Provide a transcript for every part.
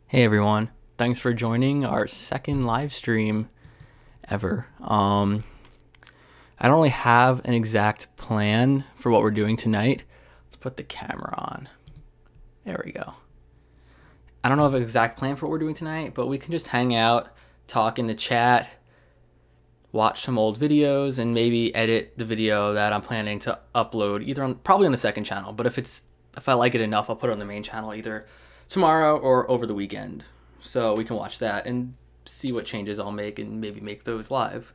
Hey everyone, thanks for joining our second live stream ever. I don't really have an exact plan for what we're doing tonight. Let's put the camera on. There we go. I don't know of an exact plan for what we're doing tonight, but we can just hang out, talk in the chat, watch some old videos, and maybe edit the video that I'm planning to upload probably on the second channel. But if I like it enough, I'll put it on the main channel either tomorrow or over the weekend, so we can watch that and see what changes I'll make and maybe make those live.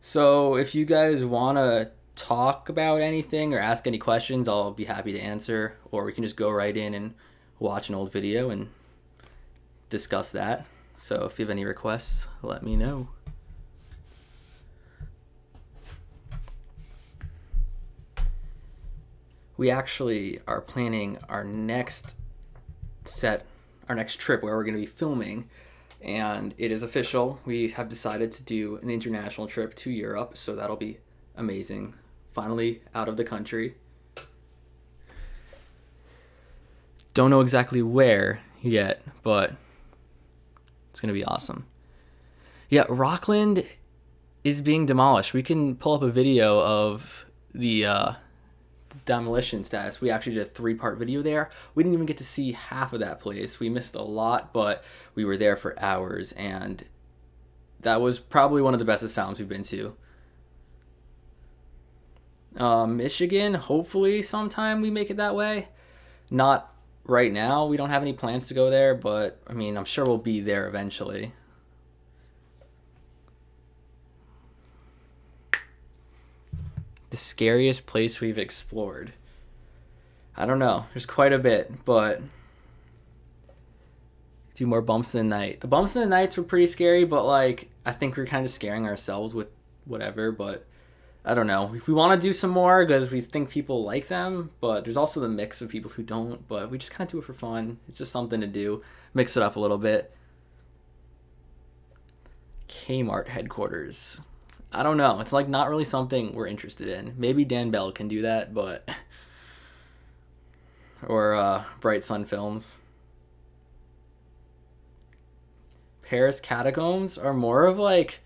So if you guys want to talk about anything or ask any questions, I'll be happy to answer, or we can just go right in and watch an old video and discuss that. So if you have any requests, let me know. We actually are planning our next trip where we're going to be filming, and it is official. We have decided to do an international trip to Europe, so that'll be amazing. Finally out of the country. Don't know exactly where yet, but it's going to be awesome. Yeah, Rockland is being demolished. We can pull up a video of the demolition status. We actually did a 3-part video there. We didn't even get to see half of that place. We missed a lot, but we were there for hours, and that was probably one of the best asylums we've been to. Michigan, hopefully sometime we make it that way. Not right now. We don't have any plans to go there, but I mean, I'm sure we'll be there eventually. The scariest place we've explored. I don't know. There's quite a bit, but do more bumps in the night. The bumps in the nights were pretty scary, but like I think we're kind of scaring ourselves with whatever, but I don't know. We want to do some more because we think people like them, but there's also the mix of people who don't, but we just kind of do it for fun. It's just something to do. Mix it up a little bit. Kmart headquarters. I don't know. It's like not really something we're interested in. Maybe Dan Bell can do that, but or Bright Sun Films. Paris catacombs are more of like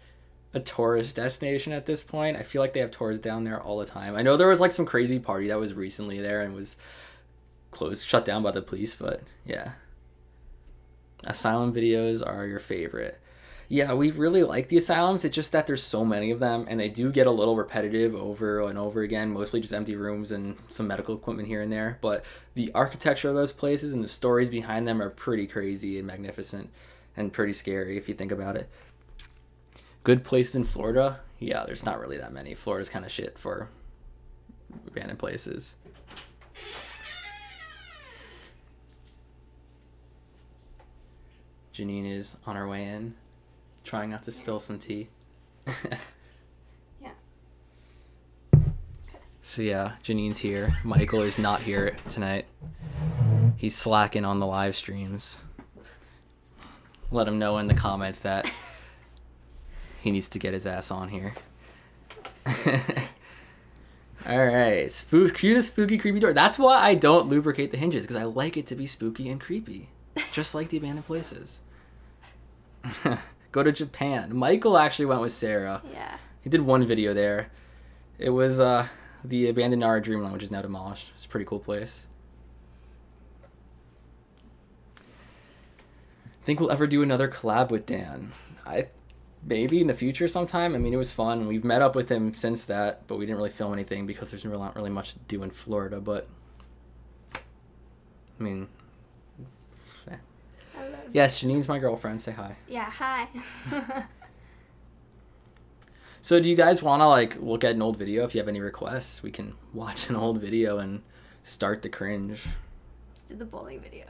a tourist destination at this point. I feel like they have tourists down there all the time. I know there was like some crazy party that was recently there and was shut down by the police, but yeah. Asylum videos are your favorite. Yeah, we really like the asylums. It's just that there's so many of them, and they do get a little repetitive over and over again, mostly just empty rooms and some medical equipment here and there. But the architecture of those places and the stories behind them are pretty crazy and magnificent and pretty scary if you think about it. Good places in Florida? Yeah, there's not really that many. Florida's kind of shit for abandoned places. Janine is on her way in. Trying not to spill some tea. Yeah. So yeah, Janine's here. Michael is not here tonight. He's slacking on the live streams. Let him know in the comments that he needs to get his ass on here. Alright, cue the spooky creepy door. That's why I don't lubricate the hinges, because I like it to be spooky and creepy. Just like the abandoned places. Go to Japan. Michael actually went with Sarah. Yeah. He did one video there. It was the abandoned Nara Dreamland, which is now demolished. It's a pretty cool place. Think we'll ever do another collab with Dan? Maybe in the future sometime. I mean, it was fun. We've met up with him since that, but we didn't really film anything because there's not really much to do in Florida. But I mean, yes, Janine's my girlfriend. Say hi. Yeah, hi. So do you guys want to like look at an old video? If you have any requests, we can watch an old video and start the cringe. Let's do the bowling video.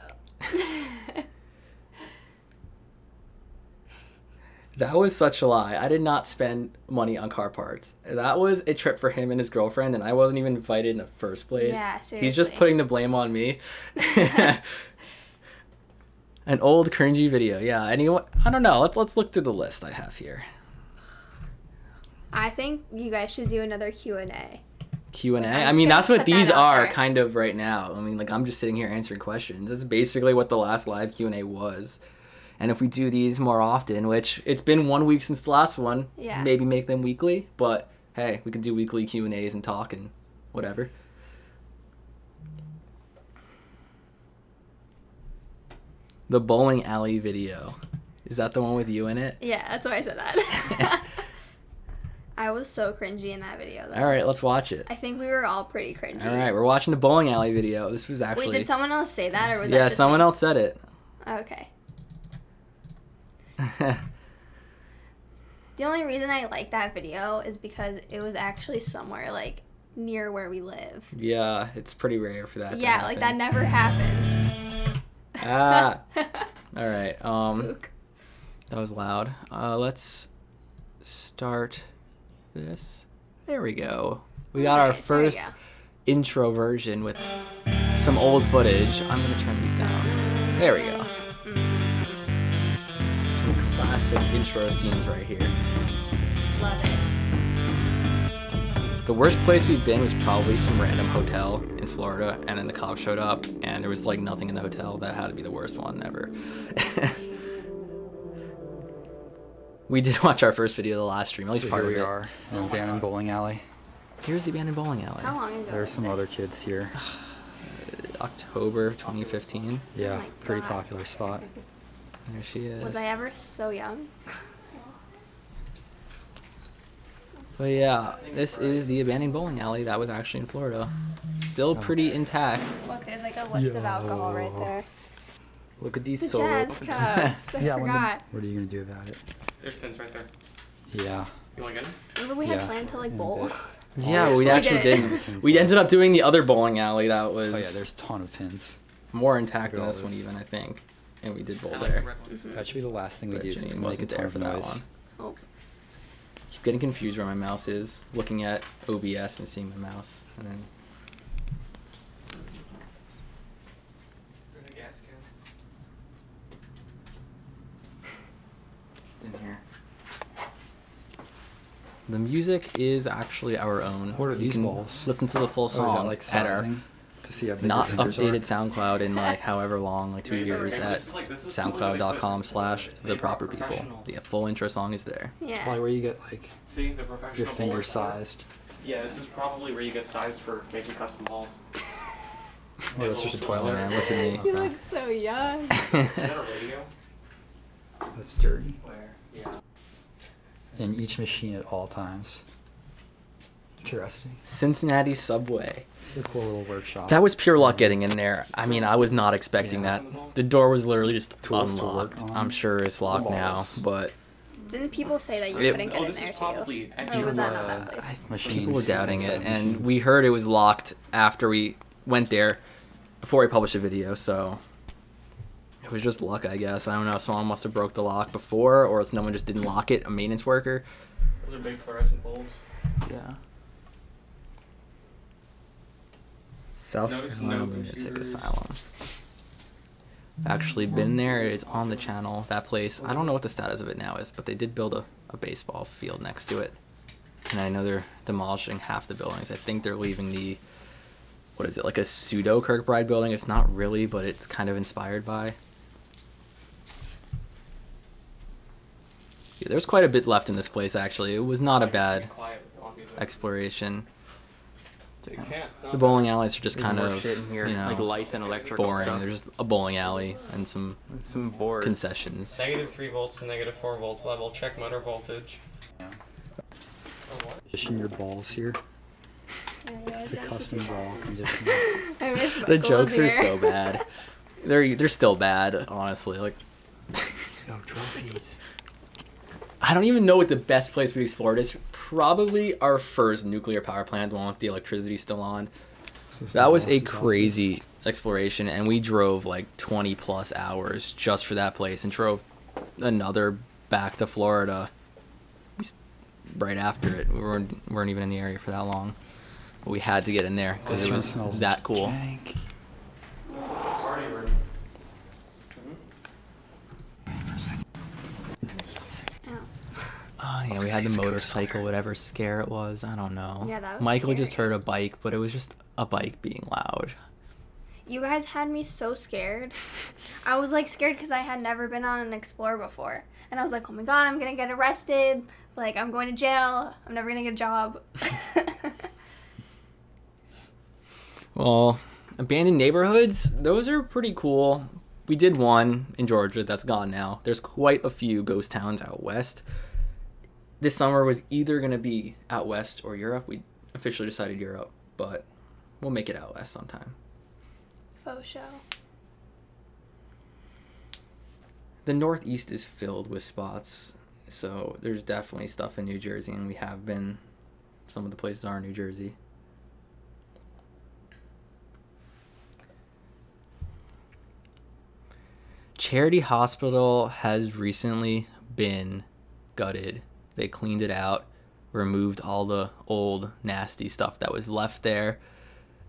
That was such a lie. I did not spend money on car parts. That was a trip for him and his girlfriend, and I wasn't even invited in the first place. Yeah, seriously. He's just putting the blame on me. An old cringy video. Yeah, anyone? I don't know. Let's look through the list I have here. I think you guys should do another Q&A. Q&A. I'm I just mean, gonna that's what put that these out are there. kind of right now. I mean, like, I'm just sitting here answering questions. That's basically what the last live Q&A was. And if we do these more often, which it's been 1 week since the last one, Yeah. maybe make them weekly. But hey, we can do weekly Q&As and talk and whatever. The bowling alley video. Is that the one with you in it? Yeah, that's why I said that. I was so cringy in that video, though. All right, let's watch it. I think we were all pretty cringy. All right, we're watching the bowling alley video. This was actually... Wait, did someone else say that, or was that Yeah, just someone me? else said it. Okay. The only reason I like that video is because it was actually somewhere, like, near where we live. Yeah, it's pretty rare for that to Yeah, like, that happen. never happens. Ah. All right. Spook. That was loud. Let's start this. There we go. We got our Okay, there you first go. intro version with some old footage. I'm gonna turn these down. There we go. Some classic intro scenes right here. Love it. The worst place we've been was probably some random hotel in Florida, and then the cops showed up, and there was like nothing in the hotel. That had to be the worst one ever. We did watch our first video of the last stream, at least So part here of we it. are in an abandoned bowling alley. Here's the abandoned bowling alley. How long ago There are was some this? other kids here. October 2015. Yeah, my pretty God. popular spot. There she is. Was I ever so young? But yeah, this is the abandoned bowling alley that was actually in Florida. Still pretty intact. Look, there's like a list of alcohol right there. Look at these The solo. jazz cups. I forgot. What are you gonna do about it? There's pins right there. Yeah. You want to get them? Remember we had Yeah. planned to like bowl? Yeah, Oh, we yes, we actually did. didn't. We ended up doing the other bowling alley that was Oh yeah, there's a ton of pins. more intact Look than at all this one this. even, I think. And we did bowl I like the there. red ones. That should be the last thing we But do. 'cause it's Janine gonna make wasn't a ton there of for that noise. one. Oh. Keep getting confused where my mouse is. Looking at OBS and seeing my mouse. And then There's a gas can. in here. The music is actually our own. What are You these can balls? Listen to the full Oh, is song that like at our sizing to see how big not your fingers updated are? SoundCloud in like however long, like 2 Yeah, years okay, at this is like- this is cool that they put- soundcloud.com/the they brought proper people. professionals. The full intro song is there. Probably Yeah. where you get like See, the professional your finger bowler. sized. Yeah, this is probably where you get sized for making custom balls. Oh, that's just a Oh toilet. man, look at me. You look so young. Is that a radio? That's dirty. Where? Yeah. In each machine at all times. Interesting. Cincinnati Subway. It's a cool little workshop. That was pure luck getting in there. I mean, I was not expecting Yeah. that. The door was literally just Tools to work unlocked. on. I'm sure it's locked now, Balls. but Didn't people say that you It- couldn't get Oh, in this there is too? probably Or extra. was that not that uh, place? machines. people were doubting inside it, and machines. we heard it was locked after we went there before we published a video, so it was just luck, I guess. I don't know. Someone must have broke the lock before, or no one just didn't lock it. A maintenance worker. Those are big fluorescent bulbs. Yeah. South Notice Carolina no Lunatic computers. Asylum. Actually been there. It's on the channel. That place. I don't know what the status of it now is, but they did build a baseball field next to it. And I know they're demolishing half the buildings. I think they're leaving the, what is it, like a pseudo Kirkbride building? It's not really, but it's kind of inspired by. Yeah, there's quite a bit left in this place, actually. It was not a bad exploration. You can't. It's not The bowling alleys are just There's kind more of, shit in here, you know, like lights and electrical boring. stuff. There's just a bowling alley and some Some boards. concessions. -3 volts to -4 volts level. Check motor voltage. Yeah. Oh, what? Condition your balls here. It's a custom ball conditioner. I wish The Michael was jokes are here. so bad. They're still bad, honestly. Like, Yo, trophies. I don't even know what the best place we explored is. Probably our first nuclear power plant, the one with the electricity still on. That was a crazy exploration, and we drove like 20 plus hours just for that place, and drove another back to Florida right after it. We weren't even in the area for that long, but we had to get in there because This it one was smells that cool. jank. Party room. Ow. Oh Yeah, we had the motorcycle, whatever scare it was. I don't know. Yeah, that was Michael just scary. heard a bike, but it was just a bike being loud. You guys had me so scared. I was like scared because I had never been on an Explorer before. And I was like, oh my god, I'm going to get arrested. Like, I'm going to jail. I'm never going to get a job. Well, abandoned neighborhoods, those are pretty cool. We did one in Georgia that's gone now. There's quite a few ghost towns out west. This summer was either going to be out west or Europe. We officially decided Europe, but we'll make it out west sometime. Faux show. The Northeast is filled with spots, so there's definitely stuff in New Jersey, and we have been. Some of the places are in New Jersey. Charity Hospital has recently been gutted. They cleaned it out, removed all the old nasty stuff that was left there.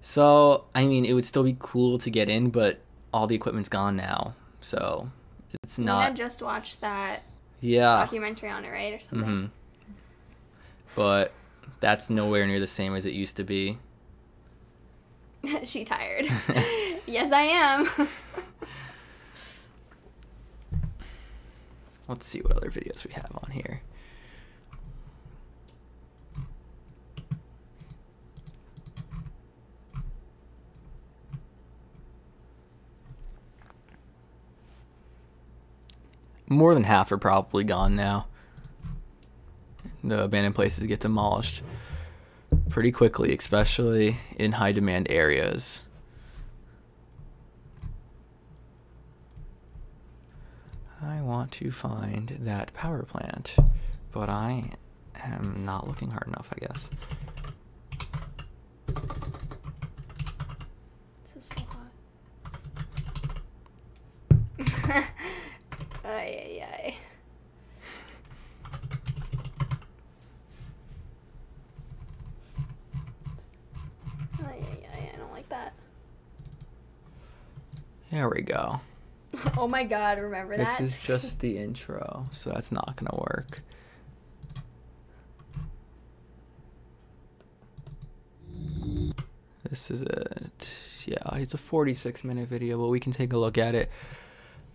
So, I mean, it would still be cool to get in, but all the equipment's gone now. So, it's We not. had just watched that Yeah. documentary on it, right? Or something. Mm-hmm. But that's nowhere near the same as it used to be. She tired. Yes, I am. Let's see what other videos we have on here. More than half are probably gone now. The abandoned places get demolished pretty quickly, especially in high demand areas. I want to find that power plant, but I am not looking hard enough, I guess. This is so hot. Ay, ay, ay. Ay, ay, ay, I don't like that. There we go. Oh my god, remember that? This is just the intro, so that's not gonna work. This is it. Yeah, it's a 46-minute video, but we can take a look at it.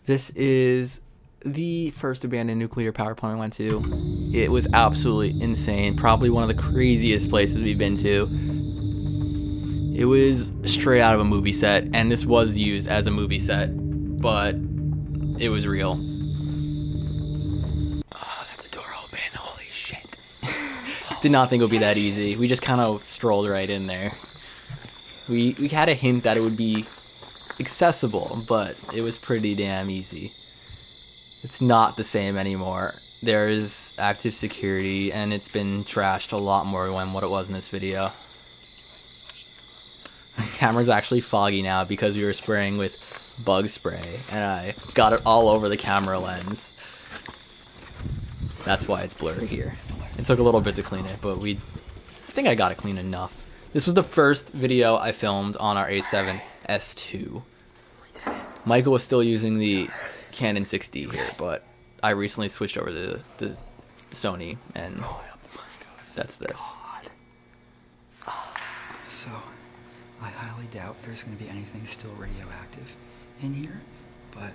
This is the first abandoned nuclear power plant we went to. It was absolutely insane. Probably one of the craziest places we've been to. It was straight out of a movie set, and this was used as a movie set, but it was real. Oh, that's a door open. Holy shit. Did not think it would be that easy. We just kind of strolled right in there. We had a hint that it would be accessible, but it was pretty damn easy. It's not the same anymore. There is active security, and it's been trashed a lot more than what it was in this video. The camera's actually foggy now because we were spraying with bug spray, and I got it all over the camera lens. That's why it's blurry here. It took a little bit to clean it, but I think I got it clean enough. This was the first video I filmed on our A7S II. Michael was still using the Canon 6D here, but I recently switched over to the Sony, and that's this. So, I highly doubt there's going to be anything still radioactive in here, but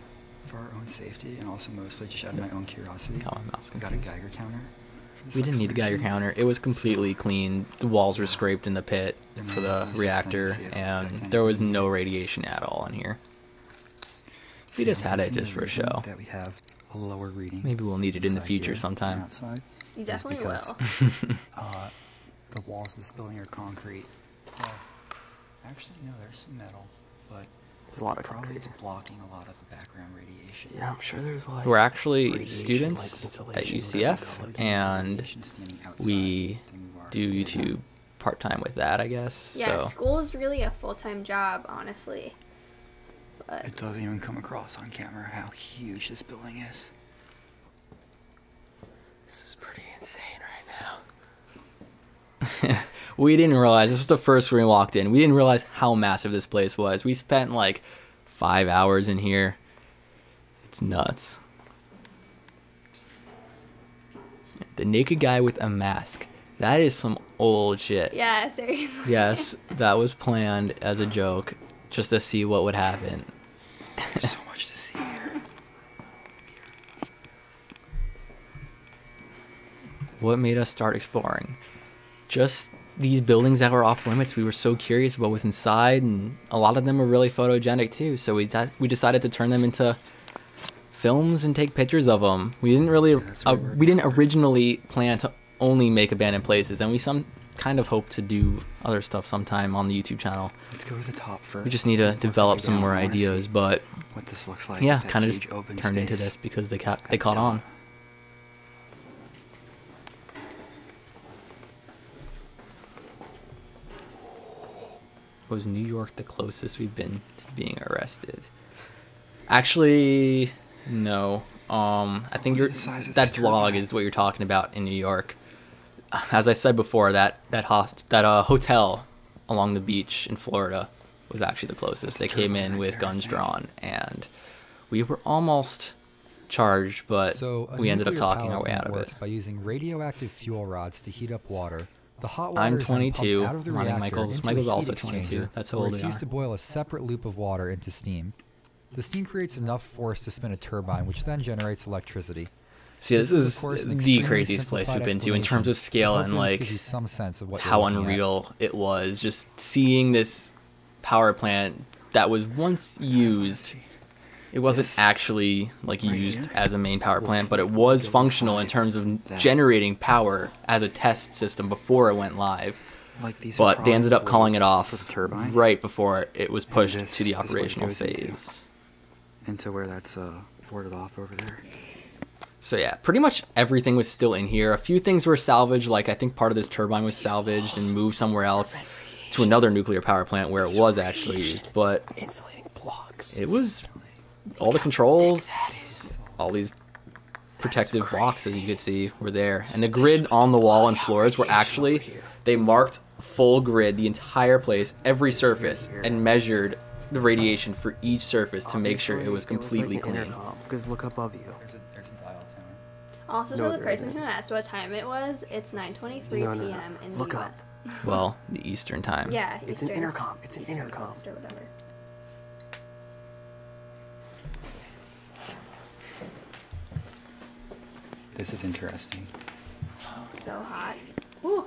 for our own safety and also mostly just out of my own curiosity, I got a Geiger counter. We didn't need a Geiger counter. It was completely clean. The walls were scraped in the pit for the reactor, and there was no radiation at all in here. We just had it just for show. That we have a lower reading. Maybe we'll need it in the future sometime. Outside You definitely will. The walls of this building are concrete. Well, actually, no, there's some metal, but There's a lot of probably concrete. it's blocking a lot of the background radiation. Yeah, I'm sure there's like We're actually radiation, students like at insulation, UCF, whatever. and Radiation standing outside we than we are do in YouTube part-time with that, I guess. Yeah, So school is really a full-time job, honestly. But It doesn't even come across on camera how huge this building is. This is pretty insane right now. we didn't realize, this was the first room we walked in. We didn't realize how massive this place was. We spent like 5 hours in here. It's nuts. The naked guy with a mask. That is some old shit. Yeah, seriously. Yes, that was planned as a joke, just to see what would happen. There's so much to see here. What made us start exploring? Just these buildings that were off limits. We were so curious what was inside, and a lot of them were really photogenic too. So we decided to turn them into films and take pictures of them. We didn't really, we didn't originally plan to only make abandoned places, and we kind of hope to do other stuff sometime on the YouTube channel. Let's go to the top first. We just need to develop some more ideas, but what this looks like. yeah, that kind of huge just open turned into space. this because they caught on. Was New York the closest we've been to being arrested? Actually, no. I think Look at the size of that this vlog turbine. is what you're talking about in New York. As I said before, that hotel along the beach in Florida was actually the closest. They came in right with there, I guns think. drawn, and we were almost charged, but So a we ended up nuclear talking our power way out plant of works it. by using radioactive fuel rods to heat up water. The hot water I'm is then pumped 22. out of the I think reactor Michael's into a heat also exchanger, 22. That's how where old it's they used are. to boil a separate loop of water into steam. The steam creates enough force to spin a turbine, which then generates electricity. See, this of is course, an the extremely craziest place we've simplified been to in terms of explanation, scale but and hopefully this like gives you some sense of what you're how looking at. unreal it was. Just seeing this power plant that was once used. It wasn't This actually like right used here as a main power looks plant, but like it was the functional in side terms of that- generating power as a test system before it went live. Like these are But they probably ended up calling it blades off for the turbine right before it was And pushed this to the is what it operational goes into. phase. into where that's boarded off over there. So yeah, pretty much everything was still in here. A few things were salvaged, like I think part of this turbine was salvaged and moved somewhere else to another nuclear power plant where it was actually used. But Insulating blocks. it was all the controls, all these protective blocks as you could see were there. And the grid on the wall and floors were actually, they marked full grid, the entire place, every surface, and measured the radiation for each surface to make sure it was completely clean. Because look above you. There's a dial tower. Also, No, to the there person isn't. who asked what time it was, it's 9:23 No, no, no. p.m. in Look the up. US. Well, the Eastern time. Yeah, It's an Eastern. intercom. It's an Eastern intercom. Coast or whatever. This is interesting. So hot. Ooh,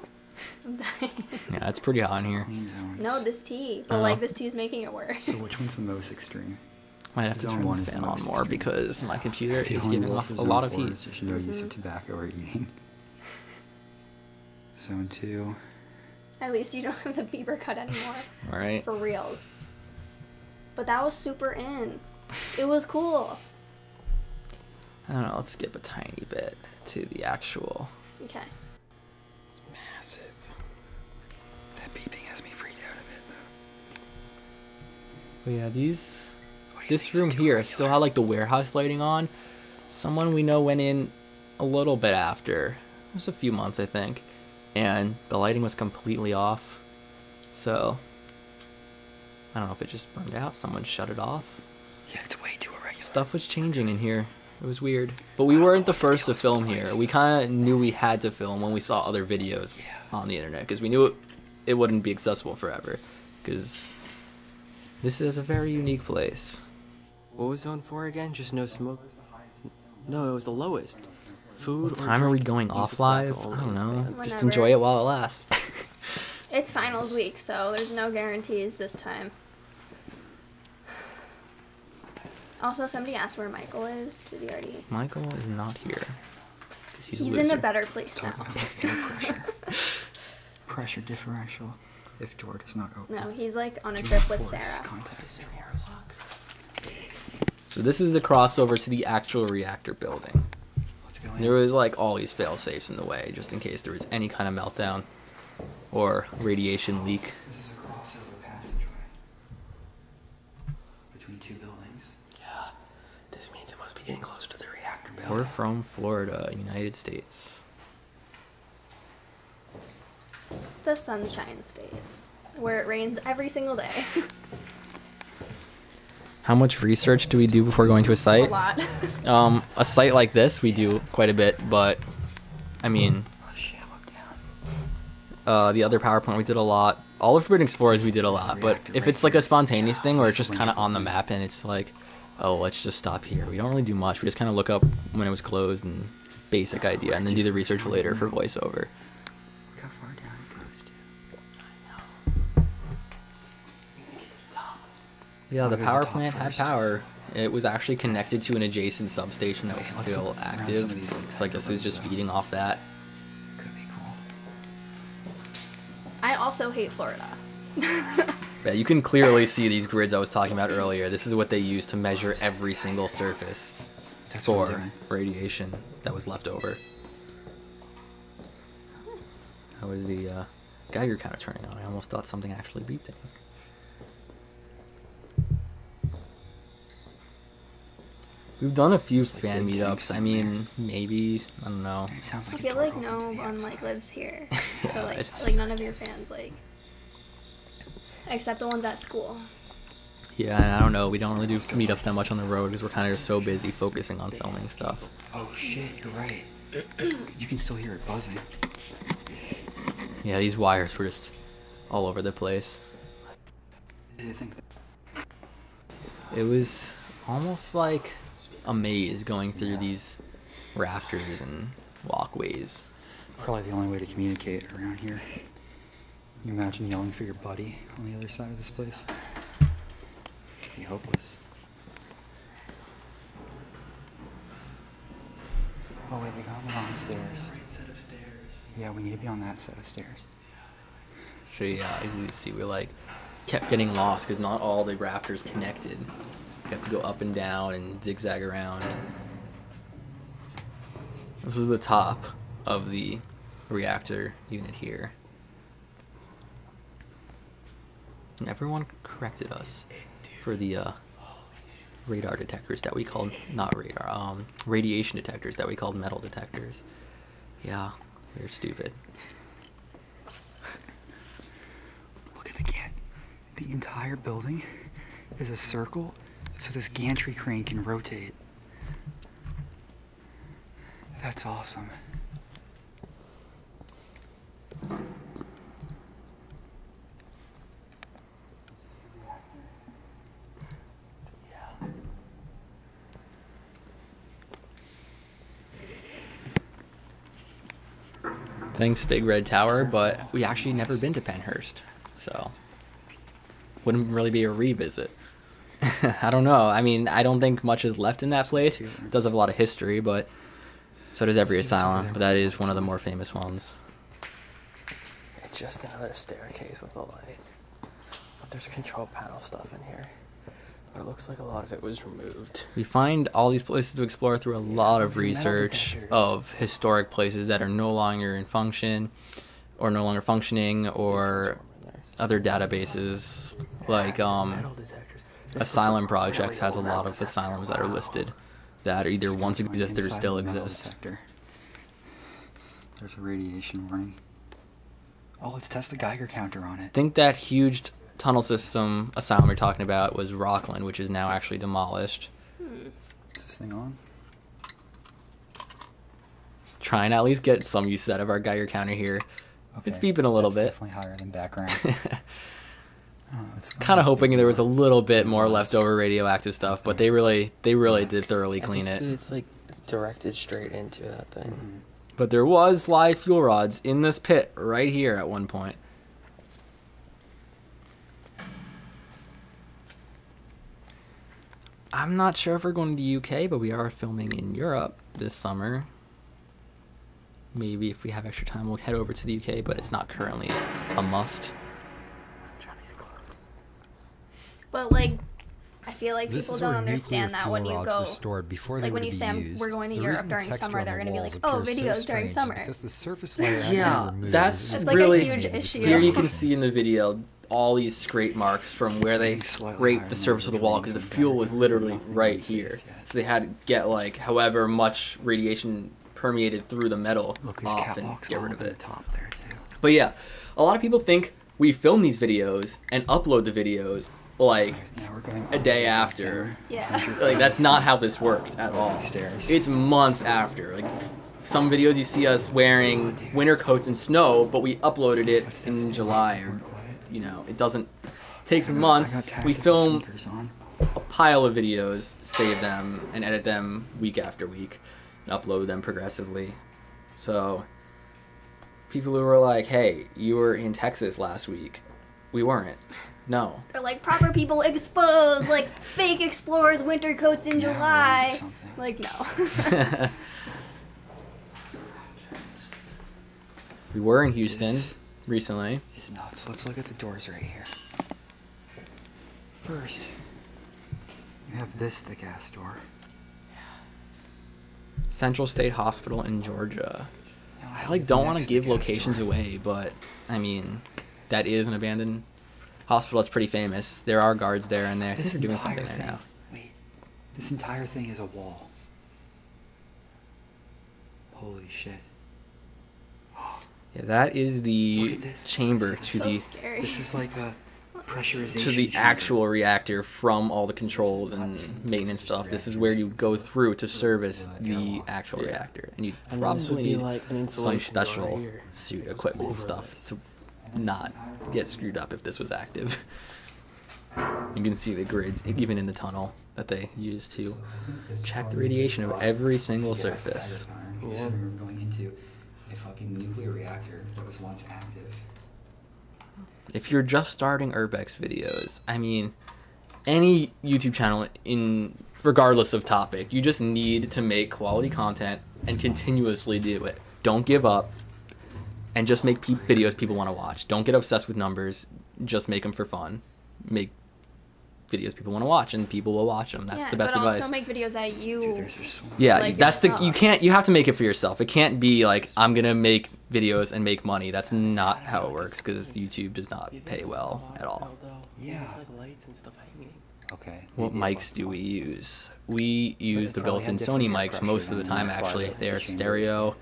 I'm dying. Yeah, it's pretty hot in here. Clean zones. No, this tea. But Oh. like this tea's making it worse. So which one's the most extreme? Might have to Zone turn one the is the fan on most more extreme. because my computer The is only giving rule off for a zone lot of 4 heat. is there's no use of tobacco or eating. Zone 2. At least you don't have the Bieber cut anymore. All right. For reals. But that was super in. It was cool. I don't know. Let's skip a tiny bit to the actual. Okay. It's massive. That beeping has me freaked out a bit though. But yeah, these. What do you This think's room too here regular? still had like the warehouse lighting on. Someone we know went in a little bit after. It was a few months, I think, and the lighting was completely off. So I don't know if it just burned out. Someone shut it off. Yeah, it's way too irregular. Stuff was changing in here. It was weird. But we weren't the first to film here. We kind of knew we had to film when we saw other videos on the internet because we knew it wouldn't be accessible forever because this is a very unique place. What was zone 4 again? Just no smoke? No, it was the lowest. Food What or time are we drink, going use off of tobacco live? I only don't is know. banned. Just Whenever. enjoy it while it lasts. It's finals week, so there's no guarantees this time. Also, somebody asked where Michael is. Did he already? Michael is not here. 'Cause He's, He's a in a loser. better place Talk now. about air pressure. Pressure differential. If door does not open. No, he's like on a Do trip not with force Sarah. contact. So this is the crossover to the actual reactor building. Let's go in. There was like all these fail safes in the way just in case there was any kind of meltdown or radiation leak. This is a crossover passageway between two buildings. Yeah. This means it must be getting closer to the reactor We're building. from Florida, United States. The Sunshine State, where it rains every single day. How much research do we do before going to a A site? lot. A site like this, we do quite a bit, but I mean, Oh shit, look down. the other PowerPoint we did a lot. All of Forbidden Explorers we did a lot, but if it's like a spontaneous thing where it's just kind of on the map and it's like, oh, let's just stop here. We don't really do much. We just kind of look up when it was closed and basic idea, and then do the research later for voiceover. Look how far down it goes to. Yeah, the I'll go to power the top plant had first. power. It was actually connected to an adjacent substation that was Let's still look around active, some of these, like, so I guess it was just feeding off that. Could be cool. I also hate Florida. Yeah, you can clearly see these grids I was talking about earlier. This is what they use to measure every single surface That's what I'm for doing. radiation that was left over. How was the Geiger counter turning on? I almost thought something actually beeped. We've done a few like fan big tanks meetups. I in mean, maybe, I don't know. It sounds I like a feel like dog no walking to one the like outside. lives here. Yeah, So like it's- like none of your fans like except the ones at school. Yeah, and I don't know. We don't really do meetups that much on the road because we're kind of just so busy focusing on filming stuff. Oh shit, you're right. You can still hear it buzzing. Yeah, these wires were just all over the place. I think that It was almost like a maze going through these rafters and walkways. probably the only way to communicate around here. Can you imagine yelling for your buddy on the other side of this place? It'd be hopeless. Oh wait, we got one on the stairs. Yeah, we need to be on that set of stairs. So yeah, as you see, we like kept getting lost because not all the rafters connected. You have to go up and down and zigzag around. This was the top of the reactor unit here. And everyone corrected us for the radar detectors that we called, not radar, radiation detectors that we called metal detectors. Yeah, they're stupid. Look at the the entire building is a circle, so this gantry crane can rotate. That's awesome. Thanks, Big Red Tower, but we actually never been to Penhurst, so wouldn't really be a revisit. I don't know. I mean, I don't think much is left in that place. It does have a lot of history, but so does every asylum, but that is one of the more famous ones. It's just another staircase with a light. But there's control panel stuff in here. But it looks like a lot of it was removed. We find all these places to explore through a lot of those are metal research detectors. of historic places that are no longer in function, or no longer functioning, or other databases like Metal detectors. This Asylum looks like Projects really has a old lot metal of asylums that are detectors. listed that either Just once going to my existed or inside still metal exist. detector. There's a radiation warning. Oh, let's test the Geiger counter on I it. think that huge tunnel system asylum you're talking about was Rockland, which is now actually demolished. Is this thing on? Trying to at least get some use out of our Geiger counter here. It's beeping a little That's bit. Definitely higher than background. Oh, it's Kind of hoping there was a little bit It more was. leftover radioactive stuff, but they really did thoroughly I clean think it. it's like directed straight into that thing. Mhm. But there was live fuel rods in this pit right here at one point. I'm not sure if we're going to the UK, but we are filming in Europe this summer. Maybe if we have extra time, we'll head over to the UK, but it's not currently a must. I'm trying to get close. But like I feel like This people is don't where understand nuclear that when fuel you rods go were stored before they like when were you to say be used. we're going to The Europe reason the during texture summer, on they're the gonna be walls like, "Oh, appears so videos during strange is summer." Because the surface layer hadn't Yeah, been removed. that's It's like a really huge issue. Here you can see in the video all these scrape marks from where they Slightly higher scraped the than surface of the the wall because the radiation fuel pattern. was literally Nothing right safe here. yet. So they had to get like however much radiation permeated through the metal Look, these off and catwalks get all rid up of at it. the top there too. But yeah, a lot of people think we film these videos and upload the videos like Now we're going a day after. Yeah. Like that's not how this works at all. Stairs. It's months after, like some videos you see us wearing winter coats in snow, but we uploaded it in July, or you know, it doesn't takes months. We film a pile of videos, save them, and edit them week after week, and upload them progressively. So people who were like, "Hey, you were in Texas last week," we weren't. No. They're like, proper people exposed, like fake explorers winter coats in July. Like, no. We were in Houston recently. It's nuts. Let's look at the doors right here. First, you have this thick ass door. Central State Hospital in Georgia. Now, I let's like look at don't the want to next give thick ass locations door. away, but I mean, that is an abandoned hospital. It's pretty famous. There are guards there, and I think they're doing something there now. Wait, this entire thing is a wall. Holy shit. Yeah, that is Look the at this. chamber Look at to So the scary. This is like a pressurization to the chamber. actual reactor from all the controls and maintenance stuff. This is where you go through to service the actual reactor, and you And then this would probably be need like an some insulation door special right here. suit equipment and Over stuff this. to not get screwed up if this was active. You can see the grids even in the tunnel that they use to check the radiation of every single surface. Yeah. We're going into a fucking nuclear reactor that was once active. If you're just starting Urbex videos, I mean, any YouTube channel in regardless of topic, you just need to make quality content and continuously do it. Don't give up, and just make videos people want to watch. Don't get obsessed with numbers. Just make them for fun. Make videos people want to watch, and people will watch them. That's the best but advice. also make videos that you Dude, there's just so much. Yeah, like that's the yourself. you have to make it for yourself. It can't be like I'm gonna make videos and make money. That's not how it works because YouTube does not pay well at all. Yeah. Like lights and stuff hanging. Okay. What maybe mics a do bunch we more. use? We use the probably built-in had Sony different air mics most of the pressure time. than Actually, the they are chamber stereo is.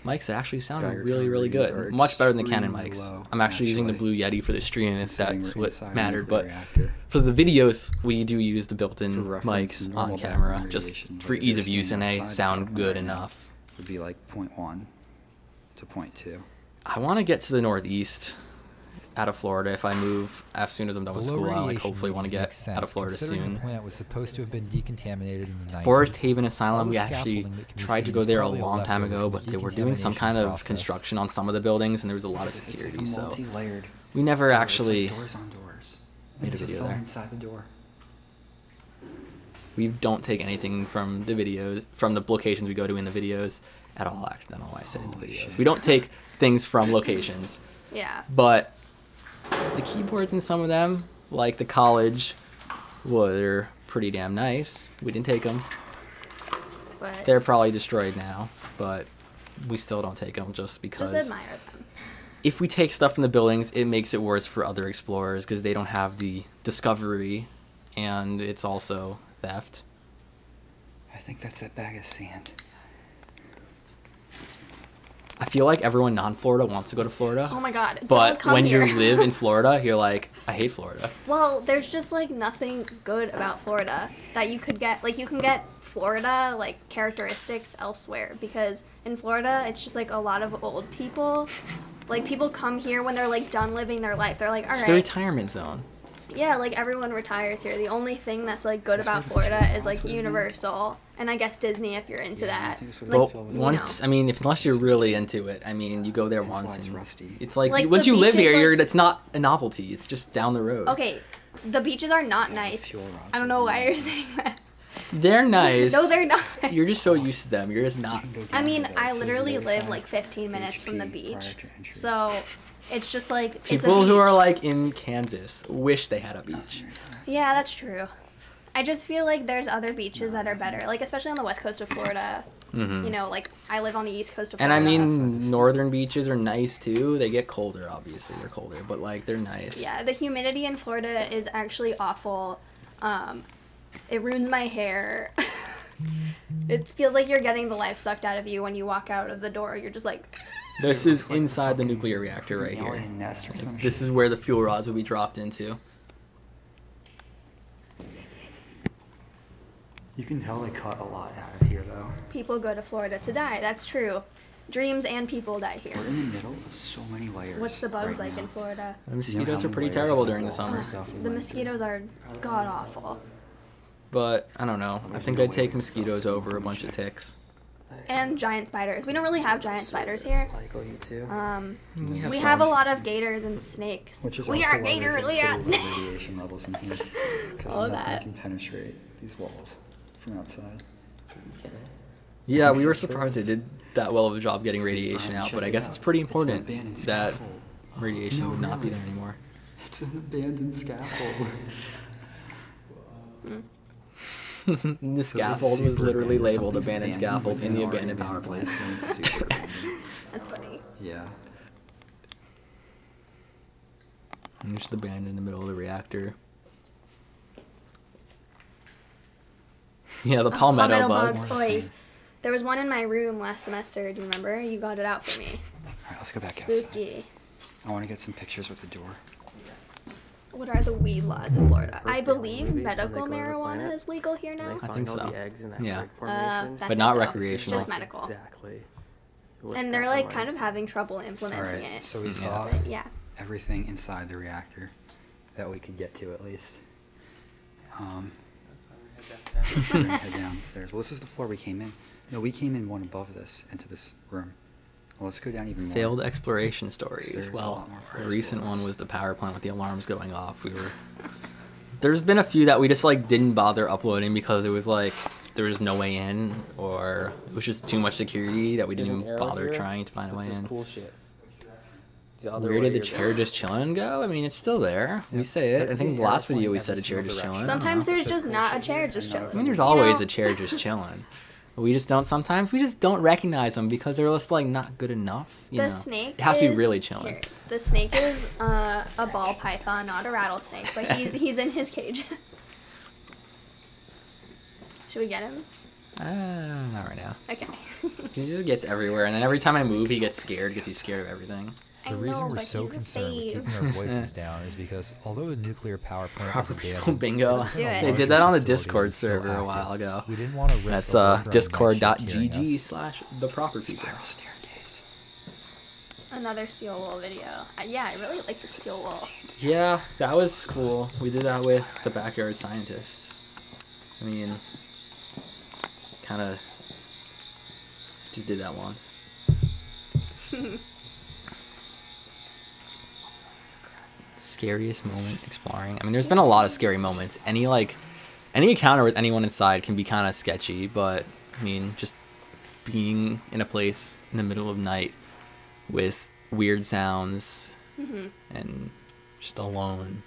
mics that actually sound Geiger really, really counters good. are Much better than the Canon extremely mics. low, I'm actually using the Blue actually. Yeti for the stream if Considering that's we're what inside a mattered. nuclear But reactor. for the videos, we do use the built-in For reference, mics normal on camera background just radiation, for but ease if of you're use, and standing they outside sound the good right now, enough. Would be like 0.1 to 0.2. I want to get to the Northeast out of Florida if I move as soon as I'm done with The low school. I like radiation hopefully want to readings get make sense, out of Florida considering soon. The plant was supposed to have been decontaminated in the 90s. Forest Haven All Asylum, the we actually scaffolding that can be tried to seen go is there a probably long time leftover ago, from but the they were doing some kind decontamination of process. construction on some of the buildings, and there was a lot of It's like security, a so multi-layered we never door. actually It's like doors on doors. made a There's video phone there. inside the door. We don't take anything from the videos, from the locations we go to in the videos at all. Actually, I don't know why I said in the Holy videos. shit. We don't take things from locations, Yeah. but the keyboards in some of them, like the college, were pretty damn nice. We didn't take them. But They're probably destroyed now, but we still don't take them just because. just admire them. If we take stuff from the buildings, it makes it worse for other explorers because they don't have the discovery, and it's also theft. I think that's that bag of sand. I feel like everyone non-Florida wants to go to Florida, Oh my god. don't but come when here. you live in Florida, you're like, I hate Florida. Well, there's just like nothing good about Florida that you could get. Like you can get Florida like characteristics elsewhere because in Florida it's just like a lot of old people. Like people come here when they're like done living their life. They're like, all It's the right, retirement zone. yeah, like everyone retires here. The only thing that's like good about Florida is like Universal and I guess Disney if you're into Yeah, I that. think it's what Like, Well, feel with you once know. I mean, unless you're really into it, I mean, you go there That's once why it's and rusty. it's like, Like, once the you live beaches, here, like- you're it's not a novelty. It's just down the road. Okay, the beaches are not nice. Fuel rods I don't would know be why nice. you're saying that. They're nice. No, they're not. You're just so used to them. You're just not. You can go I down mean, to that. I It says literally live notified like 15 minutes from the HP beach. prior to entry. So it's just like it's a People who beach. are like in Kansas wish they had a beach. Yeah, that's true. I just feel like there's other beaches that are better, like especially on the west coast of Florida. Mhm. You know, like I live on the east coast of And Florida. I mean, northern beaches are nice too. They get colder, obviously. They're colder, but like they're nice. Yeah, the humidity in Florida is actually awful. It ruins my hair. It feels like you're getting the life sucked out of you when you walk out of the door. You're just like, This is inside the nuclear reactor right here. Alien nest or some This shit. is where the fuel rods will be dropped into. You can tell they cut a lot out of here, though. People go to Florida to die. That's true. Dreams and people die here. We're in the middle of so many layers. What's the bugs right like now. in Florida? The mosquitoes are pretty terrible during the summer. The mosquitoes are god awful. But I don't know. I think I'd take mosquitoes over a bunch of ticks. And giant spiders. We don't really have giant spiders here. Spike, oh, you too. We have a lot of gators and snakes. Which is We also are why gators. there's, We are pretty low snakes. radiation levels in here. Because All nothing that. can penetrate these walls from outside. Yeah, we were surprised they did that well of a job getting radiation out, but I guess it's pretty important that radiation would not be there anymore. It's an abandoned scaffold. The scaffold was literally labeled abandoned scaffold in the abandoned power plant. That's funny. Yeah. And just abandoned in the middle of the reactor. Yeah, the palmetto bugs. Oi. There was one in my room last semester. Do you remember? You got it out for me. Alright, let's go back outside. Spooky. I want to get some pictures with the door. What are the weed laws in Florida? First I day believe movie, when medical they go to the marijuana planet, is legal here And now. they find think all so. the eggs in that Yeah. egg formation. That's But not it, though. recreational. Just medical. Exactly. what And they're that like kind reminds of me. having trouble implementing Alright, it. so we Yeah. saw But yeah. everything inside the reactor that we could get to at least. We're gonna head downstairs. Well, this is the floor we came in. No, we came in one above this, into this room. Well, let's go down even more. Failed exploration stories. There's a Well, lot more the first recent floors. one was the power plant with the alarms going off. There's been a few that we just like didn't bother uploading because it was like there was no way in, or it was just too much security that we There's didn't an even arrow bother here. trying to find a That's way just in. cool shit. The other Where way did the you're chair going. just chillin' go? I mean, it's still there. We say it. I think in the last video we said a chair just chillin'. Sometimes I don't know. there's just not a chair just I mean, chilling. there's You always know? a chair just chillin'. We just don't. Sometimes we just don't recognize them because they're just like not good enough. You The know, snake it has to be is- really chilling. here, the snake is a ball python, not a rattlesnake, but he's in his cage. Should we get him? Not right now. Okay. He just gets everywhere, and then every time I move, he gets scared because he's scared of everything. I The reason know, we're but so he's a concerned with fave. keeping our voices down is because although the nuclear power plant is Proper abandoned, bingo. it's Let's do within a it. They larger did that on the facility Discord that's still server a active. while ago. We didn't want to risk That's a worker on night shift hearing us. discord.gg/theproperpeople. Staircase. Another steel wool video. Yeah, I really like the steel wool. Yeah, that was cool. We did that with the Backyard Scientist. I mean, kind of just did that once. Scariest moment exploring. I mean, there's been a lot of scary moments. Any encounter with anyone inside can be kind of sketchy, but I mean, just being in a place in the middle of night with weird sounds and just alone,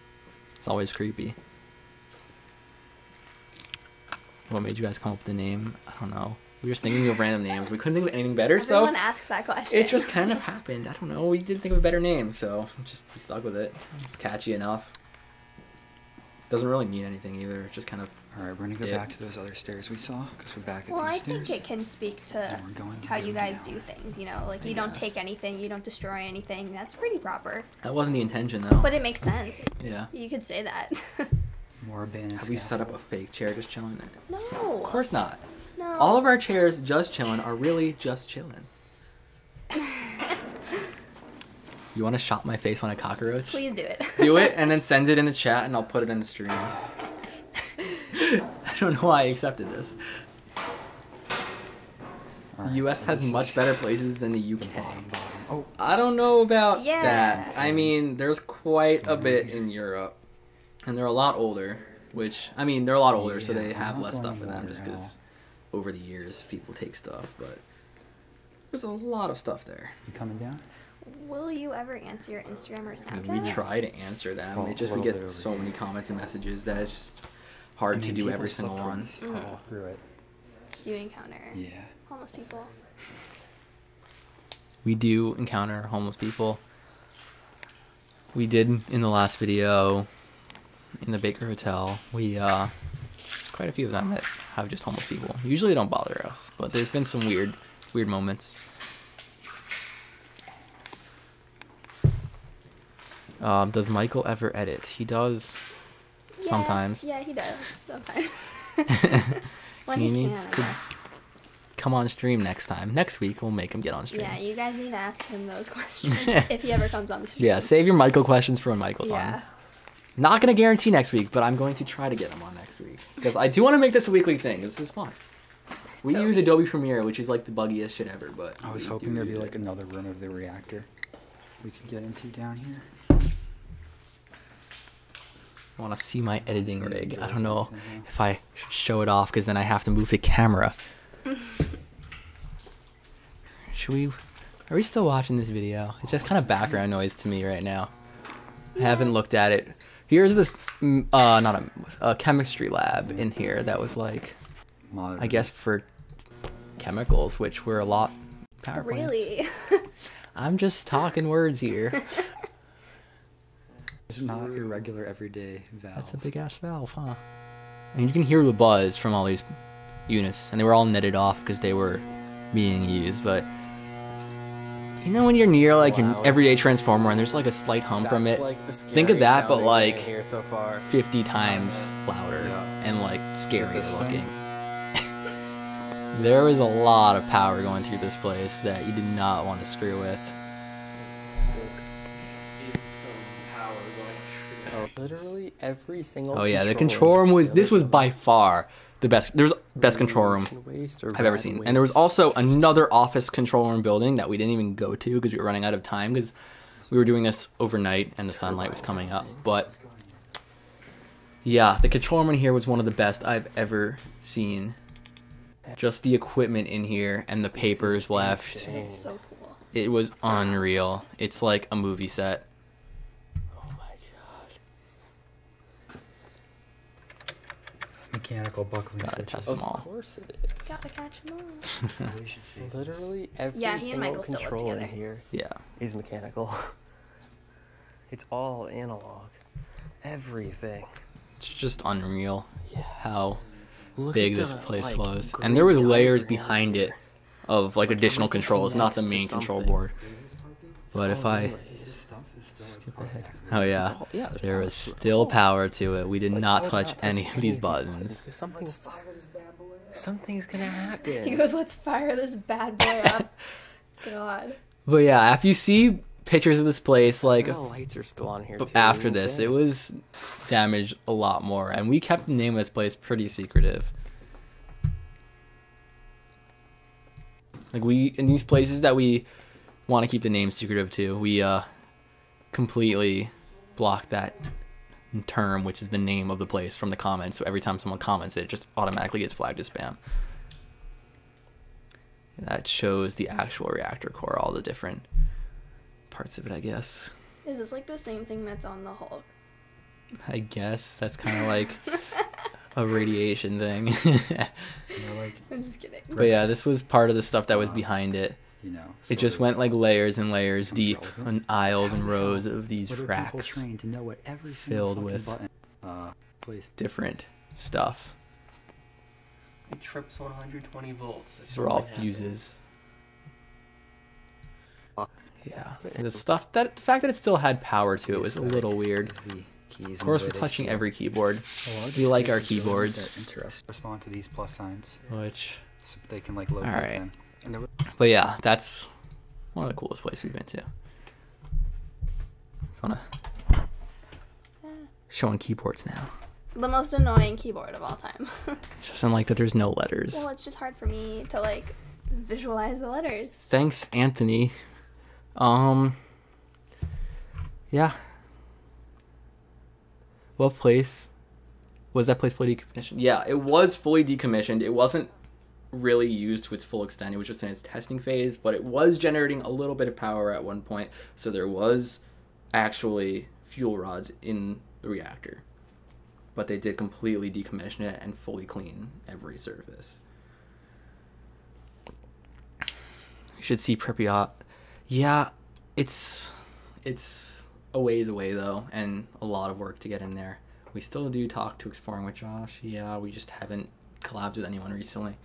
it's always creepy. What made you guys come up with the name? I don't know. We were just thinking of random names. We couldn't think of anything better, Everyone so asks that question. it just kind of happened. I don't know. We didn't think of a better name, so we stuck with it. It's catchy enough. Doesn't really mean anything either. It's just kind of Alright, we're gonna go Yeah. back to those other stairs we saw, because we're back at Well, I these think stairs. it can speak to And we're going to how go you guys down. do things. You know, like I you don't guess. take anything, you don't destroy anything. That's pretty proper. that wasn't the intention though. But it makes sense. Yeah. You could say that. More abandoned Have we set up a scaffold. fake chair just chilling? No. Of course not. No. All of our chairs just chilling are really just chilling. You want to shot my face on a cockroach? Please do it. Do it and then send it in the chat and I'll put it in the stream. I don't know why I accepted this. The Alright, US so has this much is better places than the the UK. bottom. Oh, I don't know about Yeah. that. I mean, there's quite a bit in Europe. And they're a lot older, which, I mean, they're a lot older, so Yeah, they I'm have not less going stuff with them water just at because over the years people take stuff, but there's a lot of stuff there. you coming down? Will you ever answer your Instagram or I mean, Snapchat? we try to answer them. Well, It just a we little bit get over so here. many comments and messages that it's just hard I to mean, do every people's single one. footprints cut all through it. Do you encounter Yeah. homeless people? We do encounter homeless people. We did in the last video in the Baker Hotel. There's quite a few of them that have just homeless people. Usually they don't bother us, but there's been some weird moments. Does Michael ever edit? He does. Sometimes. Yeah, he does. Sometimes. When He he needs can, to I guess. come on stream next time. Next week we'll make him get on stream. Yeah, you guys need to ask him those questions if he ever comes on the stream. Yeah, save your Michael questions for when Michael's Yeah. on. Not gonna guarantee next week, but I'm going to try to get him on next week because I do want to make this a weekly thing. This is fun. We So- use Adobe Premiere, which is like the buggiest shit ever, but I was we hoping do there'd be use like it. another room of the reactor we could get into down here. I want to see my editing See the rig. I build don't know and everything. if I should show it off because then I have to move the camera. Should we? Are we still watching this video? It's just kind of background noise to me right now. I haven't looked at it. Here's this, not a chemistry lab in here that was like, I guess for chemicals, which were a lot power plants. Really? I'm just talking words here. It's not your regular everyday valve. That's a big ass valve, huh? And you can hear the buzz from all these units, and they were all netted off because they were being used. But you know when you're near like an Wow. everyday transformer and there's like a slight hum from That's it, like the think of scariest that, but sounding like thing here so far. 50 times louder Yeah. and like scarier This thing? looking. There was a lot of power going through this place that you did not want to screw with. Oh, literally every single. Oh yeah, the control room was. This was by far the best. There's best control room Waste or I've ever bad seen. And there was waste. also another office control room building that we didn't even go to because we were running out of time because we were doing this overnight and the sunlight was coming up. But yeah, the control room in here was one of the best I've ever seen. Just the equipment in here and the papers left. insane. It's so cool. It was unreal. It's like a movie set. Oh my god. Mechanical buckling Gotta switches. test Of them all. course it is. Gotta catch 'em all. So they should save this. Literally every Yeah, he and single Michael still live control in together. here Yeah. is mechanical. It's all analog. Everything. It's just unreal Yeah. how Look big at this the, place like, was. grid And there was layers diagram behind here. it of like Like, additional everything controls, not the connects to main control something. board. But if I This stuff is still skip like ahead. active. Oh yeah, all- yeah, there's there power was to it. still power to it. We did Like, not I would touch any of these buttons. 'cause something's gonna happen. He goes, let's fire this bad boy up. God. But yeah, if you see pictures of this place, like The lights are still on here but too. after this, Insane. it was damaged a lot more, and we kept the name of this place pretty secretive. Like we in these places that we want to keep the name secretive to, we completely block that term, which is the name of the place, from the comments. So every time someone comments it, just automatically gets flagged as spam. That shows the actual reactor core, all the different parts of it, I guess. Is this like the same thing that's on the Hulk? I guess that's kind of like a radiation thing. Like, I'm just kidding. But yeah, this was part of the stuff that was behind it. you know. It just went like layers and layers deep, Relevant. and aisles and How the rows hell of these were people racks, trained to know what every single filled fucking with button, placed? different stuff. It trips 120 volts. if These were all something happens. fuses. Yeah, the stuff that the fact that it still had power to it was a little weird. The keys Of course, we're touching every keyboard, Oh, we like our keyboards. Interesting. Respond to these plus signs, which. so they can like locate Alright. them. And there were But yeah, that's one of the coolest places we've been to. Wanna showing keyboards now. The most annoying keyboard of all time. It's just like that there's no letters. Well, it's just hard for me to like visualize the letters. Thanks, Anthony. Yeah. What place? Was that place fully decommissioned? Yeah, it was fully decommissioned. It wasn't really used to its full extent. It was just in its testing phase, but it was generating a little bit of power at one point. So there was actually fuel rods in the reactor. But they did completely decommission it and fully clean every surface. You should see Pripyat. Yeah, it's a ways away though, and a lot of work to get in there. We still do talk to Exploring with Josh. Yeah, we just haven't collabed with anyone recently.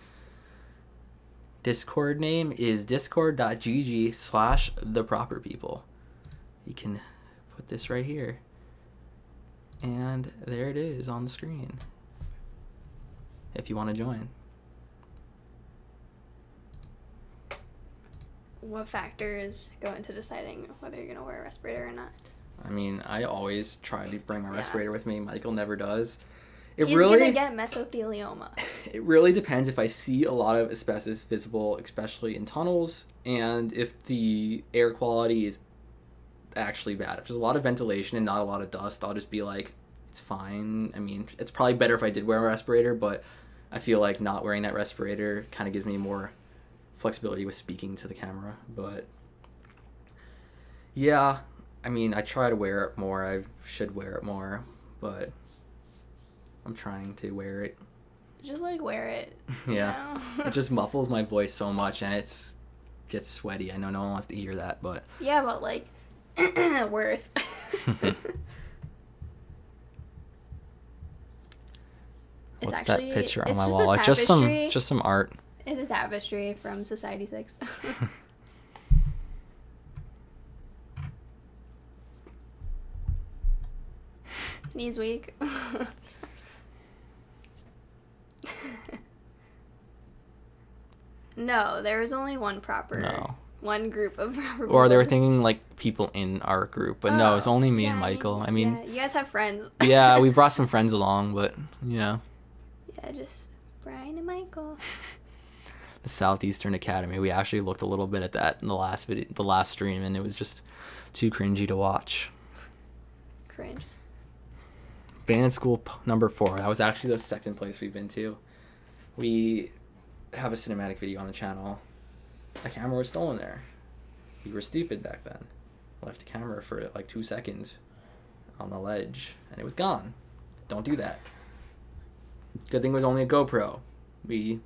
Discord name is discord.gg/theproperpeople. You can put this right here. And there it is on the screen. If you want to join. what factors go into deciding whether you're gonna wear a respirator or not? I mean, I always try to bring my Yeah. respirator with me. Michael never does. He's gonna get mesothelioma. It really depends if I see a lot of asbestos visible, especially in tunnels, and if the air quality is actually bad. If there's a lot of ventilation and not a lot of dust, I'll just be like, it's fine. I mean, it's probably better if I did wear a respirator, but I feel like not wearing that respirator kind of gives me more flexibility with speaking to the camera. But yeah, I mean, I try to wear it more. I should wear it more, but I'm trying to wear it. Just like wear it. Yeah. You know? It just muffles my voice so much and it's gets sweaty. I know no one wants to hear that, but Yeah, but like worth. what's actually, that picture on it's my just wall? a Like tapestry. just some art. It's a tapestry from Society 6. Newsweek. No, there was only one group of proper Or they were boys. thinking like people in our group, but no, it's only me Yeah, and Michael. I mean, yeah, you guys have friends. yeah, we brought some friends along, but yeah. Yeah, just Brian and Michael. The Southeastern Academy. We actually looked a little bit at that in the last stream, and it was just too cringy to watch. Cringe. Band School number 4. That was actually the second place we've been to. We have a cinematic video on the channel. A camera was stolen there. We were stupid back then. Left the camera for like 2 seconds on the ledge, and it was gone. Don't do that. Good thing it was only a GoPro. We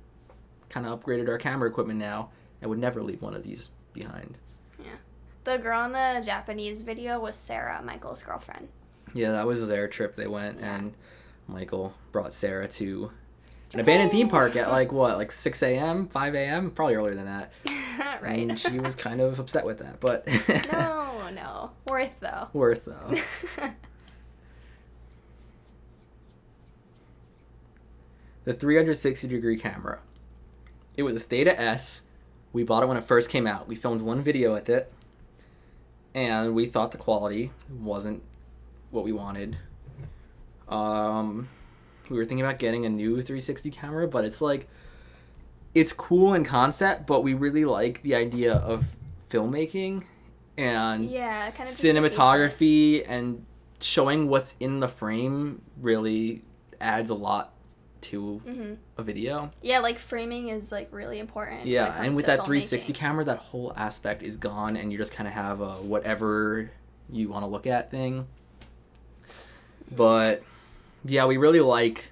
kind of upgraded our camera equipment now, and would never leave one of these behind. Yeah. The girl in the Japanese video was Sarah, Michael's girlfriend. Yeah, that was their trip. They went, and Michael brought Sarah to an abandoned theme park at like 6 a.m., 5 a.m., probably earlier than that. Right. And she was kind of upset with that, but No. Worth though. Worth though. The 360-degree camera. It was a Theta S. We bought it when it first came out. We filmed one video with it, and we thought the quality wasn't what we wanted. We were thinking about getting a new 360 camera, but it's cool in concept, but we really like the idea of filmmaking and Yeah, kind of just cinematography, and showing what's in the frame really adds a lot to a video. Yeah, like framing is like really important. Yeah, when it comes and with to that 360 filmmaking. camera, that whole aspect is gone, and you just kind of have a whatever you want to look at thing. But yeah, we really like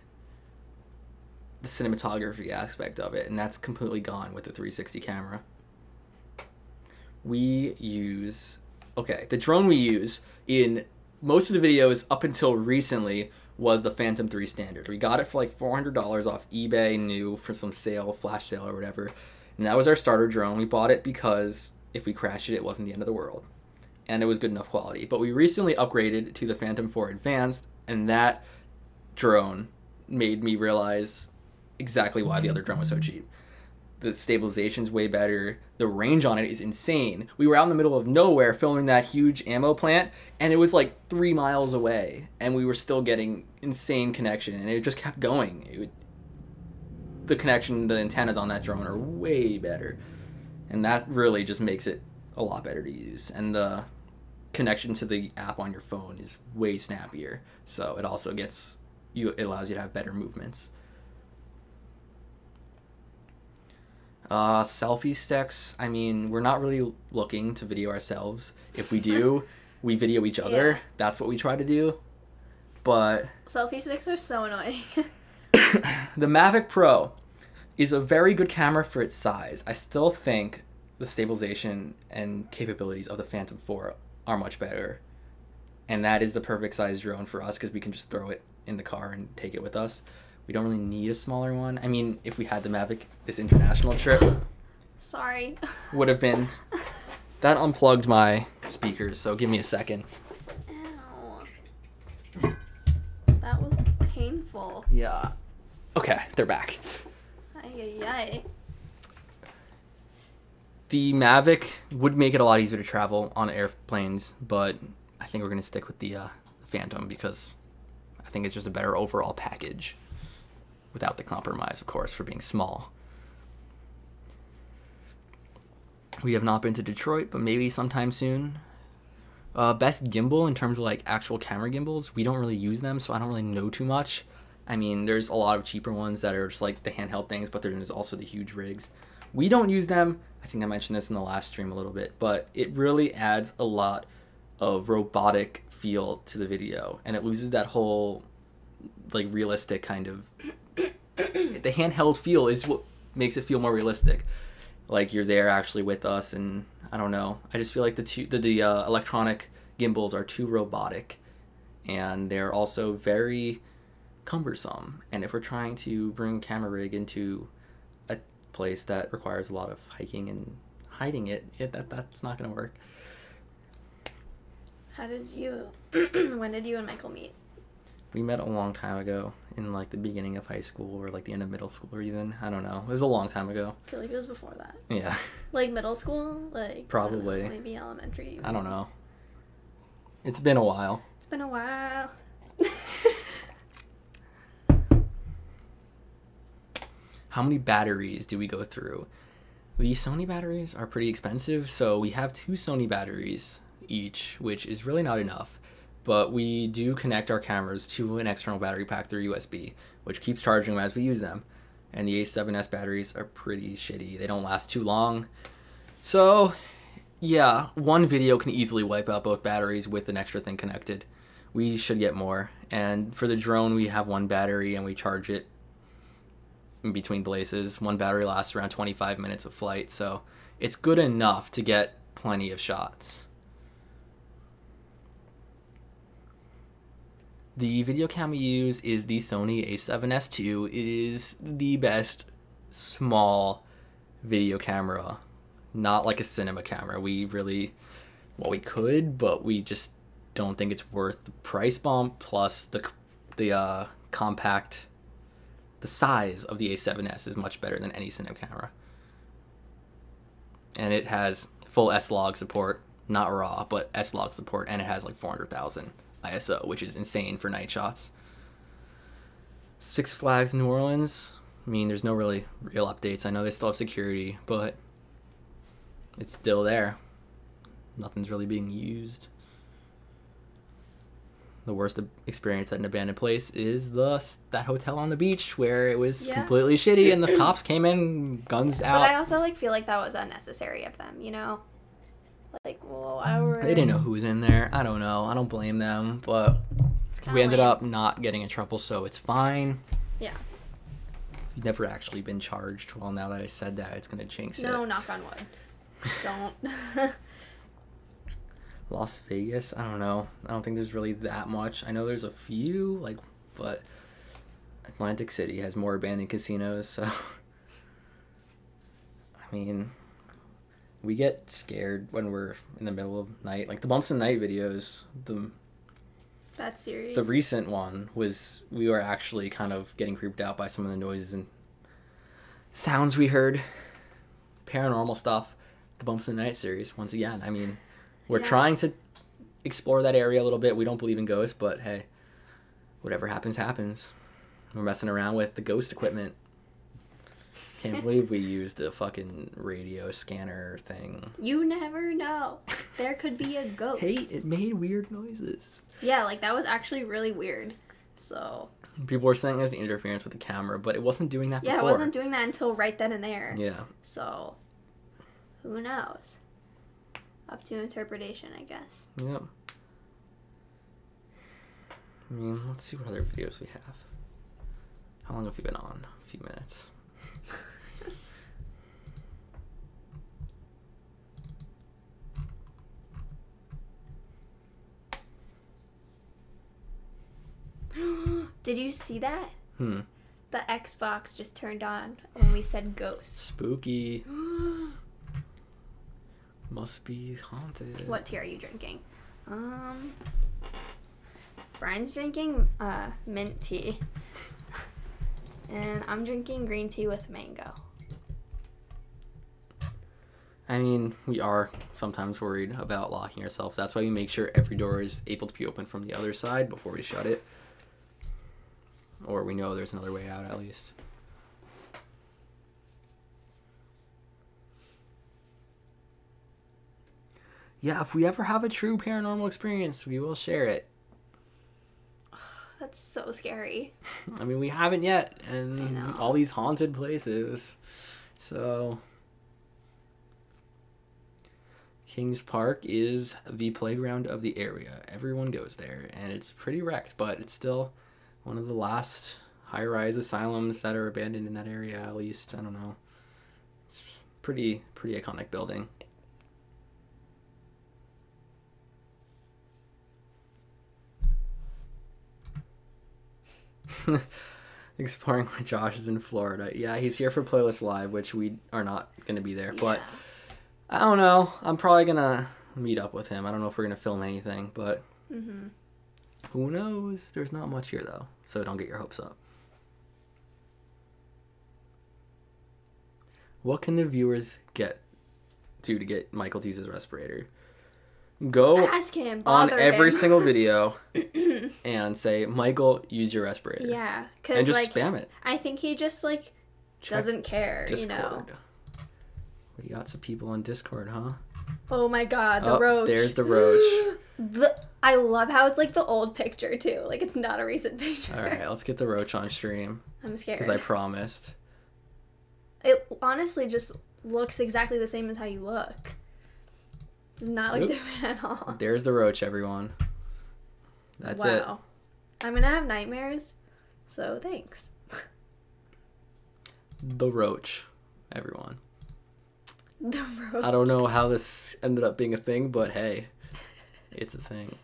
the cinematography aspect of it, and that's completely gone with the 360 camera. We use, the drone we use in most of the videos up until recently was the Phantom 3 Standard. We got it for like $400 off eBay, new, for some sale, flash sale or whatever. And that was our starter drone. We bought it because if we crashed it, it wasn't the end of the world. And it was good enough quality. But we recently upgraded to the Phantom 4 Advanced, and that drone made me realize exactly why the other drone was so cheap. The stabilization's way better. The range on it is insane. We were out in the middle of nowhere filming that huge ammo plant, and it was like 3 miles away, and we were still getting insane connection, and it just kept going. The connection, the antennas on that drone are way better, and that really just makes it a lot better to use. And the connection to the app on your phone is way snappier, so it also it allows you to have better movements. Selfie sticks, I mean, we're not really looking to video ourselves. If we do, we video each other. Yeah. That's what we try to do. But Selfie sticks are so annoying. the Mavic Pro is a very good camera for its size. I still think the stabilization and capabilities of the Phantom 4 are much better. And that is the perfect size drone for us because we can just throw it in the car and take it with us. We don't really need a smaller one. I mean, if we had the Mavic, this international trip Sorry. would have been... That unplugged my speakers, so give me a second. Ow. That was painful. Yeah. Okay, they're back. Ay, ay, ay. The Mavic would make it a lot easier to travel on airplanes, but I think we're going to stick with the Phantom because I think it's just a better overall package without the compromise, of course, for being small. We have not been to Detroit, but maybe sometime soon. Best gimbal in terms of like actual camera gimbals, we don't really use them, so I don't really know too much. I mean, there's a lot of cheaper ones that are just like the handheld things, but there's also the huge rigs. We don't use them. I think I mentioned this in the last stream a little bit, but it really adds a lot of robotic feel to the video, and it loses that whole like realistic kind of the handheld feel is what makes it feel more realistic, like you're there actually with us. And I don't know, I just feel like the electronic gimbals are too robotic, and they're also very cumbersome, and if we're trying to bring a camera rig into a place that requires a lot of hiking and hiding that's not going to work. How did you when did you and Michael meet? We met a long time ago in like the beginning of high school or like the end of middle school, or even, I don't know, it was a long time ago. I feel like it was before that. Yeah. Like middle school? Like probably. Maybe elementary. Even. I don't know. It's been a while. It's been a while. How many batteries do we go through? The Sony batteries are pretty expensive, so we have 2 Sony batteries each, which is really not enough. But we do connect our cameras to an external battery pack through USB, which keeps charging them as we use them. And the A7S batteries are pretty shitty. They don't last too long. So, yeah, one video can easily wipe out both batteries with an extra thing connected. We should get more. And for the drone, we have 1 battery and we charge it in between places. 1 battery lasts around 25 minutes of flight, so it's good enough to get plenty of shots. The video cam we use is the Sony a7S II. It is the best small video camera, not like a cinema camera. We really, well, we could, but we just don't think it's worth the price bump, plus the compact. The size of the A7S is much better than any cinema camera. And it has full S-Log support, not RAW, but S-Log support, and it has like 400,000 ISO, which is insane for night shots. Six Flags New Orleans, I mean, there's no really real updates. I know they still have security, but it's still there. Nothing's really being used. The worst experience at an abandoned place is that hotel on the beach where it was completely shitty and the cops came in, guns out. But I also feel like that was unnecessary of them, you know? Like, well, they didn't know who was in there. I don't know. I don't blame them, but we ended up not getting in trouble, so it's fine. Yeah. You've never actually been charged. Well, now that I said that, it's going to jinx it. No, knock on wood. Don't. Las Vegas, I don't know. I don't think there's really that much. I know there's a few, but Atlantic City has more abandoned casinos, so I mean, we get scared when we're in the middle of night. Like the Bumps in the Night videos, that series. The recent one was we were actually kind of getting creeped out by some of the noises and sounds we heard. Paranormal stuff. The Bumps in the Night series, once again. I mean, we're trying to explore that area a little bit. We don't believe in ghosts, but hey, whatever happens, happens. We're messing around with the ghost equipment. Can't believe we used a fucking radio scanner thing. You never know. There could be a ghost. Hey, it made weird noises. Yeah, like that was actually really weird. So people were saying it was the interference with the camera, but it wasn't doing that before. Yeah, it wasn't doing that until right then and there. Yeah. So who knows? Up to interpretation, I guess. Yep. I mean, let's see what other videos we have. How long have you been on? A few minutes. Did you see that? The Xbox just turned on when we said ghosts. Spooky. Must be haunted. What tea are you drinking? Brian's drinking mint tea. And I'm drinking green tea with mango. I mean, we are sometimes worried about locking ourselves. That's why we make sure every door is able to be open from the other side before we shut it. Or we know there's another way out at least. Yeah, if we ever have a true paranormal experience, we will share it. That's so scary. I mean, we haven't yet, I and know. all these haunted places. So, Kings Park is the playground of the area. Everyone goes there, and it's pretty wrecked, but it's still one of the last high-rise asylums that are abandoned in that area, at least. I don't know. It's pretty iconic building. Exploring why Josh is in Florida. Yeah, he's here for Playlist Live, which we are not going to be there. But I don't know. I'm probably going to meet up with him. I don't know if we're going to film anything, but who knows? There's not much here, though, so don't get your hopes up. What can the viewers do to get Michael to use his respirator? Go Ask him. on Bother every him. single video and say, Michael, use your respirator. Yeah, And because just like spam it. I think he just like Check doesn't care. Discord. You know. We got some people on Discord, huh? Oh my God, the Oh, roach. there's the roach. I love how it's like the old picture too. Like it's not a recent picture. All right, let's get the roach on stream I'm scared. because I promised. It honestly just looks exactly the same as how you look. It's not like Nope. different at all. There's the roach, everyone. That's it. Wow. I'm gonna have nightmares, so thanks. The roach, everyone. The roach. I don't know how this ended up being a thing, but hey, it's a thing.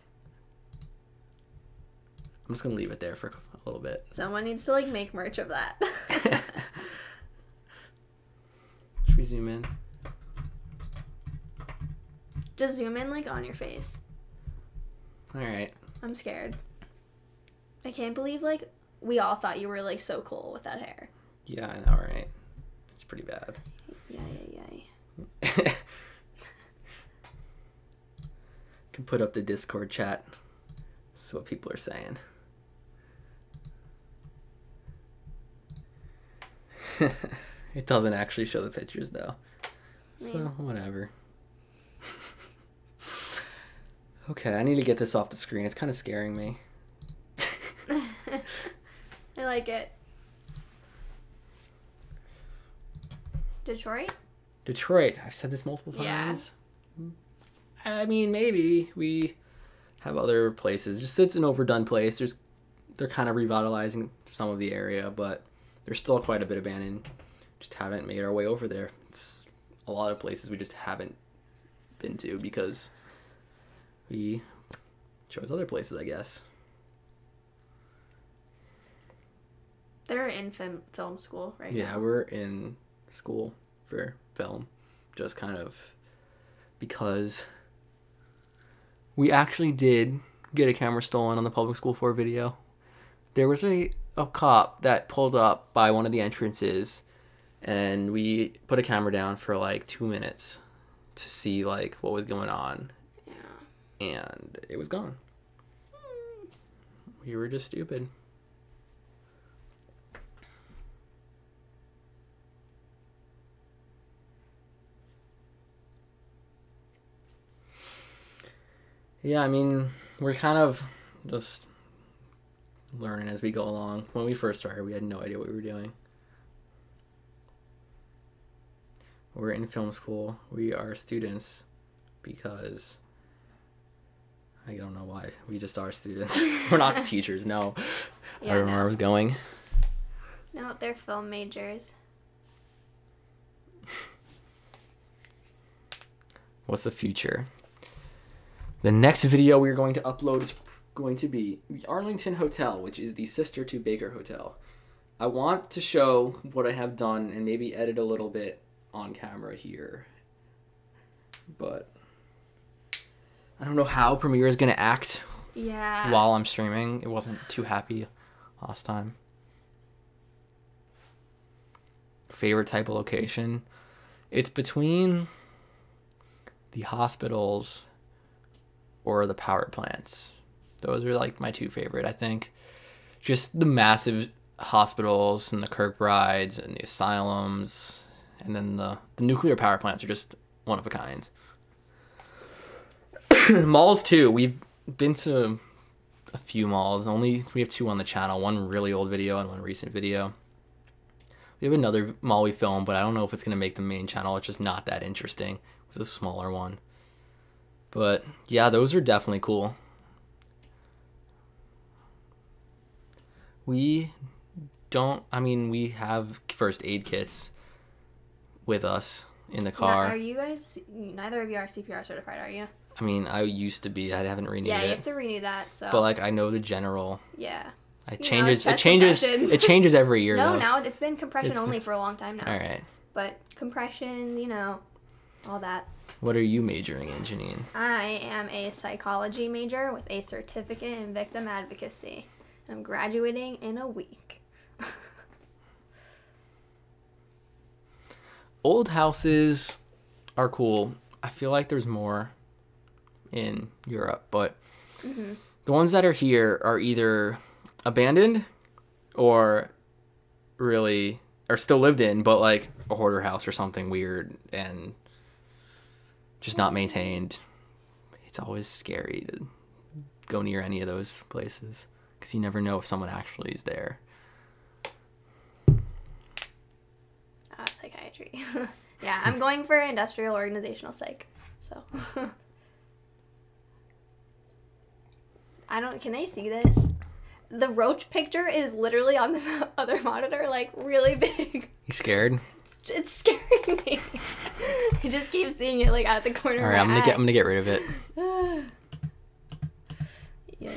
I'm just gonna leave it there for a little bit. Someone needs to like make merch of that. Should we zoom in? Just zoom in like on your face. All right. I'm scared. I can't believe like we all thought you were like so cool with that hair. Yeah, I know, right? It's pretty bad. Yay. Can put up the Discord chat. This is what people are saying. It doesn't actually show the pictures though. So, whatever. Okay, I need to get this off the screen. It's kind of scaring me. I like it. Detroit? Detroit. I've said this multiple Yeah. times. I mean, maybe we have other places. Just it's an overdone place. They're kind of revitalizing some of the area, but there's still quite a bit abandoned. Just haven't made our way over there. It's a lot of places we just haven't been to because we chose other places, I guess. They're in film school right now. Yeah, we're in school for film, just kind of because we actually did get a camera stolen on the public school 4 video. There was a cop that pulled up by one of the entrances, and we put a camera down for like 2 minutes to see like what was going on. Yeah. And it was gone. We were just stupid. Yeah, I mean, we're kind of just learning as we go along. When we first started, we had no idea what we were doing. We're in film school. We are students because I don't know why. We just are students. We're not teachers, no. Yeah, I remember where I was going. No, they're film majors. What's the future? The next video we're going to upload is going to be the Arlington Hotel, which is the sister to Baker Hotel. I want to show what I have done and maybe edit a little bit on camera here. But I don't know how Premiere is going to act Yeah. while I'm streaming. It wasn't too happy last time. Favorite type of location? It's between the hospitals or the power plants. Those are like my two favorite, I think. Just the massive hospitals and the Kirkbrides and the asylums, and then the nuclear power plants are just one of a kind. Malls too. We've been to a few malls. We have 2 on the channel. One really old video and one recent video. We have another mall we filmed, but I don't know if it's gonna make the main channel. It's just not that interesting. It was a smaller one. But yeah, those are definitely cool. We have first aid kits with us in the car. Now, are you guys, neither of you are CPR certified, are you? I mean, I used to be. I haven't renewed it. Yeah, you have to renew that, so. But like, I know the general. Yeah. It changes every year. No, though. now it's been compression only for a long time now. All right. But compression, all that. What are you majoring in, Janine? I am a psychology major with a certificate in victim advocacy. I'm graduating in a week. Old houses are cool. I feel like there's more in Europe, but the ones that are here are either abandoned or really are still lived in, but like a hoarder house or something weird and just not maintained. It's always scary to go near any of those places because you never know if someone actually is there. Psychiatry. Yeah, I'm going for industrial organizational psych. So can they see this? The roach picture is literally on this other monitor, like really big. You scared? It's scaring me. I just keep seeing it like out the corner. All right, of my eye. I'm gonna get rid of it. Yeah.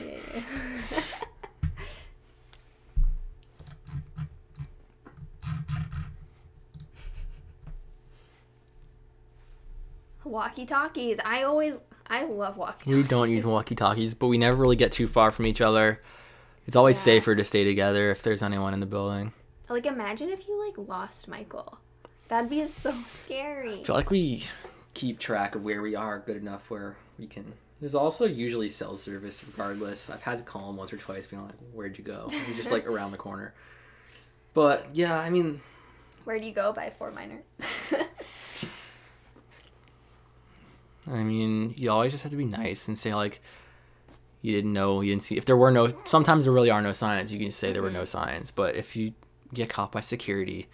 Walkie-talkies. I love walkie-talkies. We don't use walkie-talkies, but we never really get too far from each other. It's always safer to stay together if there's anyone in the building. Like, imagine if you, like, lost Michael. That'd be so scary. I feel like we keep track of where we are good enough where we can... There's also usually cell service regardless. I've had to call him once or twice being like, where'd you go? He's just, like, around the corner. But, yeah, I mean... Where do you go by Fort Minor? I mean, you always just have to be nice and say, like, you didn't know, you didn't see. If there were no, sometimes there really are no signs. You can just say there were no signs. But if you get caught by security,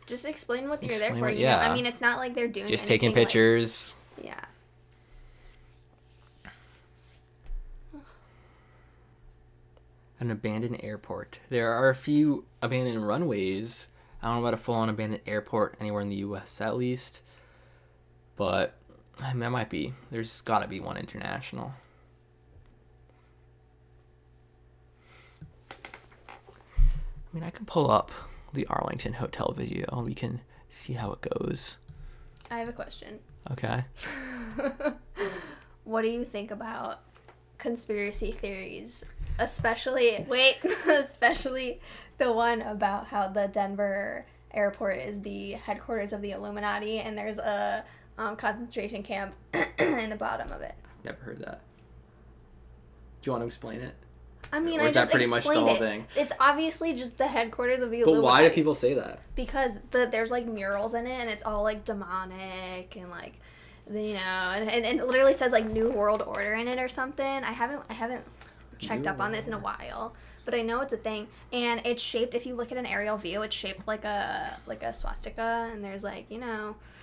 just explain what you're there for. Yeah. I mean, it's not like they're doing just anything taking pictures. Like, yeah. An abandoned airport. There are a few abandoned runways. I don't know about a full-on abandoned airport anywhere in the U.S. at least. But... I mean, that might be. There's got to be one international. I mean, I can pull up the Arlington Hotel video and we can see how it goes. I have a question. Okay. What do you think about conspiracy theories? Especially the one about how the Denver airport is the headquarters of the Illuminati and there's a concentration camp in the bottom of it. Never heard that. Do you want to explain it? I mean, or is that pretty much the whole thing? It's obviously just the headquarters of the Illuminati. But why do people say that? Because there's like murals in it, and it's all like demonic and like, and it literally says like New World Order in it or something. I haven't checked up on this in a while, but I know it's a thing, and it's shaped. If you look at an aerial view, it's shaped like a swastika, and there's like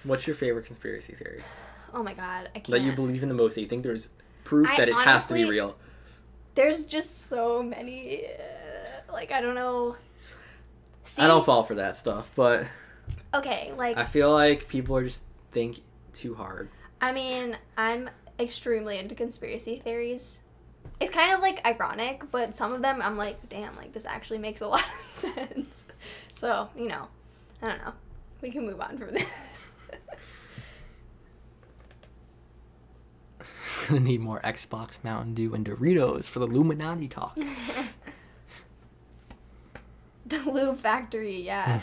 What's your favorite conspiracy theory? Oh my god, I can't. That you believe in the most. That you think there's proof that it has to be real. There's just so many. I don't know. See? I don't fall for that stuff, but. Okay, I feel like people are just think too hard. I mean, I'm extremely into conspiracy theories. It's kind of like ironic, but some of them I'm like, damn, like this actually makes a lot of sense. So, I don't know. We can move on from this. It's gonna need more Xbox, Mountain Dew, and Doritos for the Illuminati talk. The Lube Factory, yeah.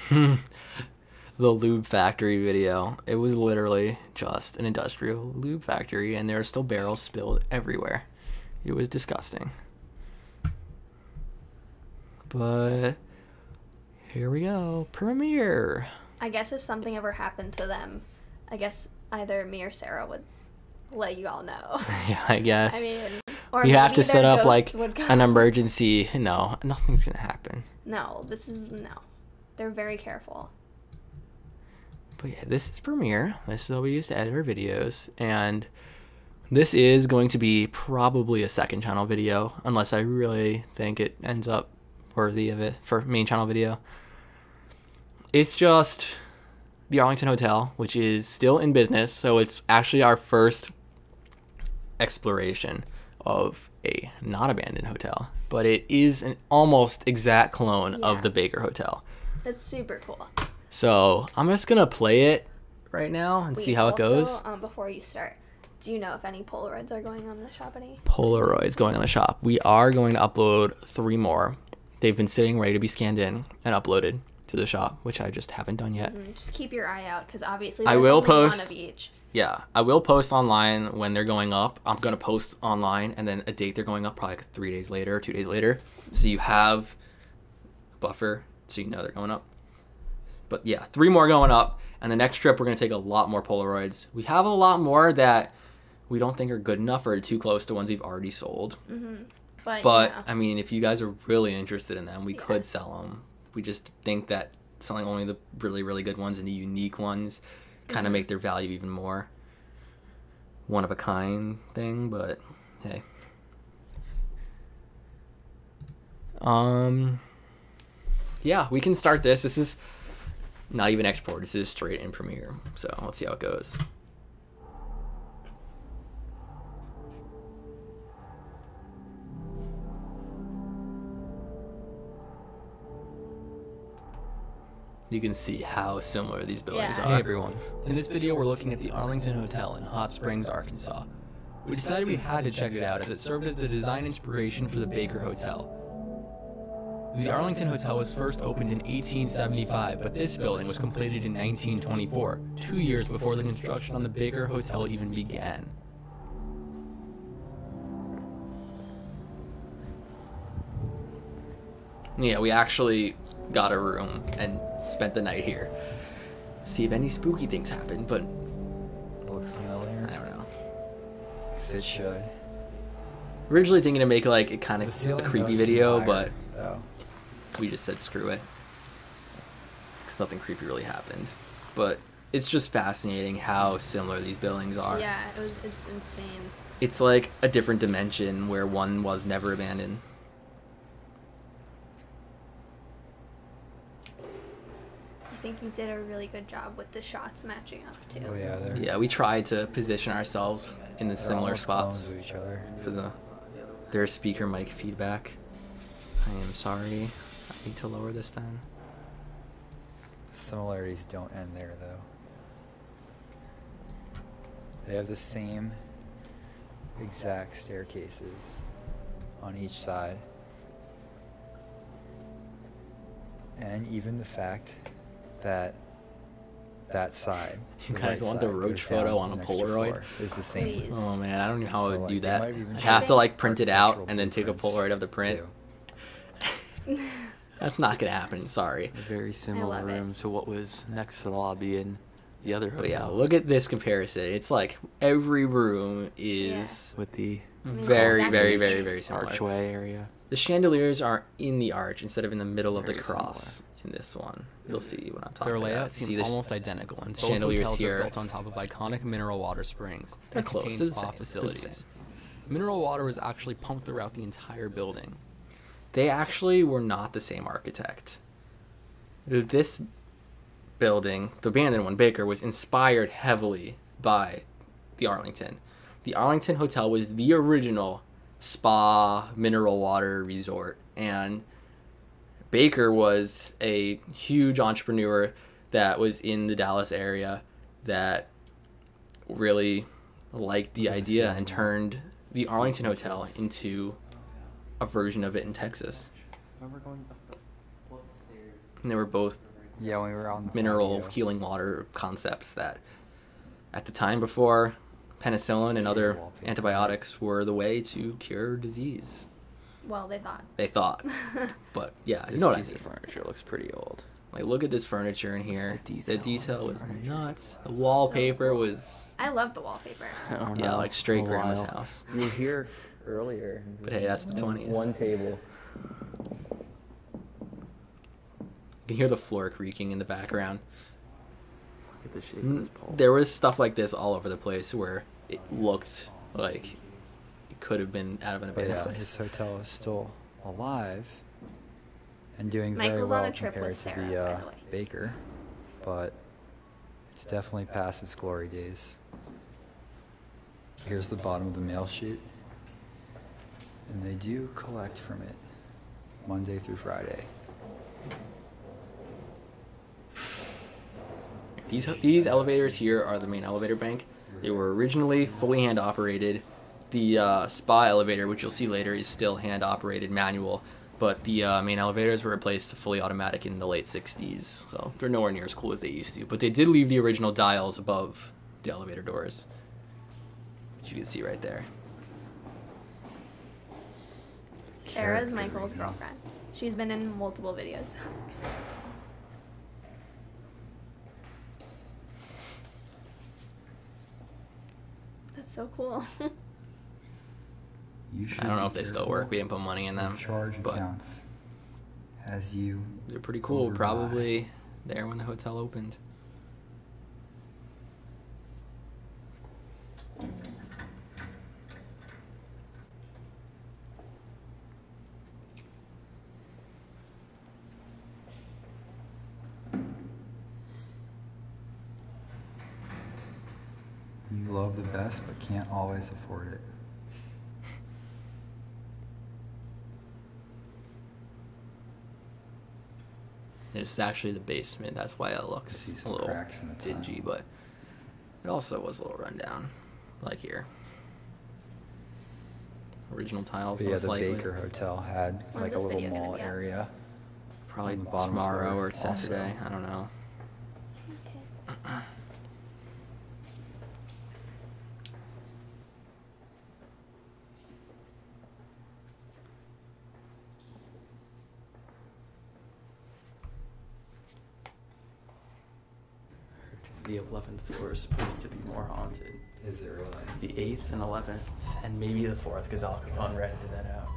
the lube factory video. It was literally just an industrial lube factory, and there are still barrels spilled everywhere. It was disgusting. But here we go. Premiere. I guess if something ever happened to them, I guess either me or Sarah would let you all know. Yeah, I guess. I mean, or You have maybe to set their up like ghosts would an come. emergency. No, nothing's gonna happen. No. They're very careful. But yeah, this is Premiere. This is what we use to edit our videos. And this is going to be probably a second channel video, unless I really think it ends up worthy of it for main channel video. It's just the Arlington Hotel, which is still in business. So it's actually our first exploration of a not abandoned hotel. But it is an almost exact clone of Yeah. the Baker Hotel. That's super cool. So I'm just going to play it right now and see how it goes. Before you start, do you know if any Polaroids are going on the Shopity? Polaroids going on the shop. We are going to upload 3 more. They've been sitting ready to be scanned in and uploaded to the shop, which I just haven't done yet. Just keep your eye out, because obviously I there's will only post- one of each. Yeah, I will post online when they're going up. I'm going to post online and then a date they're going up probably like 3 days later or 2 days later. So you have a buffer so you know they're going up. But yeah, 3 more going up. And the next trip we're going to take a lot more Polaroids. We have a lot more that we don't think are good enough or too close to ones we've already sold. But But you know, I mean, if you guys are really interested in them, we Yeah. could sell them. We just think that selling only the really, really good ones and the unique ones kind of make their value even more. One of a kind thing, but hey. Yeah, we can start this. This is not even export. This is straight in Premiere. So let's see how it goes. You can see how similar these buildings Yeah. are. Hey everyone, in this video we're looking at the Arlington Hotel in Hot Springs, Arkansas. We decided we had to check it out as it served as the design inspiration for the Baker Hotel. The Arlington Hotel was first opened in 1875, but this building was completed in 1924, 2 years before the construction on the Baker Hotel even began. Yeah, we actually got a room and spent the night here. See if any spooky things happen, but Look familiar? I don't know. It should. Originally thinking to make like a kind The of a ceiling creepy does seem video, higher, but though. we just said screw it. Because nothing creepy really happened. But it's just fascinating how similar these buildings are. yeah, it's insane. It's like a different dimension where one was never abandoned. I think you did a really good job with the shots matching up too. Oh yeah, they're Yeah, we tried to position ourselves in the they're similar almost spots clones of each other. for their speaker mic feedback. I am sorry. I need to lower this down. The similarities don't end there though. They have the same exact staircases on each side. And even the fact that that side, You the guys right want the side, roach goes photo down on a an extra Polaroid? floor, is the same. Please. Oh man, I don't know how I So, would do like, they that. might even I show have to like print it out architectural and then take a blueprints, Polaroid of the print. too. That's not gonna happen. Sorry. A very similar love it. room to what was next to the lobby in the other But yeah, hotel. look at this comparison. It's like every room is With the very, exactly very, the very, same. very similar. archway area. The chandeliers are in the arch instead of in the middle of the Very cross in this one. You'll see what I'm talking Their about. layout See seems the almost identical, and both chandeliers hotels here. are built on top of iconic mineral water springs They're that close. contain They're the spa same. They're the facilities. same. Mineral water was actually pumped throughout the entire building. They actually were not the same architect. This building, the abandoned one, Baker, was inspired heavily by the Arlington. The Arlington Hotel was the original spa mineral water resort, and Baker was a huge entrepreneur that was in the Dallas area that really liked the idea and turned the Arlington Hotel into a version of it in Texas. And they were both Yeah, when we were on the mineral patio. healing water concepts that at the time before penicillin and other Wallpaper. antibiotics were the way to cure disease. Well, they thought. They thought. But yeah, you This know what I piece mean. of furniture looks pretty old. Like, look at this furniture in here. The The detail detail on was this furniture. nuts. The wallpaper cool. was, I love the wallpaper. I don't yeah, know, like straight a grandma's while. house. You were here earlier. But hey, that's the 20s. One table. You can hear the floor creaking in the background. Look at the shape of this pole. There was stuff like this all over the place where it looked like it could have been out of an But abandoned yeah, place. his hotel is still alive and doing very Michael's on well a trip compared with to Sarah, the by the way. Baker, but it's definitely past its glory days. Here's the bottom of the mail chute, and they do collect from it Monday through Friday. These elevators here are the main elevator bank. They were originally fully hand operated. The spa elevator, which you'll see later, is still hand operated manual, but the main elevators were replaced to fully automatic in the late 60s, so they're nowhere near as cool as they used to. But they did leave the original dials above the elevator doors, which you can see right there. Sarah's Character Michael's reveal. girlfriend. She's been in multiple videos. That's so cool. You should I don't know be if they still careful work. We didn't put money in them, of charge but accounts as you they're pretty cool. overbuy. Probably there when the hotel opened. You love the best but can't always afford it. It's actually the basement. That's why it looks See a some little cracks in the tile. dingy, but it also was a little rundown, like here. Original tiles, But yeah, most the likely. Baker Hotel had When's like a this little video gonna mall be up? area. Probably on the bottom tomorrow floor or Saturday. also. I don't know. Okay. The 11th floor is supposed to be more haunted. Is it really? The 8th and 11th, and maybe the 4th, because Al Capone rented that out.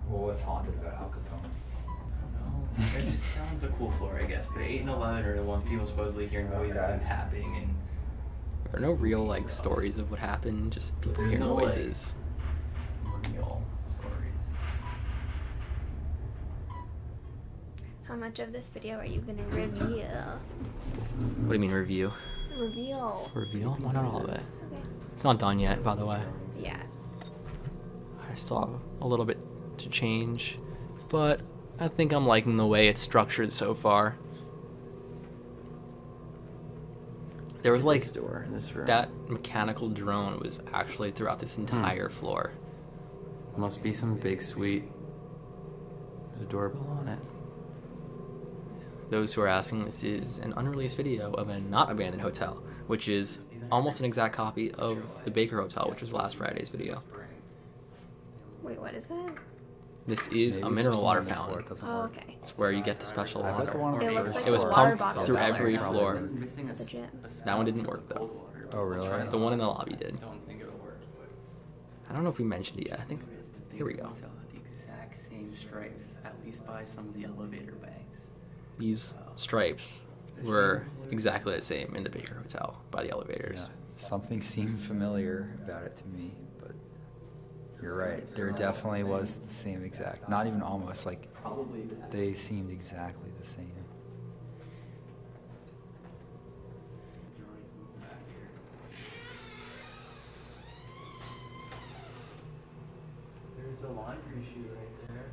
Well, what's haunted about Al Capone? I don't know. It just sounds a cool floor, I guess. But 8 and 11 are the ones people supposedly hear noises and tapping, and There are no real like stories of what happened. Just people There's hear no, like, noises. real stories. How much of this video are you gonna reveal? What do you mean review? Reveal. Reveal? Why not all of it? Okay. It's not done yet, by the way. Yeah. I still have a little bit to change, but I think I'm liking the way it's structured so far. There was like This door in this room. that mechanical drone was actually throughout this entire floor. Must be some big suite. There's a doorbell on it. Those who are asking, this is an unreleased video of a not abandoned hotel, which is almost an exact copy of the Baker Hotel, which was last Friday's video. Wait, what is that? This is Maybe a it's mineral just water on this floor, fountain. it doesn't Oh, work. okay. It's where you get the special I bet the water. one on It the looks first like It was a floor- water pumped bottle through filler every from floor. the gym. That one didn't work though. Oh, really? The one in the lobby did. Don't think it'll work, but I don't know if we mentioned it yet. I think here we go. Hotel had the exact same stripes, at least by some of the elevator banks. These stripes were exactly the same in the Baker Hotel by the elevators. Yeah. Something seemed familiar about it to me, but you're right. There definitely was the same exact. Not even almost, like Probably that. they seemed exactly the same. There's a laundry chute right there.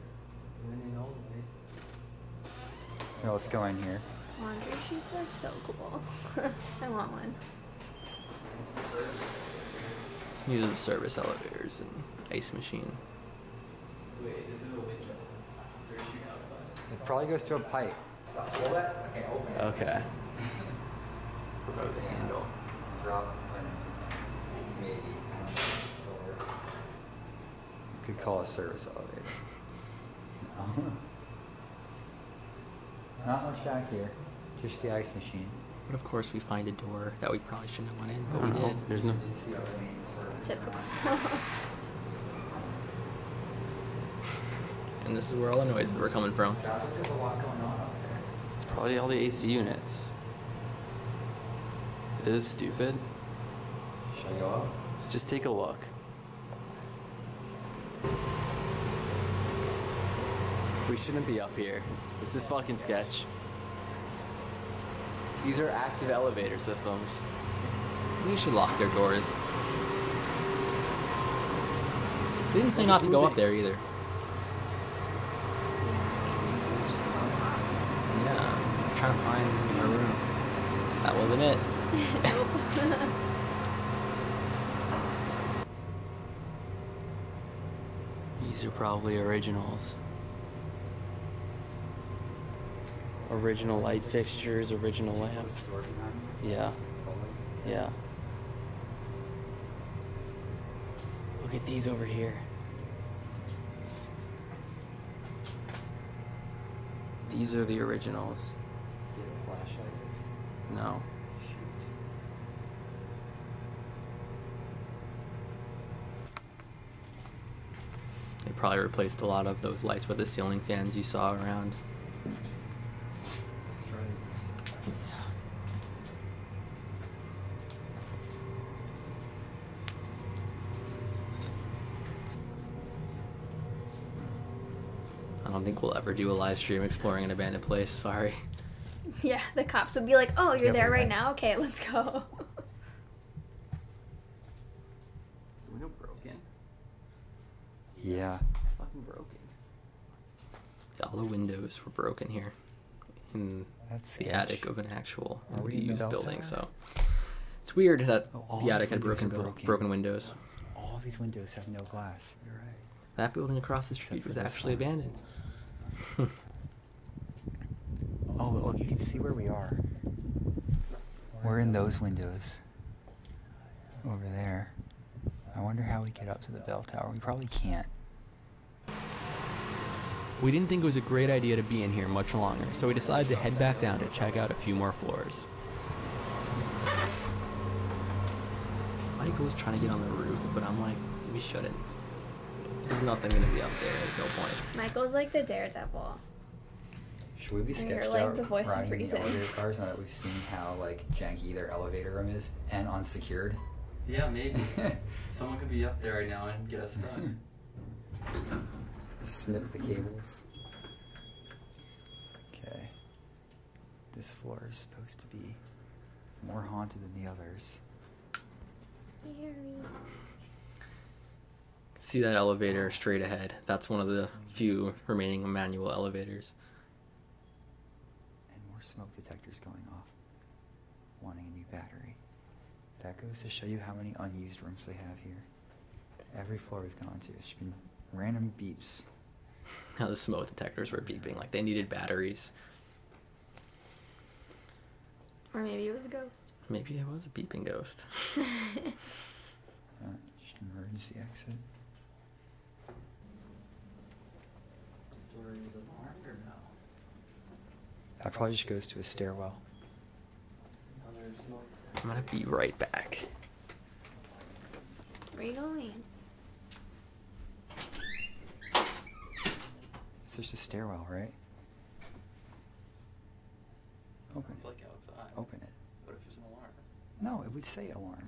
Linen only. Here, let's go in here. Laundry sheets are so cool. I want one. These are the service elevators and ice machine. Wait, this is a window. Is there a chute outside? It probably goes to a pipe. Okay. Propose a handle. Drop buttons. Maybe. I don't know if it still works. You could call it service elevator. No. Not much back here. Just the ice machine. But of course we find a door that we probably shouldn't have went in, but we did. There's no. Typical. And this is where all the noises were coming from. Sounds like there's a lot going on up there. It's probably all the AC units. This is stupid. Should I go up? Just take a look. We shouldn't be up here. This is fucking sketch. These are active elevator systems. We should lock their doors. They didn't say not to go up there either. Yeah, I'm trying to find our room. That wasn't it. These are probably originals. Original light fixtures, original lamps. Yeah. Yeah. Look at these over here. These are the originals. No. They probably replaced a lot of those lights with the ceiling fans you saw around. Let's try this. I don't think we'll ever do a live stream exploring an abandoned place. Sorry. Yeah, the cops would be like, "Oh, you're there right Definitely. now. Okay, let's go." Is the window broken? Yeah. It's fucking broken. All the windows were broken here in That's the sketch. attic of an actual Are we in the used bell building. tower? So it's weird that Oh, all the these attic had windows broken are broken. broken windows. All these windows have no glass. You're right. That building across the Except street for was this actually one. abandoned. Oh, but look, you can see where we are. We're in those windows. Over there. I wonder how we get up to the bell tower. We probably can't. We didn't think it was a great idea to be in here much longer, so we decided to head back down to check out a few more floors. Michael's trying to get on the roof, but I'm like, we shouldn't. There's nothing gonna be up there. There's no point. Michael's like the daredevil. Should we be And you're sketched like out the voice of riding in the reason. elevator cars now that we've seen how like janky their elevator room is and unsecured? Yeah, maybe. Someone could be up there right now and get us stuck. Snip the cables. Okay. This floor is supposed to be more haunted than the others. Scary. See that elevator straight ahead? That's one of the few remaining manual elevators. And more smoke detectors going off. Wanting a new battery. That goes to show you how many unused rooms they have here. Every floor we've gone to, it's been random beeps. How the smoke detectors were beeping like they needed batteries. Or maybe it was a ghost. Maybe it was a beeping ghost. Just an emergency exit. That probably just goes to a stairwell. I'm gonna be right back. Where are you going? It's just a stairwell, right? Open Sounds it. like outside. Open it. What if there's an alarm? No, it would say alarm.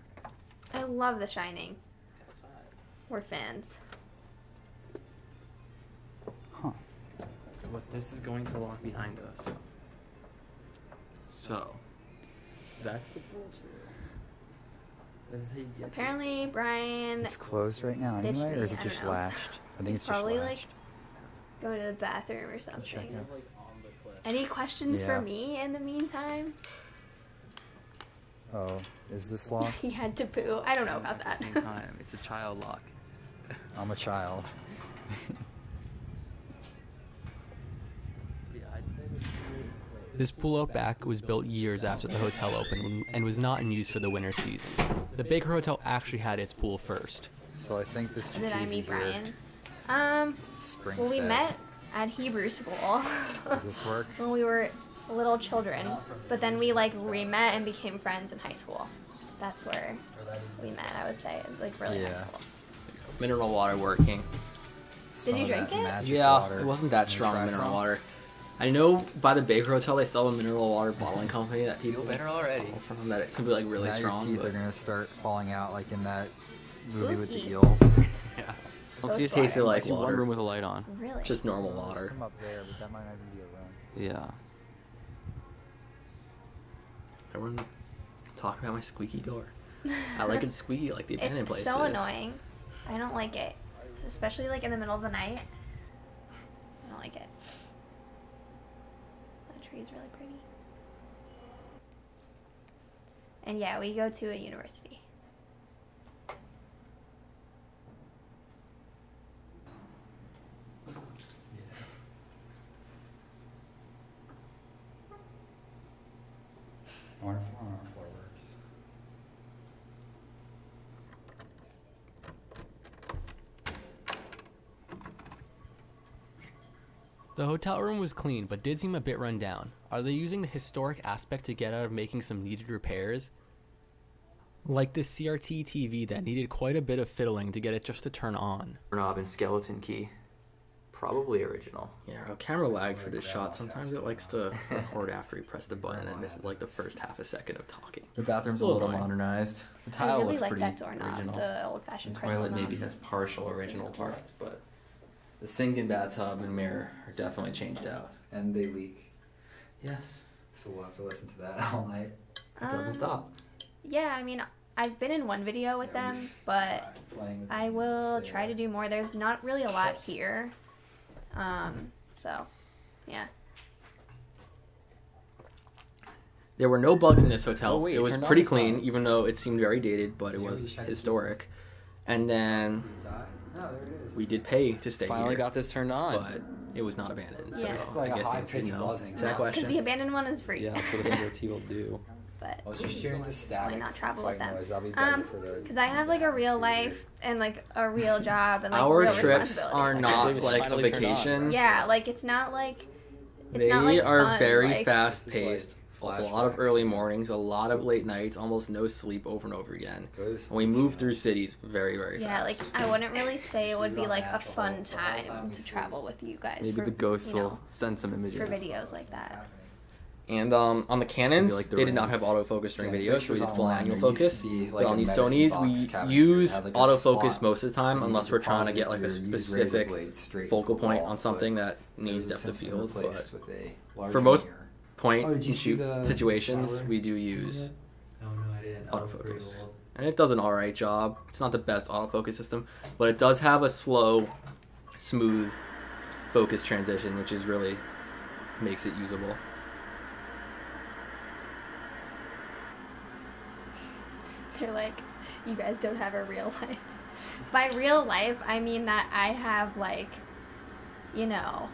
I love The Shining. It's outside. We're fans. Huh. What this is going to lock behind us. So, that's the bullshit. This is how you get Apparently, Brian It's closed right now Ditched anyway, or me, is it I just don't know. latched? I think He's it's just probably, latched. go to the bathroom or check something. it. to like on the cliff. Any questions Yeah. for me in the meantime? Oh, is this locked? He had to poo. I don't know about At that. the same time, it's a child lock. I'm a child. Yeah, I'd say the smoothest way This pool out back was built years after the hotel opened and was not in use for the winter season. The Baker Hotel actually had its pool first. So I think this Did I jacuzzi meet here, Brian? spring Well, we fed. met at Hebrew school Does this work? when we were little children, but then we like re-met and became friends in high school. That's where we met, I would say. It was like really high Yeah. school. Mineral water working. Some you of that drink it? magic Yeah, water. it wasn't that Wanna strong try mineral some? water. I know by the Baker Hotel they still have a mineral water bottling company that people Feel better already. calls from that it can be like really Now strong. your teeth but- are gonna start falling out like in that movie with the Spooky. eels. Let's Gross see, it tasted water. like I see one water. room with a light on. Really? Just normal water. Some up there, but that might not even be a room. Yeah. Everyone talk about my squeaky door. I like it squeaky like the abandoned It's places. so annoying. I don't like it, especially like in the middle of the night. I don't like it. That tree's really pretty. And yeah, we go to a university. I wonder if our floor works. The hotel room was clean, but did seem a bit run down. Are they using the historic aspect to get out of making some needed repairs? Like this CRT TV that needed quite a bit of fiddling to get it just to turn on. Knob and skeleton key. Probably original. Yeah, our camera lag for this shot. Sometimes it likes to record after you press the button, and this is like the first half a second of talking. The bathroom's a Little little annoying. modernized. The I tile really looks like pretty that doorknob, original. the old-fashioned The crystal toilet maybe knob. has partial original parts, but the sink and bathtub and mirror are definitely changed out. And they leak. Yes, So we'll have to listen to that all night. it doesn't stop. Yeah, I mean, I've been in one video with them, but Playing with I them, will stay try to up. do more. There's not really a lot here. So, yeah. There were no bugs in this hotel. Oh, wait, it it was turned on pretty this clean, time. even though it seemed very dated, but it Yeah, was we checked historic. And then No, there it is. we did pay to stay Finally here, got this turned on. but it was not abandoned. So Yeah. It's like I a guess the high answer is pitched no buzzing. to that Yes. Because question. the abandoned one is free. Yeah, that's what a CRT will do. But I was just tuning into static. not travel with white them. noise. I'll be better for the. Because I have like a real life and like a real job and like Our real trips are responsibilities. not It's like a finally turned on. vacation. Yeah, like it's not like They not like are fun, very like- fast This is paced. like A lot of flashbacks. early mornings, a lot of late nights, almost no sleep over and over again. Go to this Oh, And we beach, move man. through cities very, very Yeah, fast. like I wouldn't really say it would be Sleep on like that a the fun whole time time we to sleep. travel with you guys. Maybe for, the ghosts you know, will send some images. for videos like that. And on the Canons, like the they did ring. not have autofocus during Yeah, videos, so we pictures did full online, annual there used focus. to be, But like, on a these medicine Sonys, box we cabinet use that had, like, a autofocus slot most of the time, where you unless we're trying to deposit get like a your used razor specific blade straight focal into the point wall, on something but that needs those depth of since been field. But replaced with a larger for most mirror. point Oh, did you and see shoot the situations, shower? we do use No, I didn't. autofocus. And it does an alright job. It's not the best autofocus system, but it does have a slow, smooth focus transition, which is really makes it usable. They're like, you guys don't have a real life. By real life, I mean that I have like, you know,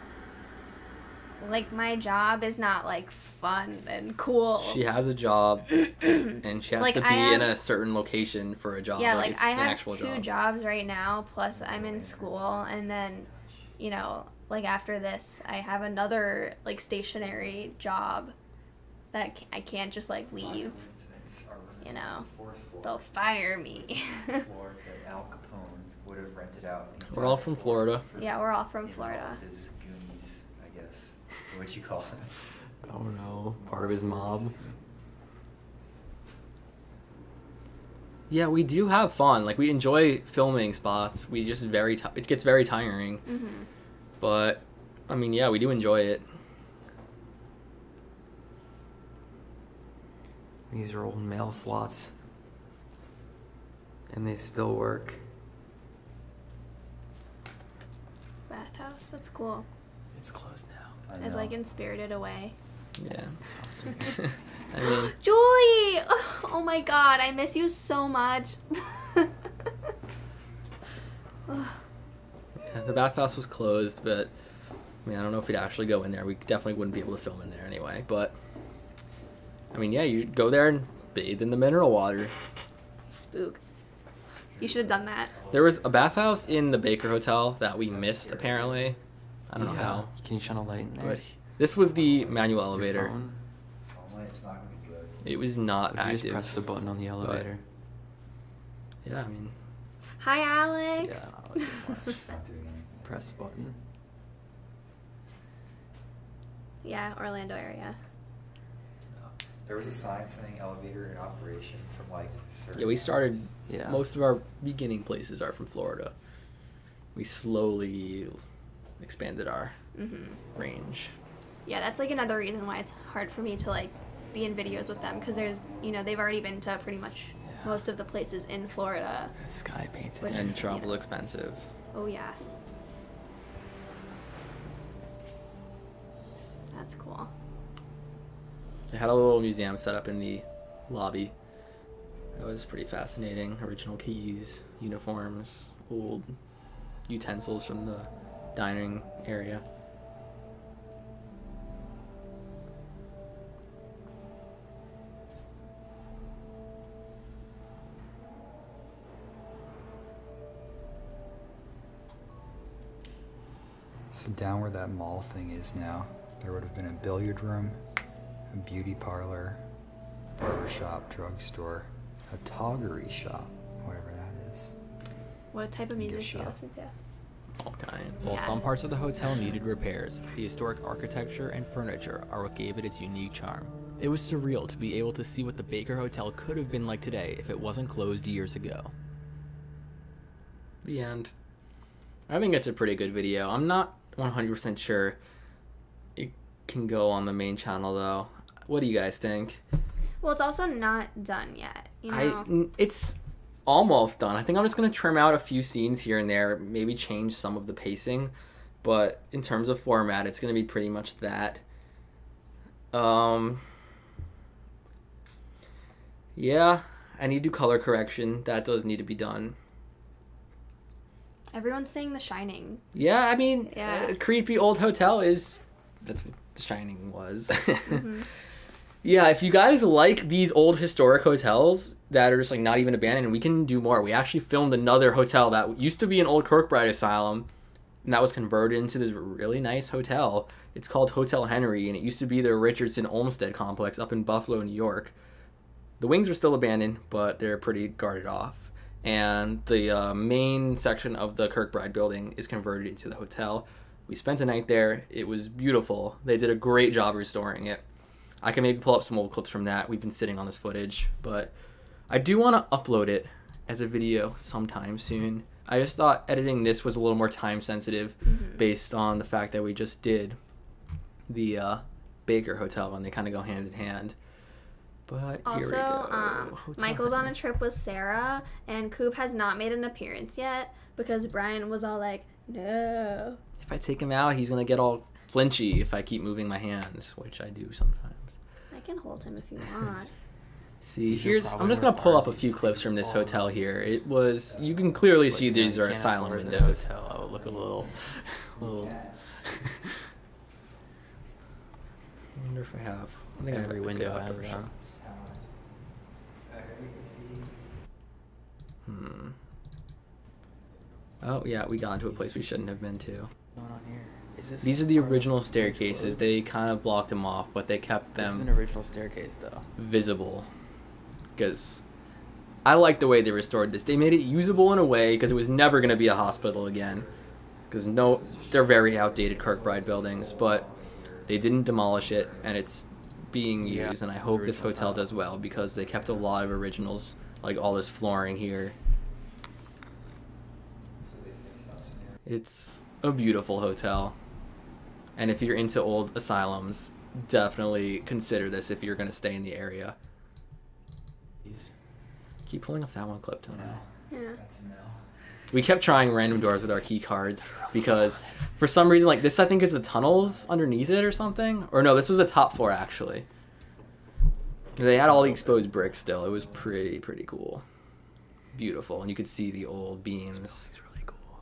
like my job is not like fun and cool. She has a job, and she has Like, to be I have- in a certain location for a job. Yeah, like like it's I an have actual two job. jobs right now, plus I'm in school, and then, you know, like after this, I have another like stationary job that I can't just like leave. You know, they'll fire me. Floor that Al Capone would have rented out. the We're all entire from floor Florida. for, Yeah, we're all from you know, Florida. His Goonies, I guess. What you call it? Oh no, part of his mob. Yeah, we do have fun. Like we enjoy filming spots. We just it gets very tiring. Hmm. But I mean, yeah, we do enjoy it. These are old mail slots. And they still work. Bathhouse, that's cool. It's closed now. I It's know. like in Spirited Away. Yeah. I mean, Julie! Oh my god, I miss you so much. yeah, the bathhouse was closed, but I mean, I don't know if we'd actually go in there. We definitely wouldn't be able to film in there anyway. But, I mean, yeah, you go there and bathe in the mineral water. Spook. You should have done that. There was a bathhouse in the Baker Hotel that we missed, apparently. I don't know how. Can you shine a light in there? But this was the manual Your elevator. phone? It was not If you just active. press the button on the elevator. Yeah, I mean, Hi, Alex. Yeah, I'll let you watch. Press button. Yeah, Orlando area. There was a sign saying elevator in operation from like. yeah, we started. Yeah. Most of our beginning places are from Florida. We slowly expanded our range. Yeah, that's like another reason why it's hard for me to like be in videos with them because there's, you know, they've already been to pretty much most of the places in Florida. Sky painted. Which- And travel yeah. expensive. Oh yeah. That's cool. They had a little museum set up in the lobby. That was pretty fascinating. Original keys, uniforms, old utensils from the dining area. So down where that mall thing is now, there would have been a billiard room, a beauty parlor, barber shop, drugstore, a toggery shop, whatever that is. What type of music do you shop. listen to? All kinds. While Yeah. some parts of the hotel needed repairs, the historic architecture and furniture are what gave it its unique charm. It was surreal to be able to see what the Baker Hotel could have been like today if it wasn't closed years ago. The end. I think it's a pretty good video. I'm not 100% sure it can go on the main channel though. What do you guys think? Well, it's also not done yet. You know. It's almost done. I think I'm just gonna trim out a few scenes here and there, maybe change some of the pacing, but in terms of format, it's gonna be pretty much that. Yeah, I need to do color correction. That does need to be done. Everyone's saying The Shining. Yeah, I mean, Yeah. a creepy old hotel that's what The Shining was. Yeah, if you guys like these old historic hotels that are just like not even abandoned, we can do more. We actually filmed another hotel that used to be an old Kirkbride asylum, and that was converted into this really nice hotel. It's called Hotel Henry, and it used to be the Richardson Olmsted complex up in Buffalo, New York. The wings are still abandoned, but they're pretty guarded off. And the main section of the Kirkbride building is converted into the hotel. We spent a night there. It was beautiful. They did a great job restoring it. I can maybe pull up some old clips from that. We've been sitting on this footage, but I do want to upload it as a video sometime soon. I just thought editing this was a little more time sensitive based on the fact that we just did the Baker Hotel and they kind of go hand in hand. But here we Also, go. Hotel Michael's on Henry. a trip with Sarah, and Coop has not made an appearance yet because Brian was all like, no. If I take him out, he's gonna get all flinchy if I keep moving my hands, which I do sometimes. I can hold him if you want. See, These are here's I'm probably just where gonna pull up a bars few used to clips be from this all hotel over. here. It was you can clearly see But, yeah, these you are can't have asylum bars in a windows. hotel. That would look a little. I wonder if I have. I think I Every have a window good has version. that. Oh yeah, we got into a place we shouldn't have been to. Going on here. Is this These are the part of the original place staircases. closed? They kind of blocked them off, but they kept This is an them original staircase, though. visible. Because I like the way they restored this. They made it usable in a way because it was never going to be a hospital again. Because they're very outdated Kirkbride buildings, but they didn't demolish it, and it's being Yeah, used. And I it's hope this original hotel tile. does well because they kept a lot of originals, like all this flooring here. It's a beautiful hotel. And if you're into old asylums, definitely consider this if you're going to stay in the area. These. Keep pulling up that one clip, Tony. Yeah. That's a no. We kept trying random doors with our key cards because for some reason, like this, I think is the tunnels underneath it or something. Or no, this was the top floor actually. They had all the exposed bricks still. It was pretty cool. Beautiful. And you could see the old beams. It's really cool.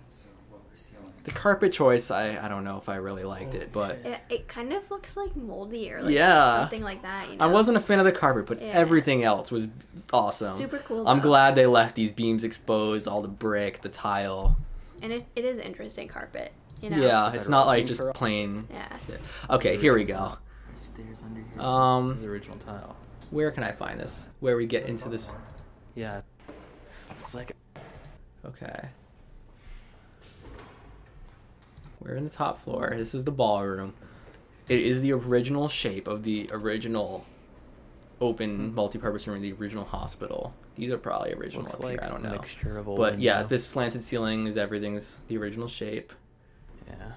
So what we're sealing. The carpet choice, I don't know if I really liked it, but It kind of looks like moldy or like Yeah. something like that. You know? I wasn't a fan of the carpet, but Yeah. everything else was awesome. Super cool. I'm though. glad they left these beams exposed, all the brick, the tile. And it is interesting carpet. You know. Yeah, Is it's that not like opening just for- plain. Yeah. Okay, here we go. Stairs under here. Um, This is original tile. Where can I find this? Where we get into this? Yeah. It's like Okay. We're in the top floor. This is the ballroom. It is the original shape of the original open multi-purpose room in the original hospital. These are probably original looks up like here. I don't a know. mixture of old But and yeah, new. this slanted ceiling is everything's the original shape. Yeah.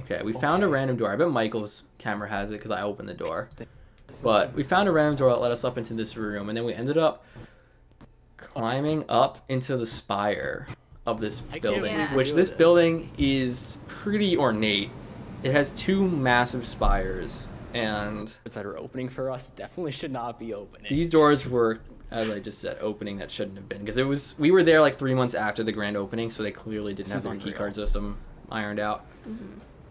Okay, we found a random door. I bet Michael's camera has it because I opened the door. But we found a random door that led us up into this room, and then we ended up climbing up into the spire of this building, believe which you this did. building is pretty ornate. It has two massive spires, and That are opening for us definitely should not be opening. these doors were, as I just said, opening that shouldn't have been, because we were there like 3 months after the grand opening, so they clearly didn't have This their is key unreal. card system ironed out.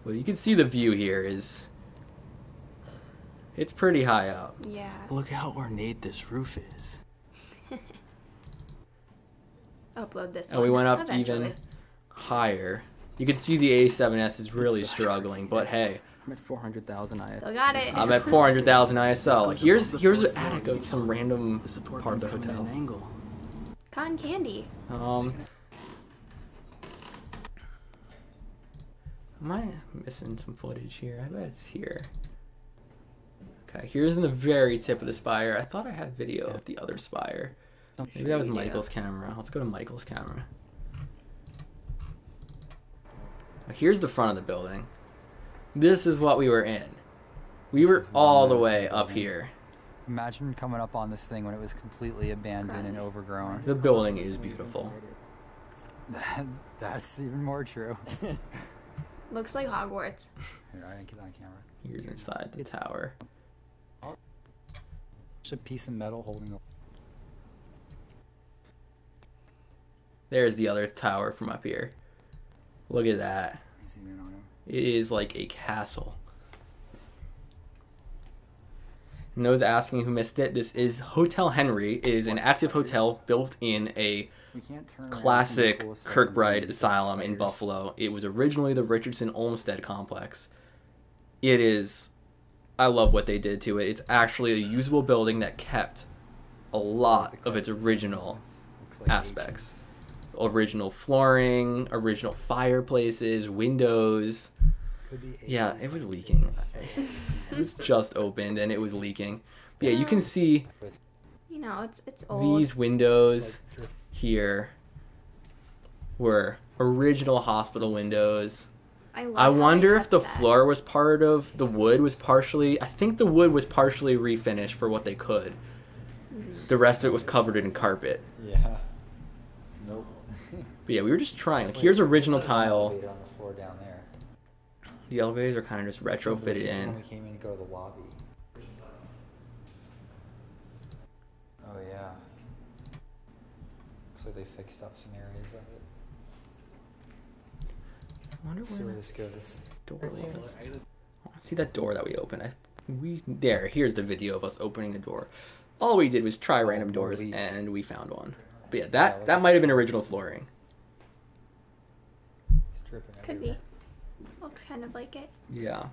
Well, you can see the view here is, it's pretty high up. Yeah. Look how ornate this roof is. Upload this. And we one went up eventually. even higher. You can see the A7S is really It's so struggling, but hey, I'm at 400,000 IS. Still got it. I'm at 400,000 ISL. This goes Here's above the here's fourth an attic floor. of some random The support part of beam's the coming at hotel. an angle. Cotton candy. Am I missing some footage here? I bet it's here. Okay, here's in the very tip of the spire. I thought I had video of the other spire. Maybe that was you do. Michael's camera. Let's go to Michael's camera. Here's the front of the building. This is what we were in. We This were is one all the nice way up building. here. Imagine coming up on this thing when it was completely abandoned and crazy. overgrown. The building is beautiful. That's even more true. Looks like Hogwarts. Here, I get on camera. Here's inside the tower. Just a piece of metal holding up. There's the other tower from up here. Look at that. Zoom in on him. It is like a castle. And those asking who missed it, this is Hotel Henry. It is an active hotel built in a We can't turn around classic and be cool as fuck Kirkbride because Asylum in spiders. Buffalo. It was originally the Richardson Olmsted complex. It is, I love what they did to it. It's actually a usable building that kept a lot of its original Looks like aspects. Original flooring, original fireplaces, windows. Could be Yeah, AC. it was leaking. It was just opened and it was leaking. But yeah, you can see You know, it's old. these windows here were original hospital windows. love I how they wonder if kept the that. floor was part of the wood was partially. I think the wood was partially refinished for what they could. The rest of it was covered in carpet. Yeah. Nope. But yeah, we were just trying. Like here's original tile. Elevator on the floor down there. The elevators are kind of just This retrofitted is in. when we came in to go to the lobby. Oh yeah. Looks like they fixed up some areas of it. I wonder Let's see where where this goes. door is. See that door that we opened? Here's the video of us opening the door. All we did was try random more doors leads. and we found one. But yeah, look that at might have been original flooring. It's dripping Could be. everywhere. Looks kind of like it. Yeah.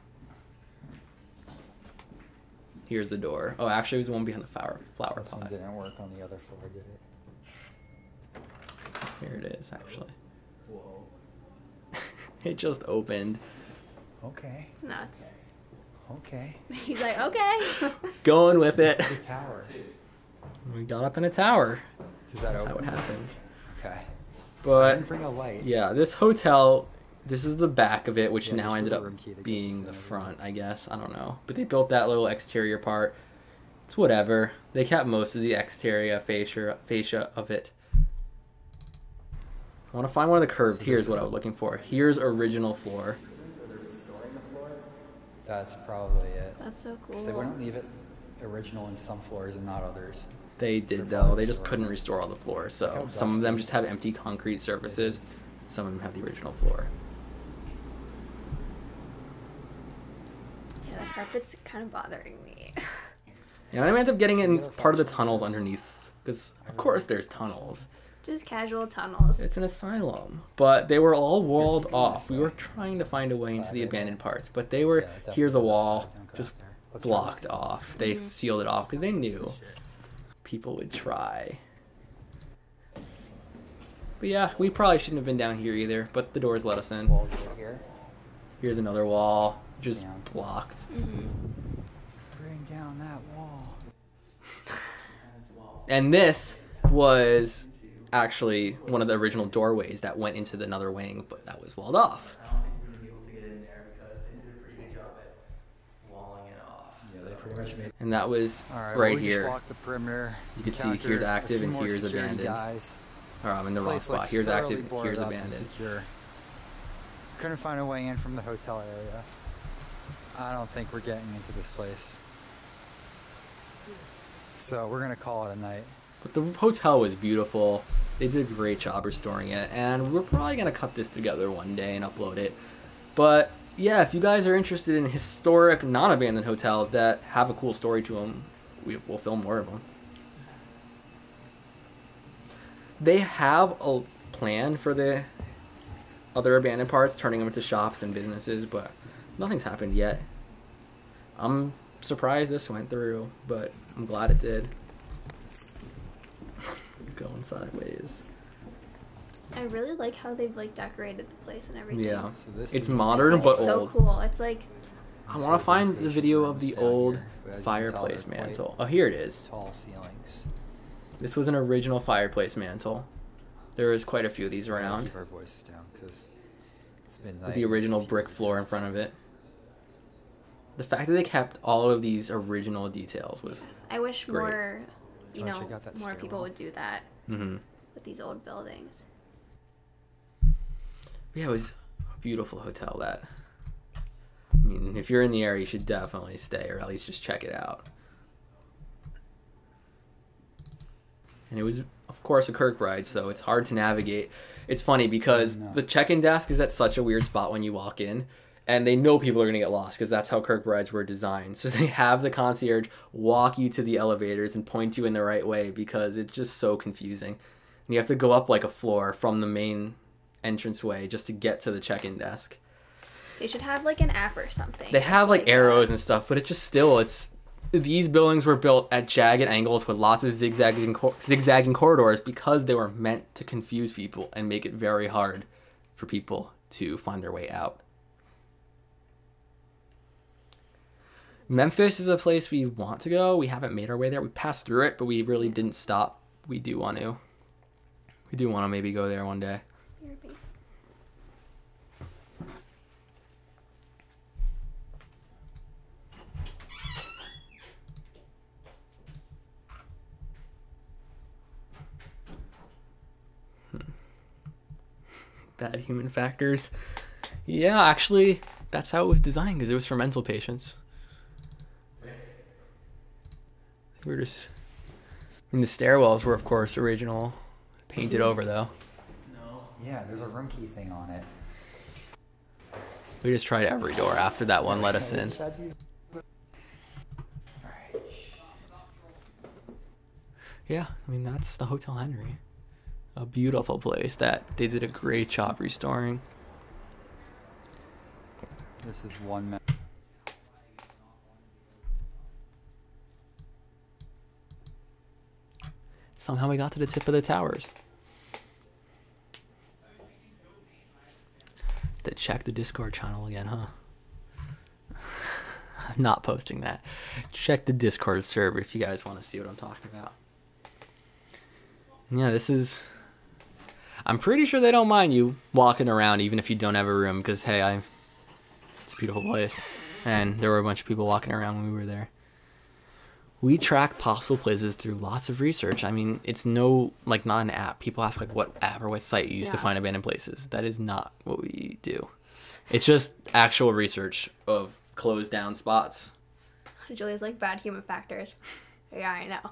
Here's the door. Oh, actually, it was the one behind the flower This one pot. didn't work on the other floor, did it? Here it is, actually. It just opened. Okay. It's nuts. Okay. He's like, okay. Going with it. This is the tower. We got up in a tower. Does that That's how open? it happened. Okay. But Didn't bring a light. yeah, this hotel, this is the back of it, which Yeah, now just ended for up the room key that gets us being in the every front, room. I guess. I don't know. But they built that little exterior part. It's whatever. They kept most of the exterior fascia of it. I want to find one of the curved. So Here's this what is I was the- looking for. Here's original floor. They're restoring the floor? That's probably it. That's so Because they cool. wouldn't leave it original in some floors and not others. They did though. They just couldn't restore all the floors. So some of them just have empty concrete surfaces. Some of them have the original floor. Yeah, the carpet's kind of bothering me. Yeah, I ended up getting it in part of the tunnels underneath. Because, of course, there's tunnels. Just casual tunnels. It's an asylum. But they were all walled off. We were trying to find a way into the abandoned parts. But they were, here's a wall, just blocked off. They sealed it off because they knew people would try. But yeah, we probably shouldn't have been down here either. But the doors let us in. Here's another wall, just blocked. Bring down that wall. And this was actually one of the original doorways that went into another wing, but that was walled off. I don't think we would be able to get in there because they did a pretty good job at walling it off. Yeah, they pretty much made. And that was Right, right we here. Just walk the perimeter. You can see here's active and here's abandoned. Guys. Or I'm in the wrong Place spot. looks Here's thoroughly active, boarded here's up and abandoned. secure. Couldn't find a way in from the hotel area. I don't think we're getting into this place. So we're gonna call it a night. But the hotel was beautiful. They did a great job restoring it, and we're probably gonna cut this together one day and upload it. But yeah, if you guys are interested in historic, non-abandoned hotels that have a cool story to them, we'll film more of them. They have a plan for the other abandoned parts, turning them into shops and businesses, but nothing's happened yet. I'm surprised this went through, but I'm glad it did. Going sideways. I really like how they've like decorated the place and everything. Yeah, So this it's is- modern but It's so old. cool. It's like I want to find the video of the Down old here, but as you can tell, fireplace they're quite mantle. Oh, here it is. Tall ceilings. This was an original fireplace mantle. There was quite a few of these We're gonna around. Keep our voices down because it's midnight. With the original There's a few brick floor in guests. front of it. The fact that they kept all of these original details was I wish Great. more, you Wanna know, check out that more people stairwell? would do that mm-hmm. with these old buildings. Yeah, it was a beautiful hotel that, I mean, if you're in the area, you should definitely stay or at least just check it out. And it was, of course, a Kirkbride, so it's hard to navigate. It's funny because No. the check-in desk is at such a weird spot when you walk in, and they know people are going to get lost because that's how Kirkbrides were designed. So they have the concierge walk you to the elevators and point you in the right way because it's just so confusing. And you have to go up like a floor from the main entranceway just to get to the check-in desk. They should have like an app or something. They have like that. arrows and stuff, but it just still, it's, these buildings were built at jagged angles with lots of zigzagging corridors because they were meant to confuse people and make it very hard for people to find their way out. Memphis is a place we want to go. We haven't made our way there. We passed through it, but we really didn't stop. We do want to. We do want to maybe go there one day. Bad human factors. Yeah, actually, that's how it was designed because it was for mental patients. We're just. I mean, the stairwells were, of course, original. Painted over, though. Yeah, there's a room key thing on it. We just tried every door after that one let us in. Yeah, I mean, that's the Hotel Henry. A beautiful place that they did a great job restoring. This is one. Somehow we got to the tip of the towers. To check the Discord channel again, huh? I'm not posting that. Check the Discord server if you guys want to see what I'm talking about. Yeah, this is... I'm pretty sure they don't mind you walking around even if you don't have a room because, hey, it's a beautiful place. And there were a bunch of people walking around when we were there. We track possible places through lots of research. I mean, it's not an app. People ask like what app or what site you use to find abandoned places. That is not what we do. It's just actual research of closed down spots. Julia's like bad human factors. Yeah, I know.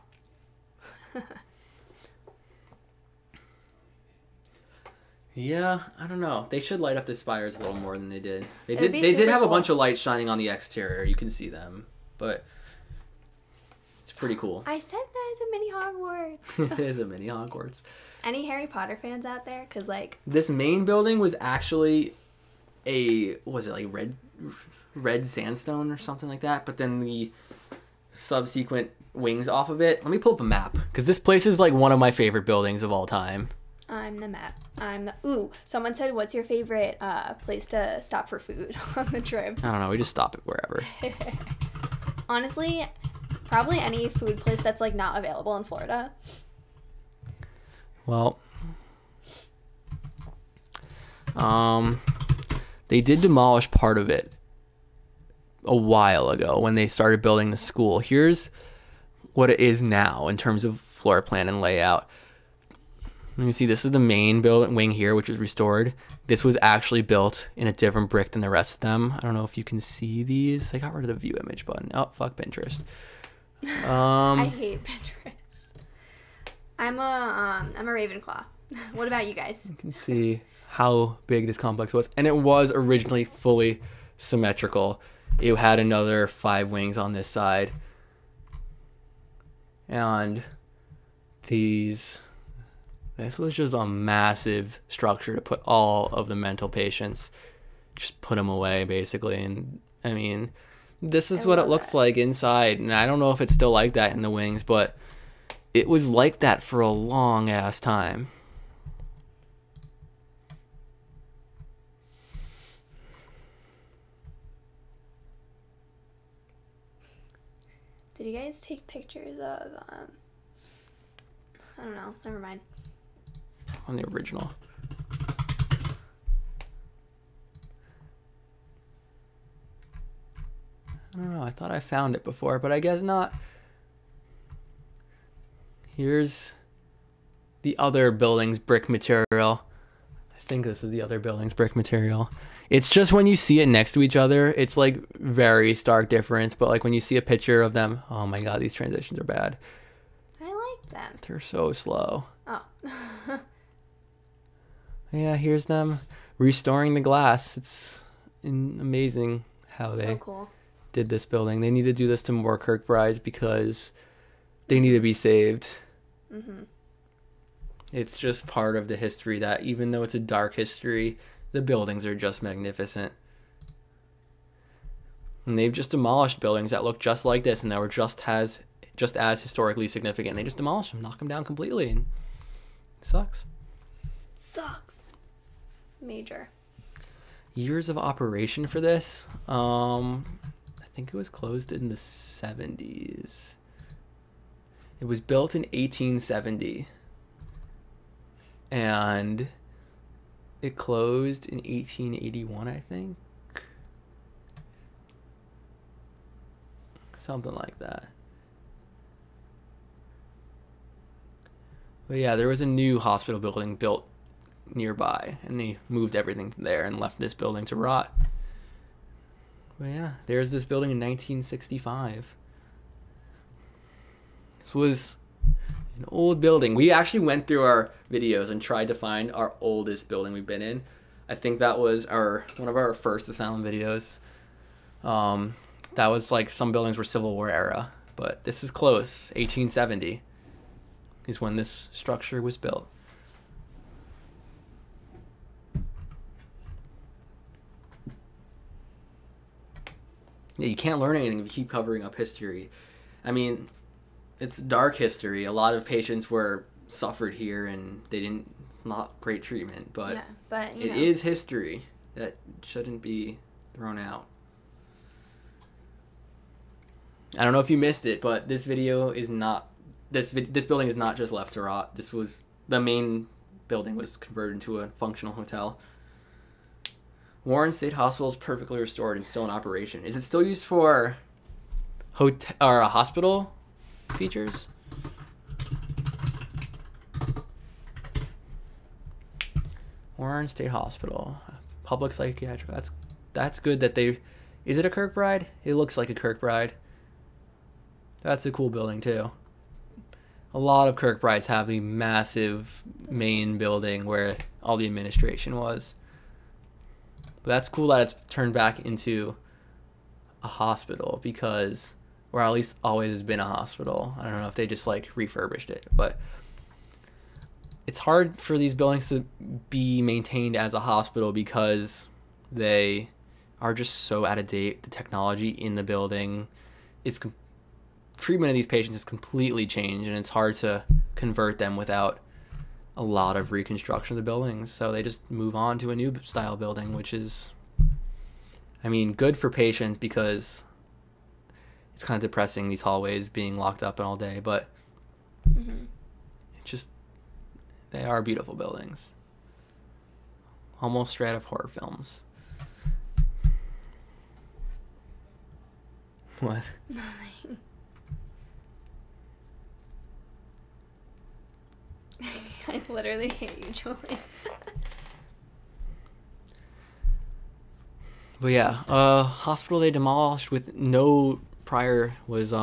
Yeah, I don't know. They should light up the spires a little more than they did. They It'd did. be They did super have a cool. bunch of lights shining on the exterior. You can see them, but it's pretty cool. I said that as a mini Hogwarts. It is a mini Hogwarts. Any Harry Potter fans out there? Because, like, This main building was actually was it like red sandstone or something like that? But then the subsequent wings off of it. Let me pull up a map because this place is like one of my favorite buildings of all time. I'm the map. Ooh, someone said, what's your favorite place to stop for food on the trip? I don't know. We just stop it wherever. Honestly, probably any food place that's, like, not available in Florida. Well, they did demolish part of it a while ago when they started building the school. Here's what it is now in terms of floor plan and layout. You can see this is the main building wing here, which was restored. This was actually built in a different brick than the rest of them. I don't know if you can see these. They got rid of the view image button. Oh, fuck Pinterest. I hate Pinterest. I'm a Ravenclaw. What about you guys? You can see how big this complex was. And it was originally fully symmetrical. It had another 5 wings on this side. And this was just a massive structure to put all of the mental patients, just put them away basically. And I mean, this is what it looks like inside. And I don't know if it's still like that in the wings, but it was like that for a long ass time. Did you guys take pictures of, I don't know, never mind. On the original. I don't know. I thought I found it before, but I guess not. Here's the other building's brick material. I think this is the other building's brick material. It's just when you see it next to each other, it's like very stark difference. But like when you see a picture of them, oh my god, these transitions are bad. I like them. They're so slow. Oh. Yeah, here's them restoring the glass. It's amazing how So they cool. did this building. They need to do this to more Kirkbrides because they need to be saved. Mm-hmm. It's just part of the history that even though it's a dark history, the buildings are just magnificent. And they've just demolished buildings that look just like this and that were just as historically significant. They just demolished them, knock them down completely, and it sucks. Sucks. Major. Years of operation for this. I think it was closed in the 70s. It was built in 1870. And it closed in 1881, I think. Something like that. But yeah, there was a new hospital building built nearby, and they moved everything there and left this building to rot. But yeah, there's this building in 1965. This was an old building. We actually went through our videos and tried to find our oldest building we've been in. I think that was one of our first Asylum videos. That was like some buildings were Civil War era, but this is close. 1870 is when this structure was built. Yeah, you can't learn anything if you keep covering up history. I mean, it's dark history. A lot of patients were suffered here and they didn't, not great treatment, but Yeah, but it is history that shouldn't be thrown out. I don't know if you missed it, but this video is not, this building is not just left to rot. This was, the main building was converted into a functional hotel. Warren State Hospital is perfectly restored and still in operation. Is it still used for hotel or hospital features? Warren State Hospital, public psychiatric. That's good that they. Is it a Kirkbride? It looks like a Kirkbride. That's a cool building too. a lot of Kirkbrides have the massive main building where all the administration was. But that's cool that it's turned back into a hospital, because, or at least always has been a hospital. I don't know if they just like refurbished it, but it's hard for these buildings to be maintained as a hospital because they are just so out of date. The technology in the building, treatment of these patients is completely changed, and it's hard to convert them without a lot of reconstruction of the buildings. So they just move on to a new style building, which is, I mean, good for patients because it's kind of depressing, these hallways being locked up all day, but it just, they are beautiful buildings. Almost straight out of horror films. What? Nothing. I literally hate you, Julie. But yeah, hospital they demolished with no prior was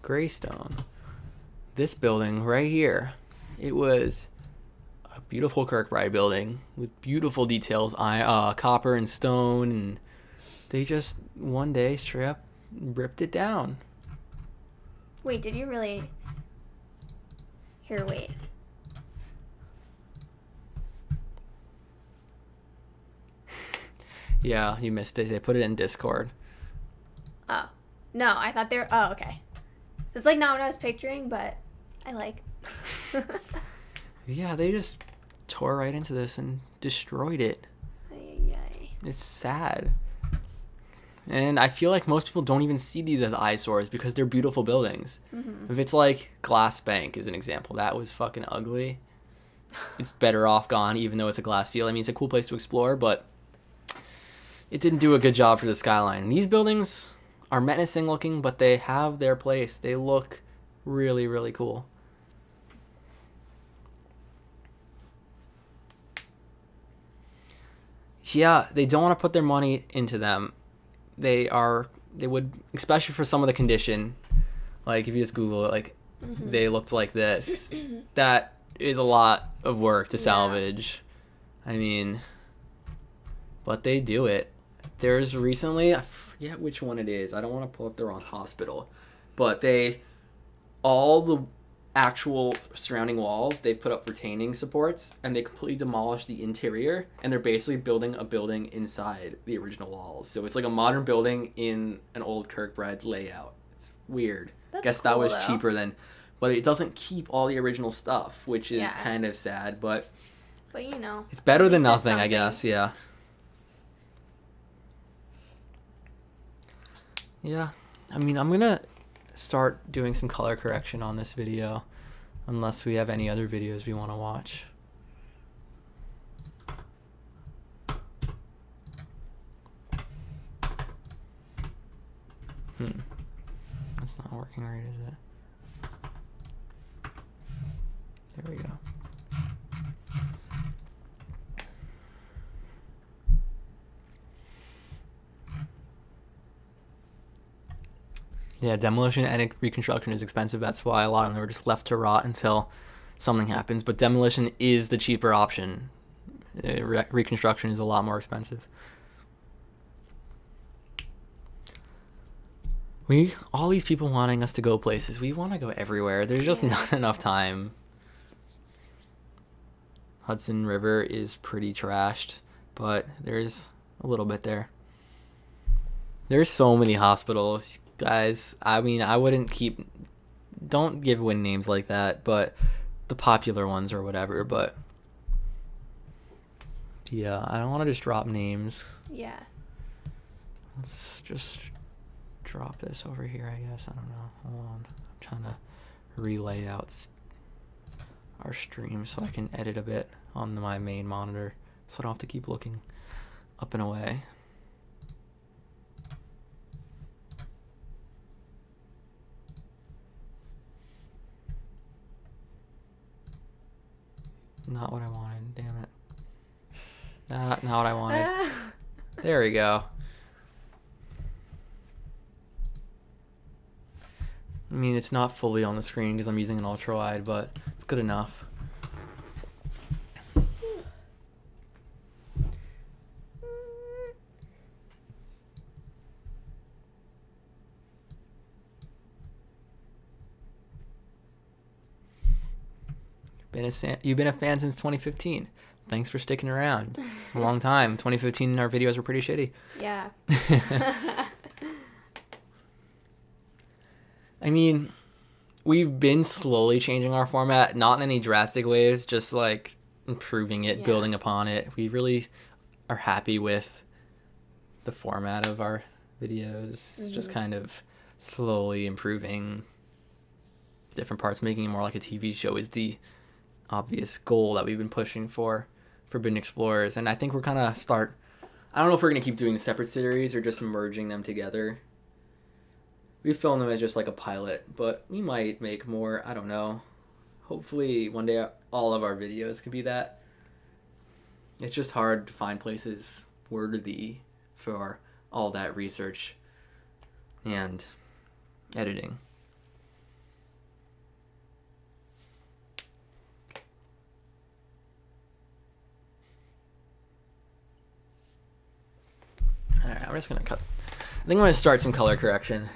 Greystone. This building right here, it was a beautiful Kirkbride building with beautiful details, copper and stone, and they just one day straight up ripped it down. Wait, did you really? Here, wait. Yeah, you missed it. They put it in Discord. Oh. No, I thought they were... Oh, okay. It's like not what I was picturing, but I like. Yeah, they just tore right into this and destroyed it. Ay. It's sad. And I feel like most people don't even see these as eyesores because they're beautiful buildings. If it's like Glass Bank is an example, that was fucking ugly. It's better off gone, even though it's a glass field. I mean, it's a cool place to explore, but it didn't do a good job for the skyline. These buildings are menacing looking, but they have their place. They look really, really cool. Yeah, they don't want to put their money into them. They would, especially for some of the condition, like if you just Google it, like they looked like this. That is a lot of work to salvage. I mean, but they do it. There's recently, I forget which one it is. I don't want to pull up the wrong hospital, but all the actual surrounding walls, they've put up retaining supports, and they completely demolished the interior, and they're basically building a building inside the original walls. So it's like a modern building in an old Kirkbride layout. It's weird. Guess cool, that was though. cheaper than, but it doesn't keep all the original stuff, which is kind of sad, but you know, it's better at than least that's nothing, I something. guess. Yeah, I mean, I'm gonna start doing some color correction on this video, unless we have any other videos we want to watch. That's not working right, is it? There we go. Yeah, demolition and reconstruction is expensive. That's why a lot of them are just left to rot until something happens. But demolition is the cheaper option. Reconstruction is a lot more expensive. All these people wanting us to go places. We want to go everywhere. There's just not enough time. Hudson River is pretty trashed, but there's a little bit there. There's so many hospitals, guys. I mean, I wouldn't don't give away names like that, but the popular ones or whatever. But yeah, I don't want to just drop names. Yeah. Let's just drop this over here, I guess. I don't know. Hold on. I'm trying to relay out our stream so I can edit a bit on my main monitor so I don't have to keep looking up and away. Not what I wanted, damn it. Not what I wanted. There we go. mean, it's not fully on the screen because I'm using an ultra wide, but it's good enough. You've been a fan since 2015. Thanks for sticking around. It's a long time. 2015, our videos were pretty shitty. Yeah. I mean, we've been slowly changing our format, not in any drastic ways, just like improving it, building upon it. We really are happy with the format of our videos, just kind of slowly improving different parts, making it more like a TV show is the obvious goal that we've been pushing for Forbidden Explorers. And I think we're kind of I don't know if we're going to keep doing the separate series or just merging them together. We filmed them as just like a pilot, but we might make more. I don't know. Hopefully one day all of our videos could be that. It's just hard to find places worthy for all that research and editing. Alright, I'm just going to cut. I think I'm going to start some color correction.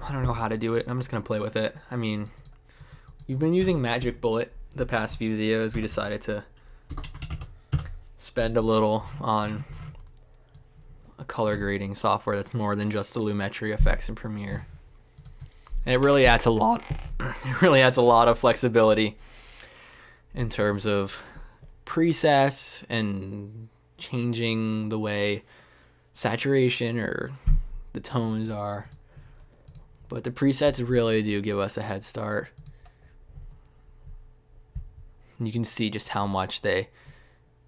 I don't know how to do it. I'm just going to play with it. I mean, we've been using Magic Bullet the past few videos. We decided to spend a little on a color grading software that's more than just the Lumetri effects in Premiere. And it really adds a lot. It really adds a lot of flexibility in terms of presets and changing the way saturation or the tones are. But the presets really do give us a head start. And you can see just how much they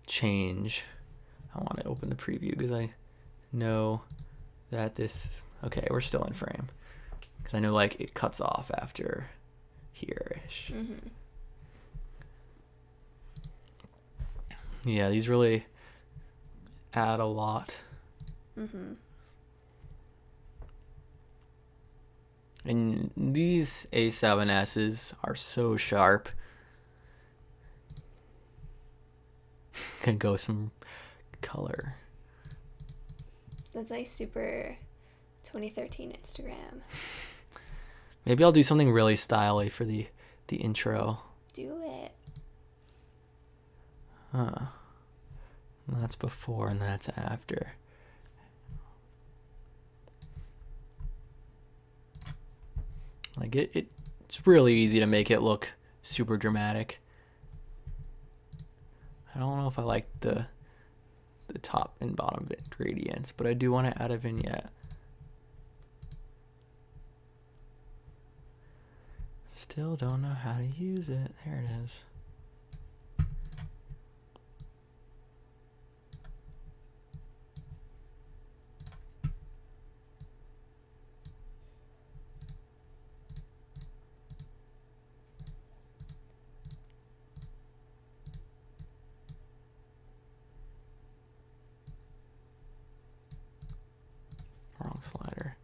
change. I want to open the preview because I know that this... Okay, we're still in frame. Because I know like it cuts off after here-ish. Yeah, these really add a lot. And these A7Ss are so sharp. Can go some color. That's like super 2013 Instagram. Maybe I'll do something really stylish for the intro. Do it. Huh. That's before and that's after. Like it's really easy to make it look super dramatic. I don't know if I like the top and bottom bit gradients, but I do want to add a vignette. Still don't know how to use it. There it is. Wrong slider.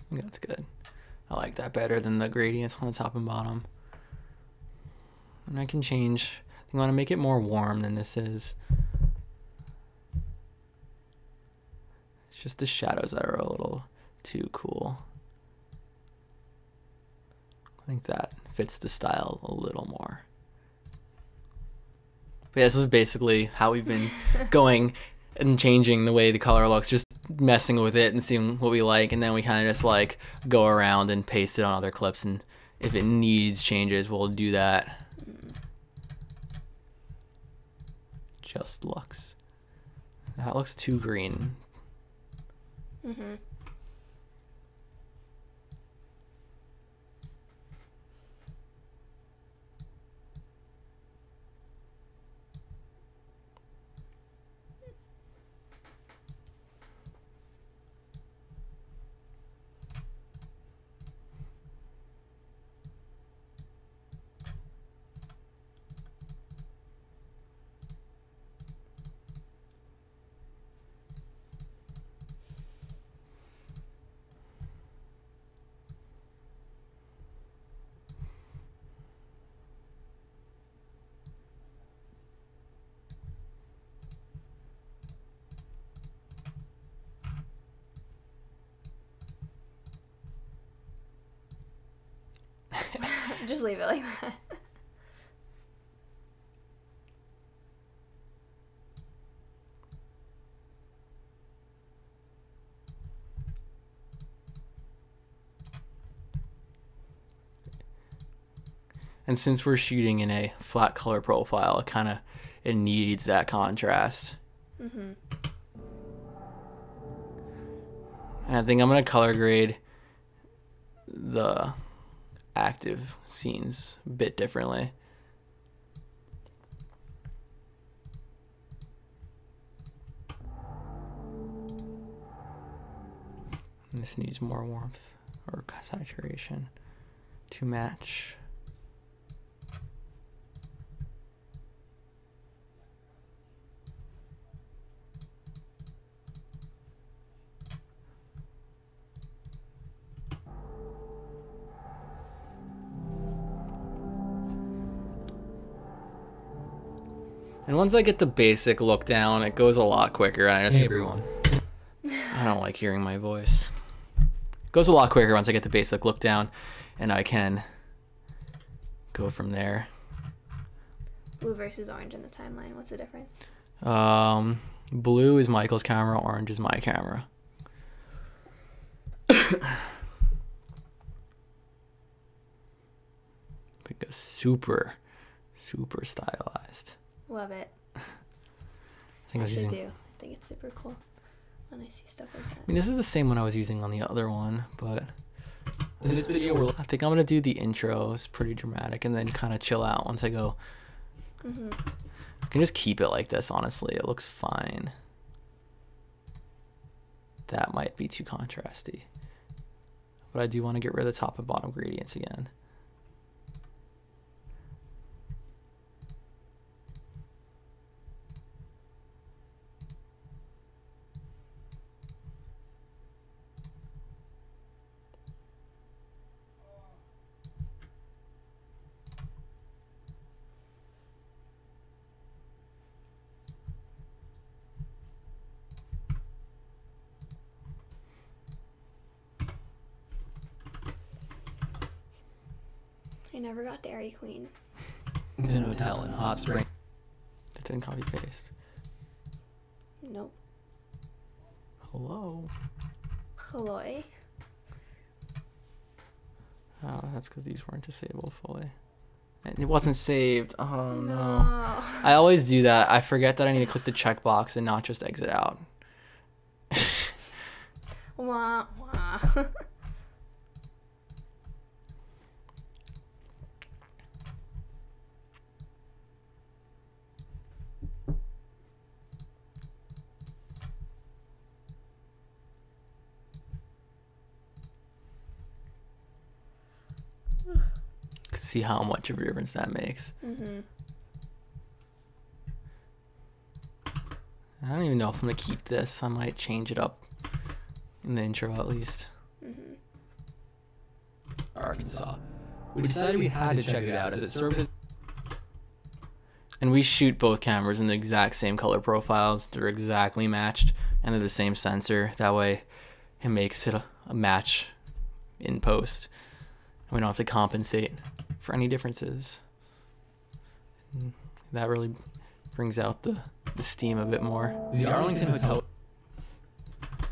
I think that's good. I like that better than the gradients on the top and bottom. And I can change. I think I want to make it more warm than this is. It's just the shadows that are a little too cool. I think that fits the style a little more. But yeah, this is basically how we've been going and changing the way the color looks, just messing with it and seeing what we like, and then we kind of just like go around and paste it on other clips, and if it needs changes, we'll do that. Just looks. That looks too green. Just leave it like that. And since we're shooting in a flat color profile, it needs that contrast. Mhm. And I think I'm gonna color grade the active scenes a bit differently. And this needs more warmth or saturation to match. And once I get the basic look down, it goes a lot quicker. I just Hey everyone. I don't like hearing my voice. It goes a lot quicker once I get the basic look down, and I can go from there. Blue versus orange in the timeline. What's the difference? Blue is Michael's camera, orange is my camera. Because super stylized. Love it. I think I was Actually using, do. I think it's super cool when I see stuff like that. I mean, this is the same one I was using on the other one, but In this video, I think I'm gonna do the intro. It's pretty dramatic, and then kind of chill out once I go. Mhm. I can just keep it like this. Honestly, it looks fine. That might be too contrasty, but I do want to get rid of the top and bottom gradients again. I never got Dairy Queen. It's an hotel in Hot Spring. It's in copy paste. Nope. Hello. Hello. Oh, that's because these weren't disabled fully. And it wasn't saved. Oh no. I always do that. I forget that I need to click the checkbox and not just exit out. Wah, wah. See how much of a difference that makes. Mhm. I don't even know if I'm gonna keep this. I might change it up in the intro at least. Mhm. Arkansas. We decided we had to check it out as it served as And we shoot both cameras in the exact same color profiles. They're exactly matched, and they're the same sensor. That way, it makes it a match in post. And we don't have to compensate for any differences. And that really brings out the steam a bit more. the Arlington Hotel.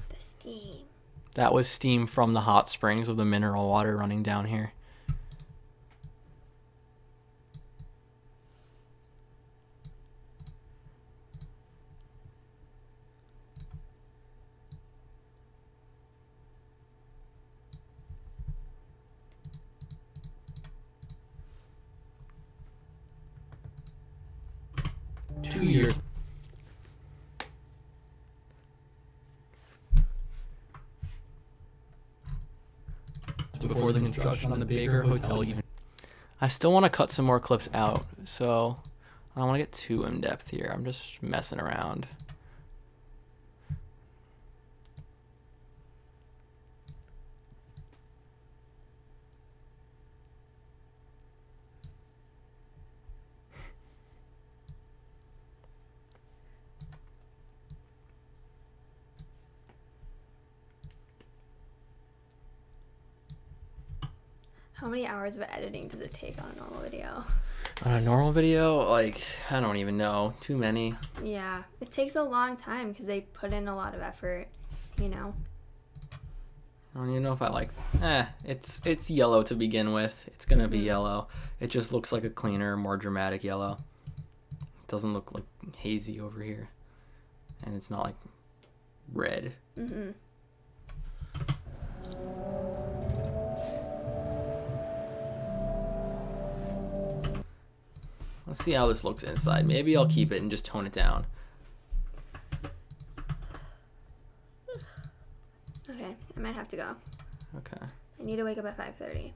The steam. That was steam from the hot springs of the mineral water running down here. Two years before the construction on the Baker Hotel even. I still want to cut some more clips out, so I don't want to get too in depth here. I'm just messing around. How many hours of editing does it take on a normal video? On a normal video, like, I don't even know. Too many. Yeah, it takes a long time because they put in a lot of effort, you know. I don't even know if I like. It's yellow to begin with. It's gonna be yellow. It just looks like a cleaner, more dramatic yellow. It doesn't look like hazy over here, and it's not like red. Mm-hmm. Let's see how this looks inside. Maybe I'll keep it and just tone it down. Okay, I might have to go. Okay. I need to wake up at 5:30.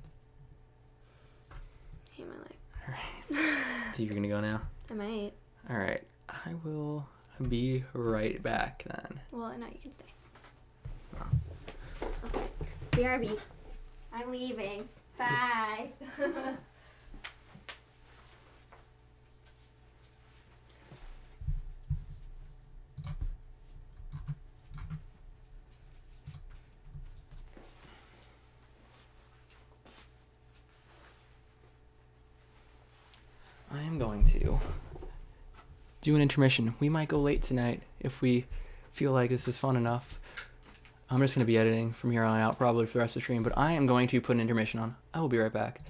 Hate my life. All right. So you're gonna go now? I might. All right. I will be right back then. Well, no, you can stay. Oh. Okay. BRB. I'm leaving. Bye. I am going to do an intermission. We might go late tonight if we feel like this is fun enough. I'm just going to be editing from here on out probably for the rest of the stream, but I am going to put an intermission on. I will be right back.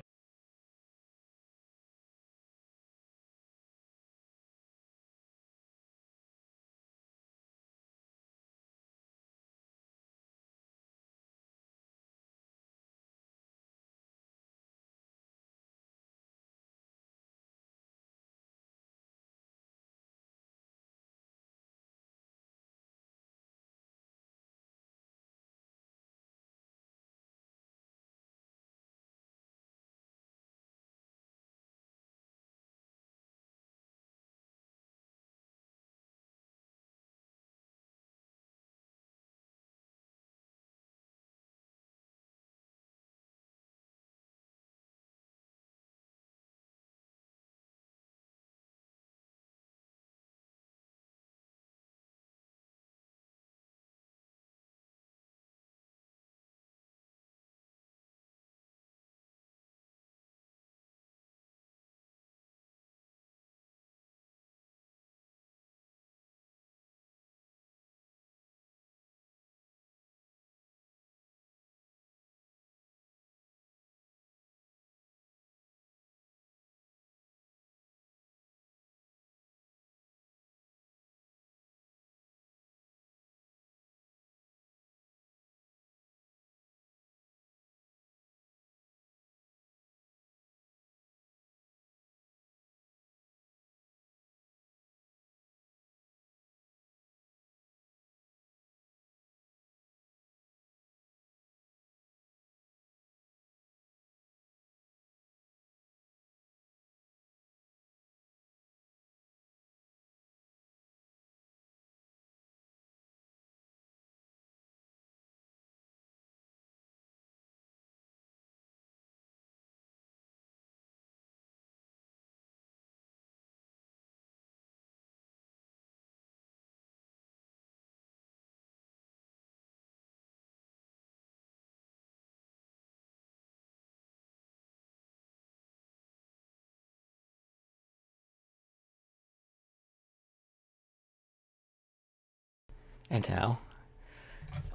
And now,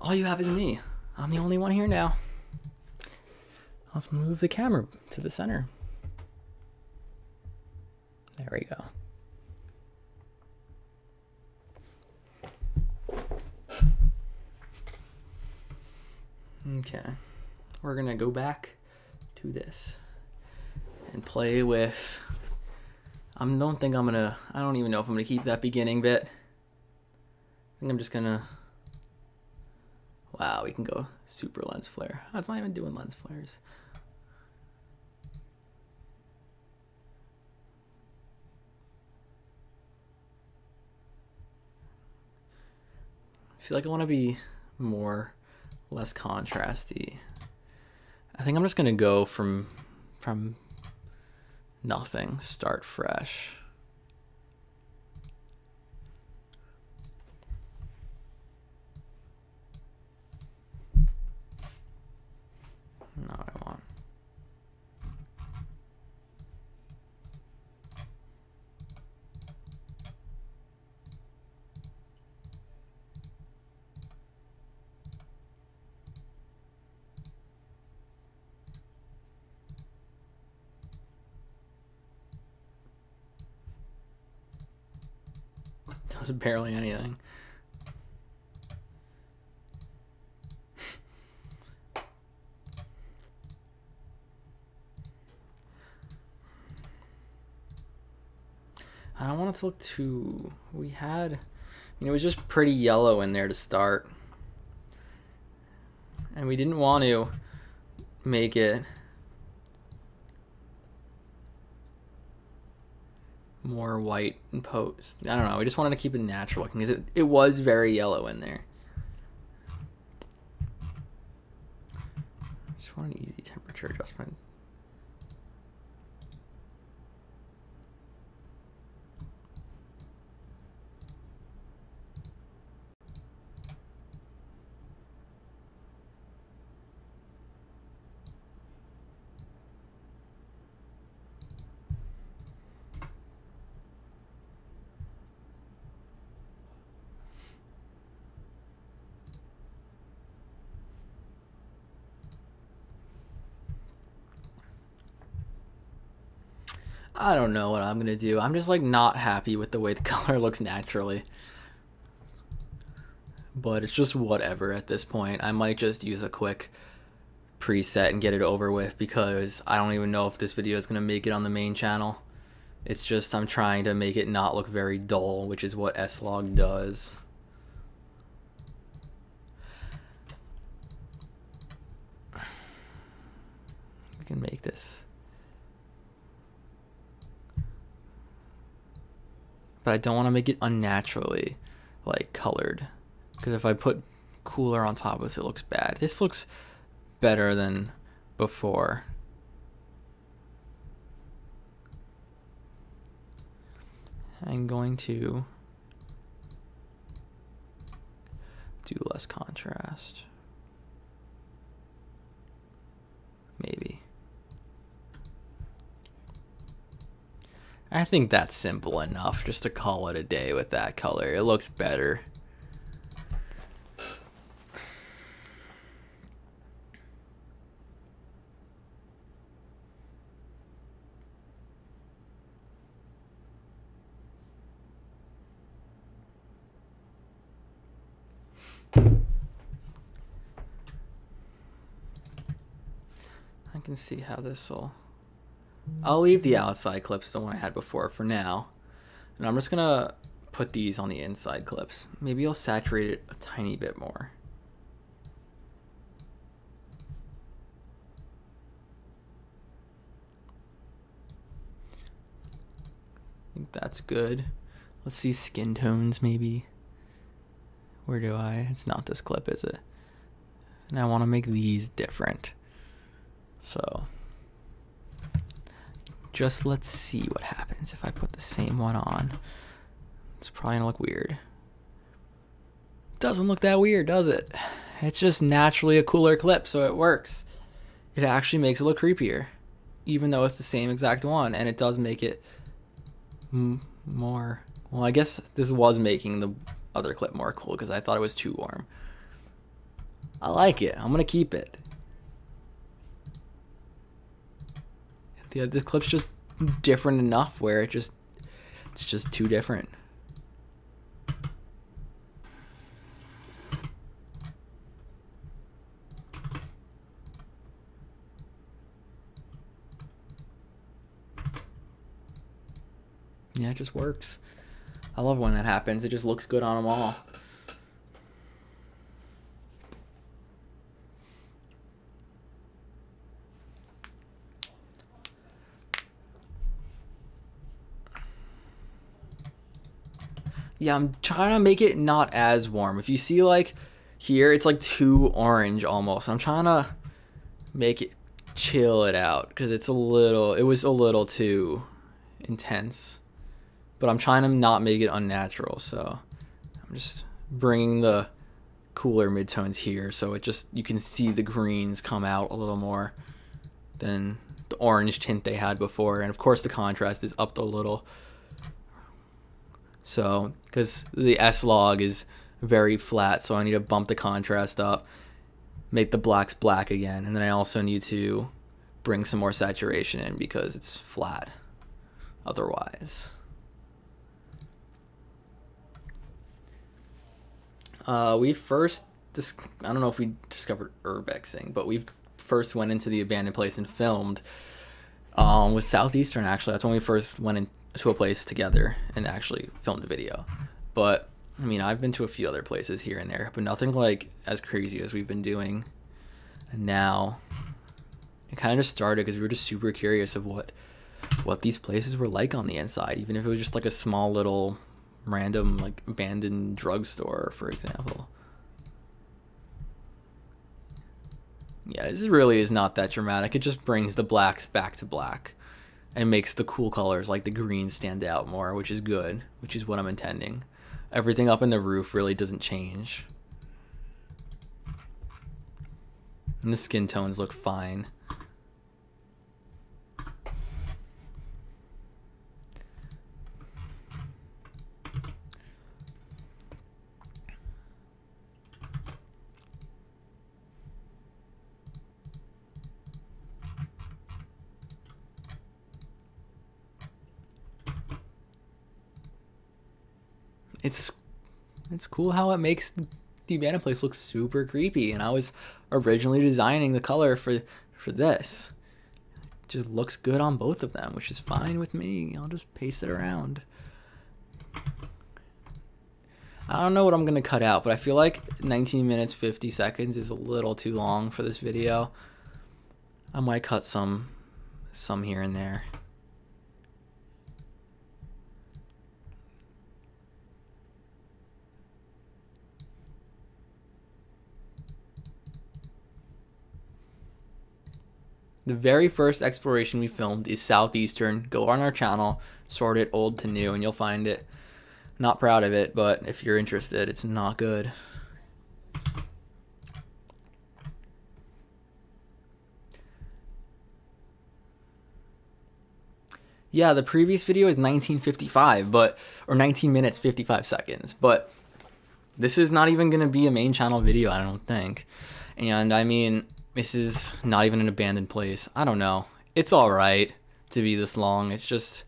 all you have is me. I'm the only one here now. Let's move the camera to the center. There we go. Okay, we're gonna go back to this and play with, I don't even know if I'm gonna keep that beginning bit. I think I'm just gonna, wow, we can go super lens flare. Oh, it's not even doing lens flares. I feel like I want to be less contrasty. I think I'm just gonna go from nothing, start fresh. Not what I want. was barely anything. I don't want it to look too... We had... I mean, it was just pretty yellow in there to start. And we didn't want to make it more white and post. I don't know. We just wanted to keep it natural looking because it was very yellow in there. Just want an easy temperature adjustment. I don't know what I'm gonna do. I'm just like not happy with the way the color looks naturally. But it's just whatever at this point. I might just use a quick preset and get it over with because I don't even know if this video is gonna make it on the main channel. It's just I'm trying to make it not look very dull, which is what S-Log does. We can make this. But I don't want to make it unnaturally like colored, because if I put cooler on top of this, it looks bad. This looks better than before. I'm going to do less contrast. Maybe. I think that's simple enough just to call it a day with that color. It looks better. I can see how this will... I'll leave the outside clips, the one I had before, for now. And I'm just gonna put these on the inside clips. Maybe I'll saturate it a tiny bit more. I think that's good. Let's see skin tones maybe. Where do I? It's not this clip, is it? And I want to make these different. So... just let's see what happens if I put the same one on. It's probably gonna look weird. Doesn't look that weird, does it? It's just naturally a cooler clip, so it works. It actually makes it look creepier, even though it's the same exact one, and it does make it more... Well, I guess this was making the other clip more cool because I thought it was too warm. I like it. I'm gonna keep it. Yeah, this clip's just different enough where it's just too different. Yeah, it just works. I love when that happens. It just looks good on them all. Yeah, I'm trying to make it not as warm. If you see like here, it's like too orange almost. I'm trying to make it chill it out because it was a little too intense. But I'm trying to not make it unnatural, so I'm just bringing the cooler midtones here so it just, you can see the greens come out a little more than the orange tint they had before. And of course the contrast is upped a little. So, because the S-Log is very flat, so I need to bump the contrast up, make the blacks black again, and then I also need to bring some more saturation in because it's flat otherwise. We first, I don't know if we discovered urbexing, but we first went into the abandoned place and filmed with Southeastern, actually. That's when we first went into a place together and actually filmed a video. But, I mean, I've been to a few other places here and there, but nothing like as crazy as we've been doing. And now, it kind of just started because we were just super curious of what these places were like on the inside, even if it was just like a small little random like abandoned drugstore, for example. Yeah, this really is not that dramatic. It just brings the blacks back to black and makes the cool colors like the green stand out more, which is good, which is what I'm intending. Everything up in the roof really doesn't change. And the skin tones look fine. It's cool how it makes the abandoned place look super creepy, and I was originally designing the color for this. It just looks good on both of them, which is fine with me. I'll just paste it around. I don't know what I'm gonna cut out, but I feel like 19 minutes 50 seconds is a little too long for this video. I might cut some here and there. The very first exploration we filmed is Southeastern. Go on our channel, sort it old to new, and you'll find it. Not proud of it, but if you're interested, it's not good. Yeah, the previous video is 1955, or 19 minutes 55 seconds, but this is not even gonna be a main channel video, I don't think. And I mean, this is not even an abandoned place. I don't know. It's alright to be this long. It's just,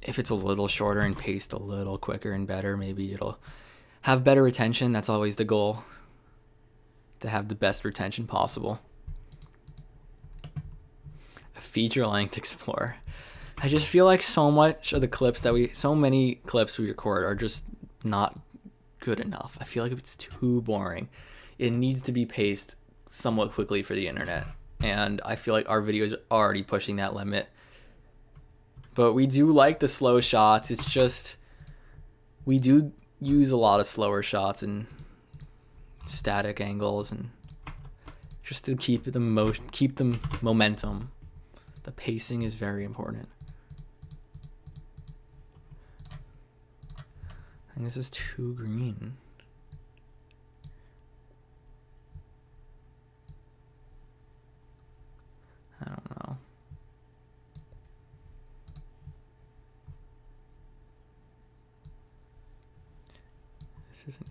if it's a little shorter and paced a little quicker and better, maybe it'll have better retention. That's always the goal, to have the best retention possible. A feature-length Explorer. I just feel like so many clips we record are just not good enough. I feel like it's too boring. It needs to be paced somewhat quickly for the internet, and I feel like our videos are already pushing that limit. But we do like the slow shots. It's just, we do use a lot of slower shots and static angles, and just to keep the momentum. The pacing is very important. I think this is too green. I don't know. This isn't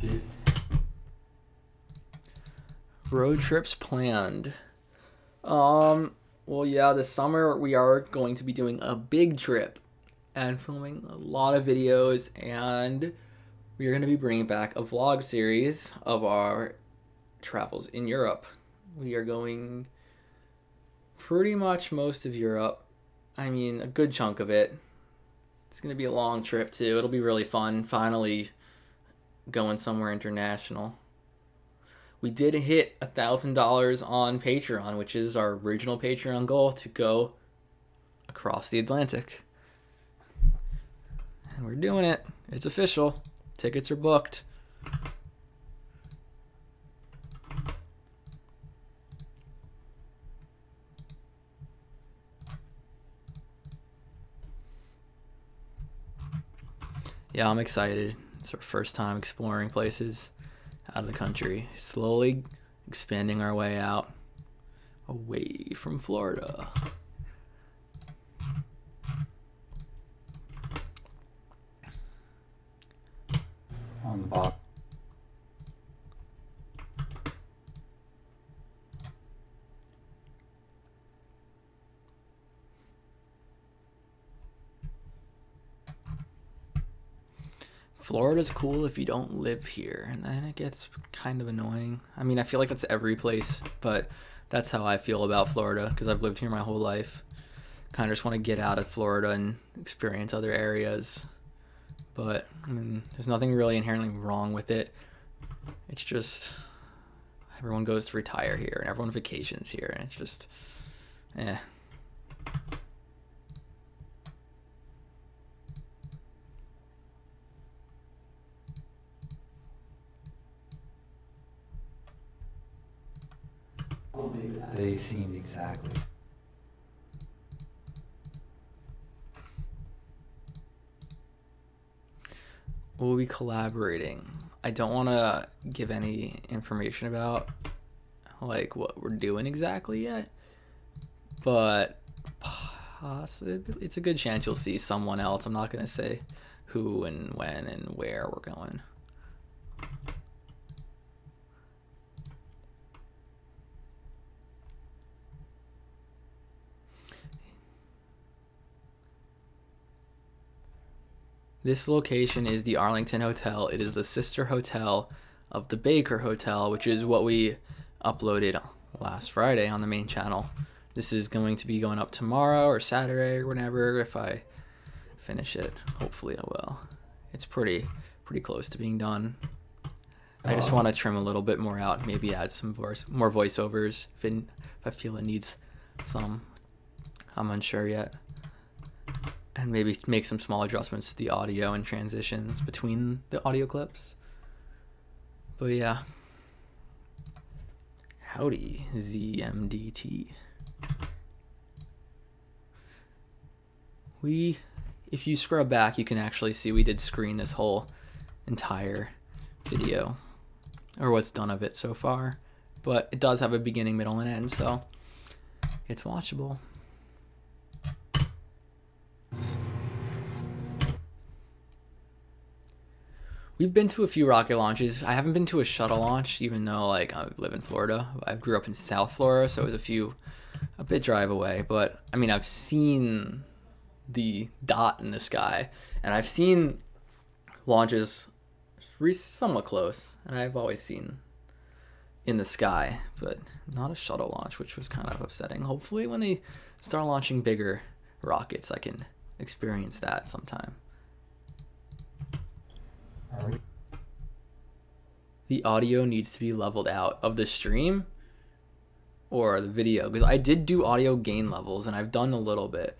even. Road trips planned. Well, yeah, this summer we are going to be doing a big trip and filming a lot of videos, and we are going to be bringing back a vlog series of our travels in Europe. We are going pretty much most of Europe. I mean, a good chunk of it. It's going to be a long trip too. It'll be really fun, finally going somewhere international. We did hit $1,000 on Patreon, which is our original Patreon goal, to go across the Atlantic. And we're doing it. It's official. Tickets are booked. Yeah, I'm excited. It's our first time exploring places out of the country. Slowly expanding our way out, away from Florida. On the bottom. Florida's cool if you don't live here, and then it gets kind of annoying. I mean, I feel like that's every place, but that's how I feel about Florida because I've lived here my whole life. Kind of just want to get out of Florida and experience other areas. But, I mean, there's nothing really inherently wrong with it. It's just everyone goes to retire here and everyone vacations here, and it's just, eh. They seemed exactly. We'll be collaborating. I don't want to give any information about like what we're doing exactly yet, but possibly it's a good chance you'll see someone else. I'm not going to say who and when and where we're going. This location is the Arlington Hotel. It is the sister hotel of the Baker Hotel, which is what we uploaded last Friday on the main channel. This is going to be going up tomorrow or Saturday or whenever if I finish it. Hopefully I will. It's pretty close to being done. I just want to trim a little bit more out, maybe add some more voiceovers if I feel it needs some. I'm unsure yet. And maybe make some small adjustments to the audio and transitions between the audio clips. But yeah. Howdy, ZMDT. If you scrub back, you can actually see we did screen this whole entire video, or what's done of it so far. But it does have a beginning, middle, and end, so it's watchable. We've been to a few rocket launches. I haven't been to a shuttle launch, even though like I live in Florida. I grew up in South Florida, so it was a bit drive away. But I mean, I've seen the dot in the sky, and I've seen launches somewhat close, and I've always seen in the sky, but not a shuttle launch, which was kind of upsetting. Hopefully when they start launching bigger rockets, I can experience that sometime. The audio needs to be leveled out of the stream or the video, because I did do audio gain levels and I've done a little bit,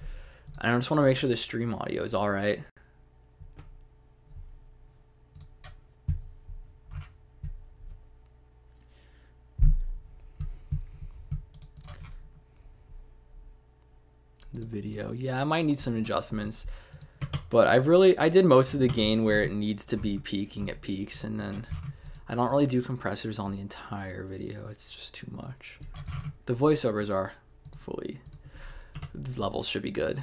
and I just want to make sure the stream audio is all right. The video, yeah, I might need some adjustments. But I did most of the gain where it needs to be peaking at peaks, and then I don't really do compressors on the entire video. It's just too much. The voiceovers are the levels should be good.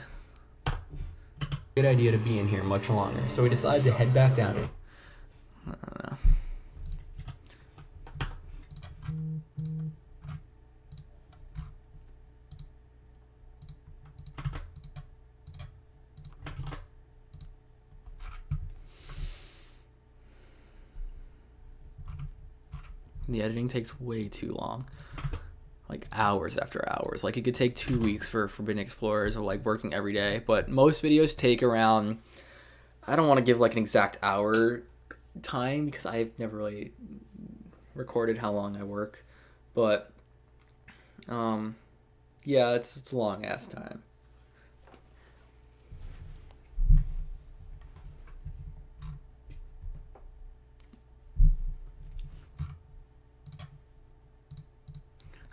Good idea to be in here much longer, so we decided to head back down. I don't know. The editing takes way too long, like hours after hours. Like it could take 2 weeks for Forbidden Explorers of like working every day, but most videos take around, I don't want to give like an exact hour time because I've never really recorded how long I work, but yeah, it's a long ass time.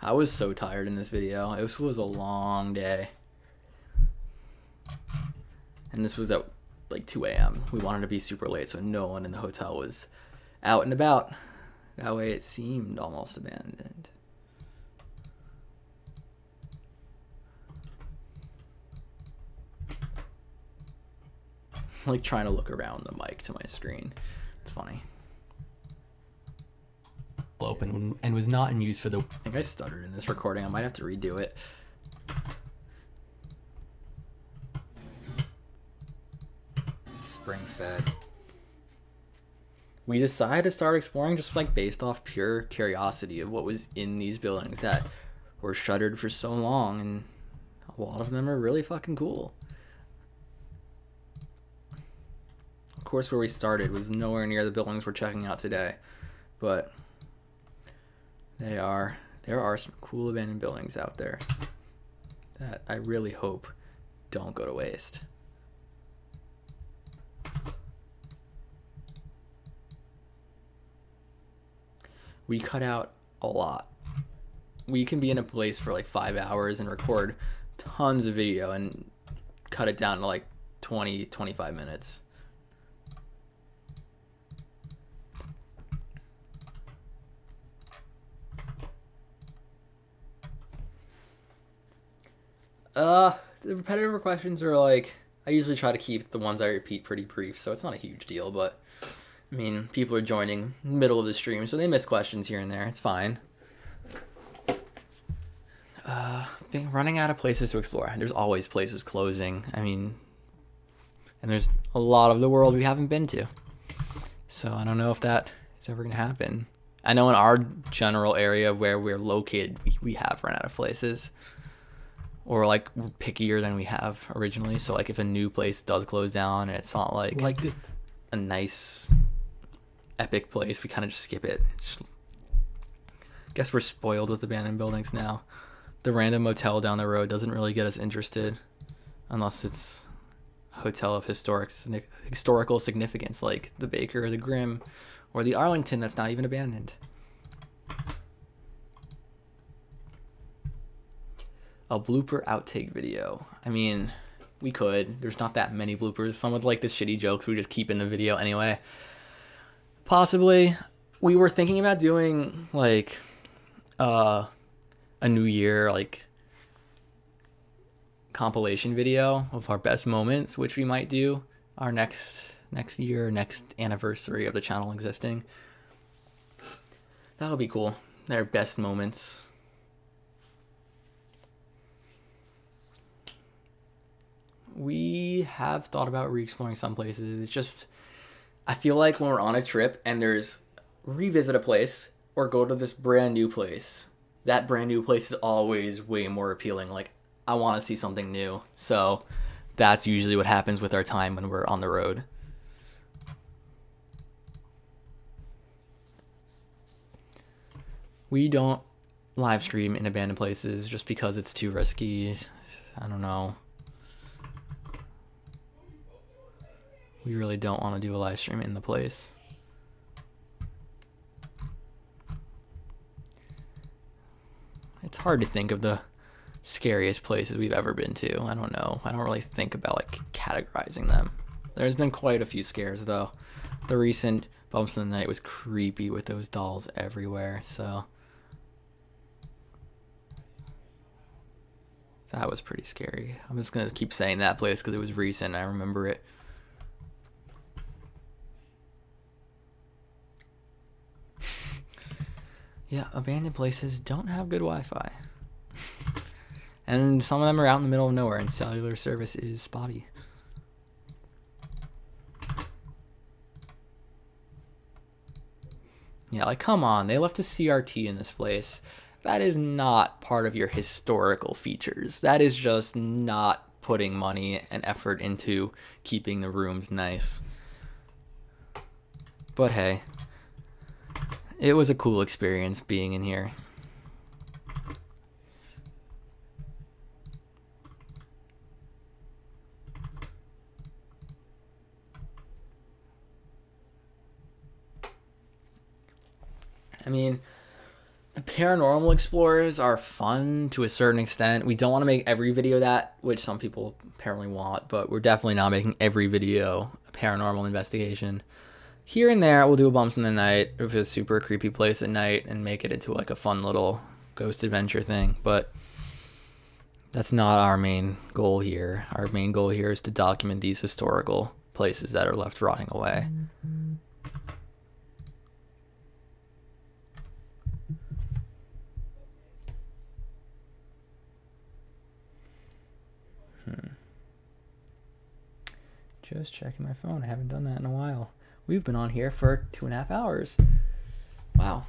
I was so tired in this video. It was a long day. And this was at like 2 a.m. We wanted to be super late so no one in the hotel was out and about. That way it seemed almost abandoned. Like trying to look around the mic to my screen. It's funny. Open and was not in use for the. I think I stuttered in this recording. I might have to redo it. Spring fed. we decided to start exploring just like based off pure curiosity of what was in these buildings that were shuttered for so long, and a lot of them are really fucking cool. Of course, where we started was nowhere near the buildings we're checking out today, but there are some cool abandoned buildings out there that I really hope don't go to waste. We cut out a lot. We can be in a place for like 5 hours and record tons of video and cut it down to like 20-25 minutes. The repetitive questions are like, I usually try to keep the ones I repeat pretty brief, so it's not a huge deal, but I mean, people are joining middle of the stream, so they miss questions here and there. It's fine. Running out of places to explore. There's always places closing. I mean, and there's a lot of the world we haven't been to. So I don't know if that is ever going to happen. I know in our general area where we're located, we have run out of places. Or like we're pickier than we have originally. So like if a new place does close down and it's not like a nice epic place, we kind of just skip it. Guess we're spoiled with abandoned buildings now. The random motel down the road doesn't really get us interested unless it's a hotel of historical significance like the Baker or the Grimm or the Arlington that's not even abandoned. A blooper outtake video. I mean, we could. There's not that many bloopers. Some of like the shitty jokes we just keep in the video anyway. Possibly. We were thinking about doing like a New Year like compilation video of our best moments, which we might do our next year, next anniversary of the channel existing. That would be cool. Their best moments. We have thought about re-exploring some places. It's just, I feel like when we're on a trip and there's revisit a place or go to this brand new place, that brand new place is always way more appealing. Like, I want to see something new. So that's usually what happens with our time when we're on the road. We don't live stream in abandoned places just because it's too risky. I don't know. We really don't want to do a live stream in the place. It's hard to think of the scariest places we've ever been to. I don't know. I don't really think about like categorizing them. There's been quite a few scares though. The recent Bumps in the Night was creepy with those dolls everywhere, so that was pretty scary. I'm just gonna keep saying that place because it was recent. I remember it. Yeah, abandoned places don't have good Wi-Fi. And some of them are out in the middle of nowhere and cellular service is spotty. Yeah, like come on, they left a CRT in this place. That is not part of your historical features. That is just not putting money and effort into keeping the rooms nice. But hey, it was a cool experience being in here. I mean, the paranormal explorers are fun to a certain extent. We don't want to make every video that, which some people apparently want, but we're definitely not making every video a paranormal investigation. Here and there, we'll do a Bumps in the Night of a super creepy place at night and make it into like a fun little ghost adventure thing, but that's not our main goal here. Our main goal here is to document these historical places that are left rotting away. Just checking my phone. I haven't done that in a while. We've been on here for 2.5 hours. Wow.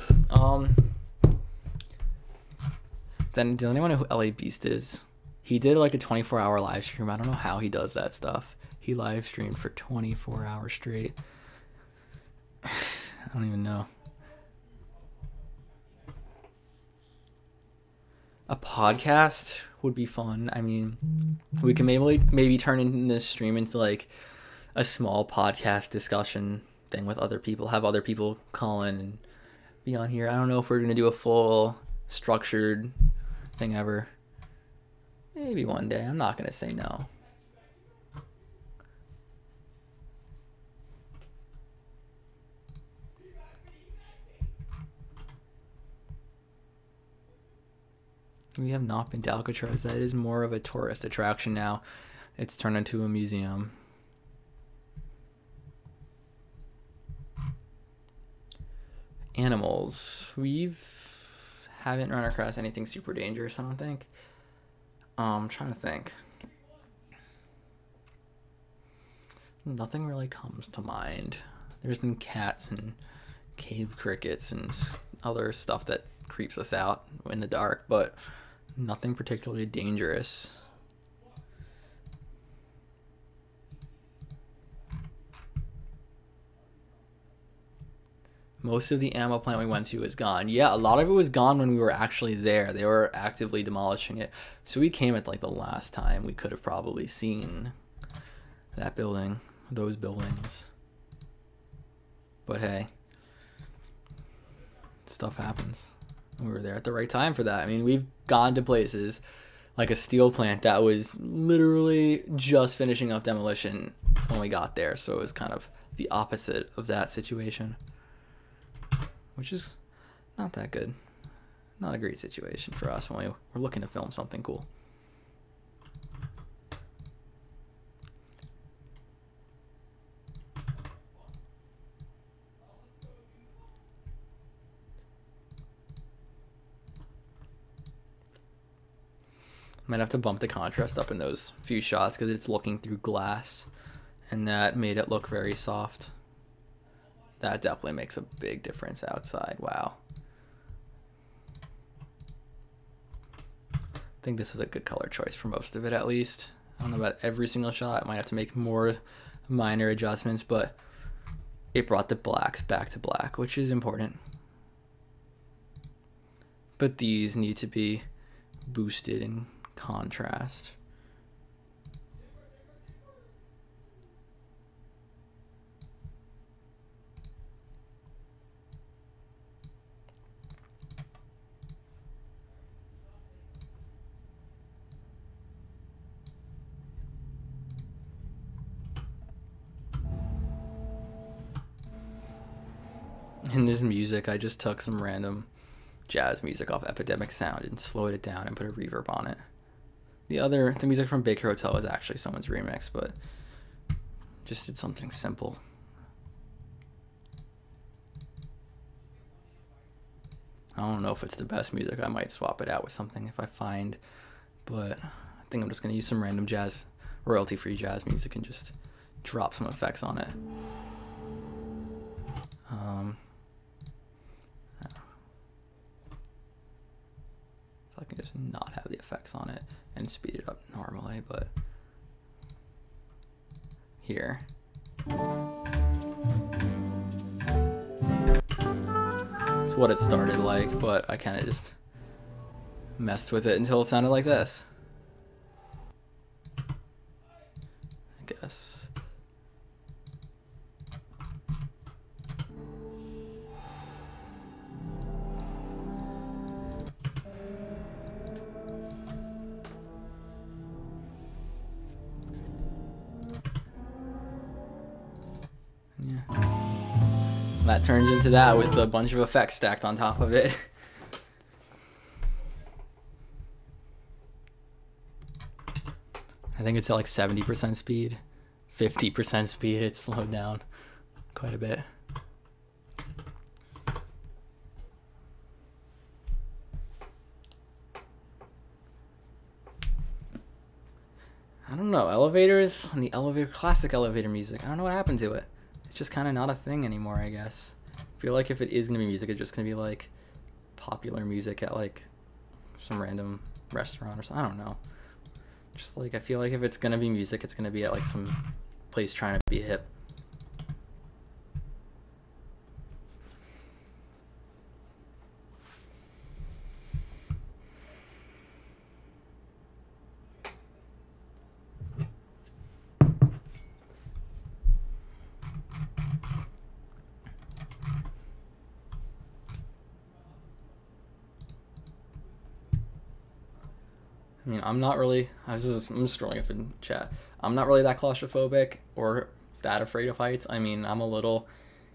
Then, does anyone know who LA Beast is? He did like a 24-hour live stream. I don't know how he does that stuff. He live streamed for 24 hours straight. I don't even know. A podcast would be fun. I mean, we can maybe turn in this stream into like a small podcast discussion thing with other people. Have other people call in and be on here. I don't know if we're gonna do a full structured thing ever. Maybe one day. I'm not gonna say no. We have not been to Alcatraz. That is more of a tourist attraction now. It's turned into a museum. Animals. Haven't run across anything super dangerous, I don't think. I'm trying to think. Nothing really comes to mind. There's been cats and cave crickets and other stuff that creeps us out in the dark, but nothing particularly dangerous. Most of the ammo plant we went to is gone. Yeah, a lot of it was gone when we were actually there. They were actively demolishing it. So we came at like the last time we could have probably seen that building, those buildings. But hey, stuff happens. We were there at the right time for that. I mean, we've gone to places like a steel plant that was literally just finishing up demolition when we got there. So it was kind of the opposite of that situation, which is not that good. Not a great situation for us when we're looking to film something cool. Might have to bump the contrast up in those few shots because it's looking through glass, and that made it look very soft. That definitely makes a big difference outside. Wow. I think this is a good color choice for most of it, at least. I don't know about every single shot. I might have to make more minor adjustments, but it brought the blacks back to black, which is important. But these need to be boosted in contrast. In this music, I just took some random jazz music off Epidemic Sound and slowed it down and put a reverb on it. The music from Baker Hotel was actually someone's remix, but just did something simple. I don't know if it's the best music. I might swap it out with something if I find, but I think I'm just gonna use some random jazz, royalty-free jazz music and just drop some effects on it. If I can just not have the effects on it and speed it up normally, but here. It's what it started like, but I kind of just messed with it until it sounded like this. I guess. Yeah. That turns into that with a bunch of effects stacked on top of it. I think it's at like 70% speed, 50% speed. It's slowed down quite a bit. I don't know, elevators, on the elevator, classic elevator music, I don't know what happened to it. It it's just kind of not a thing anymore, I guess. I feel like if it is gonna be music, it's just gonna be like popular music at like some random restaurant or something. I don't know. Just like I feel like if it's gonna be music, it's gonna be at like some place trying to be hip. I mean, I'm not really, I'm just scrolling up in chat. I'm not really that claustrophobic or that afraid of heights. I mean, I'm a little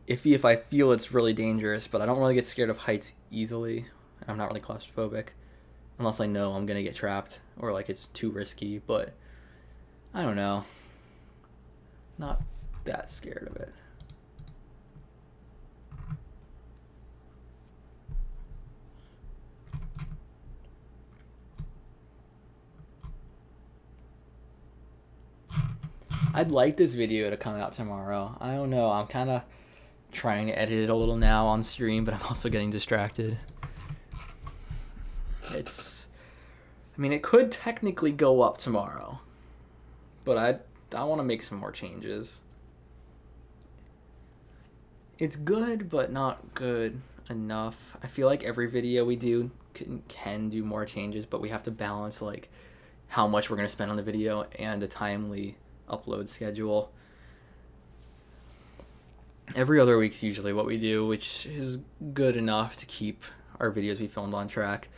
iffy if I feel it's really dangerous, but I don't really get scared of heights easily. I'm not really claustrophobic unless I know I'm going to get trapped or like it's too risky, but I don't know. Not that scared of it. I'd like this video to come out tomorrow. I don't know. I'm kind of trying to edit it a little now on stream, but I'm also getting distracted. I mean, it could technically go up tomorrow, but I want to make some more changes. It's good, but not good enough. I feel like every video we do can do more changes, but we have to balance like how much we're going to spend on the video and a timely upload schedule. Every other week's usually what we do, which is good enough to keep our videos we filmed on track.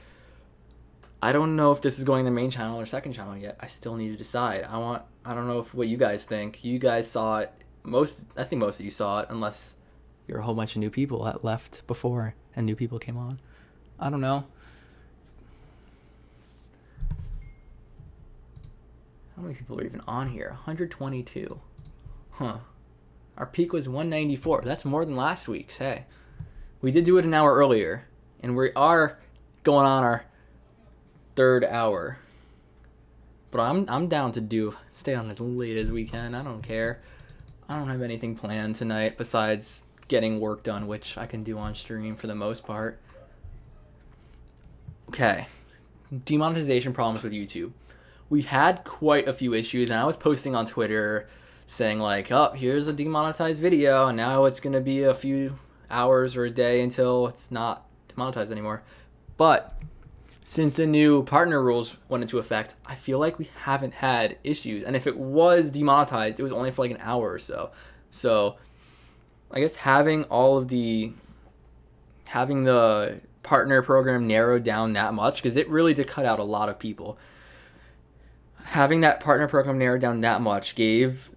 I don't know if this is going to the main channel or second channel yet. I still need to decide. I don't know what you guys think. You guys saw it. I think most of you saw it, unless you're a whole bunch of new people that left before and new people came on. I don't know. How many people are even on here? 122. Huh. Our peak was 194. That's more than last week's. Hey, we did do it an hour earlier, and we are going on our third hour. But I'm down to stay on as late as we can. I don't care. I don't have anything planned tonight besides getting work done, which I can do on stream for the most part. Okay. Demonetization problems with YouTube. We had quite a few issues, and I was posting on Twitter saying like, oh, here's a demonetized video, and now it's going to be a few hours or a day until it's not demonetized anymore. But since the new partner rules went into effect, I feel like we haven't had issues. And if it was demonetized, it was only for like an hour or so. So I guess having the partner program narrowed down that much, because it really did cut out a lot of people. Having that partner program narrowed down that much gave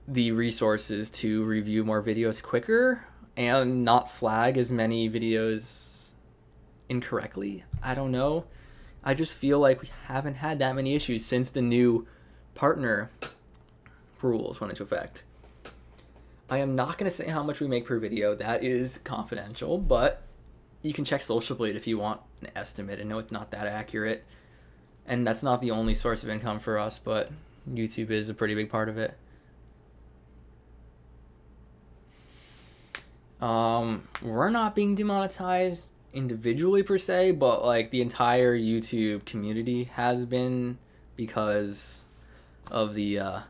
the resources to review more videos quicker and not flag as many videos incorrectly. I don't know. I just feel like we haven't had that many issues since the new partner rules went into effect. I am not going to say how much we make per video. That is confidential, but you can check Social Blade if you want an estimate. I know it's not that accurate. And that's not the only source of income for us, but YouTube is a pretty big part of it. We're not being demonetized individually per se, but like the entire YouTube community has been because of the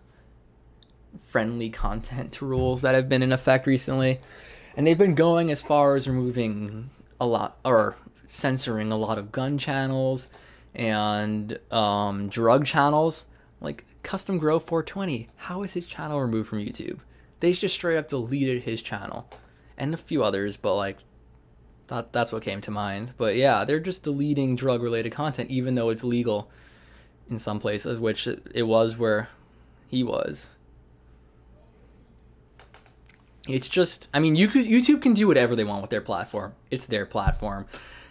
friendly content rules that have been in effect recently. And they've been going as far as removing a lot, or censoring a lot of gun channels and drug channels. Like Custom Grow 420, how is his channel removed from YouTube? They just straight up deleted his channel, and a few others, but like that's what came to mind. But yeah, they're just deleting drug related content even though it's legal in some places, which it was where he was. It's just, I mean, YouTube can do whatever they want with their platform. It's their platform.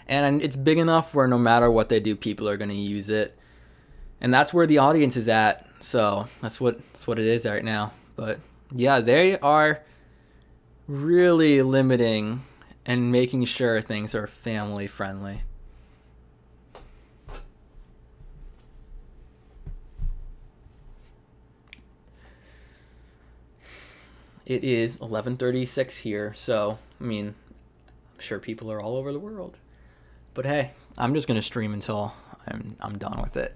And it's big enough where no matter what they do, people are going to use it. And that's where the audience is at. So that's what it is right now. But yeah, they are really limiting and making sure things are family friendly. It is 11:36 here, so I mean, I'm sure people are all over the world. But hey, I'm just gonna stream until I'm done with it.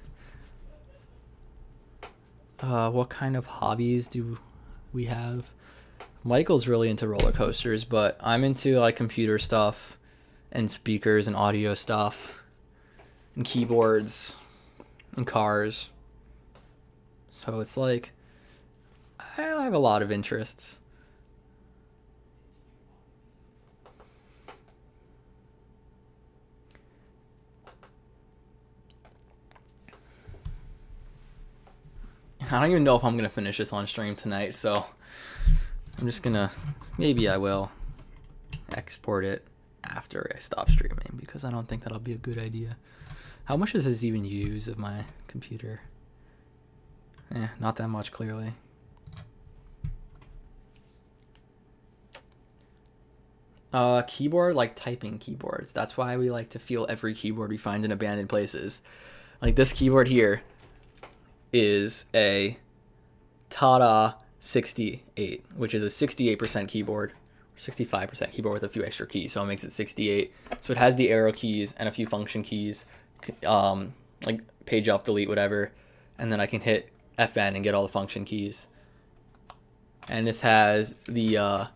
What kind of hobbies do we have? Michael's really into roller coasters, but I'm into like computer stuff and speakers and audio stuff and keyboards and cars. So it's like I have a lot of interests. I don't even know if I'm gonna finish this on stream tonight, so I'm just gonna, maybe I will export it after I stop streaming, because I don't think that'll be a good idea. How much does this even use of my computer? Not that much, clearly. Keyboard, like typing keyboards. That's why we like to feel every keyboard we find in abandoned places. Like this keyboard here is a Tada 68, which is a 68% keyboard, 65% keyboard with a few extra keys, so it makes it 68. So it has the arrow keys and a few function keys, like page up, delete, whatever, and then I can hit FN and get all the function keys. And this has the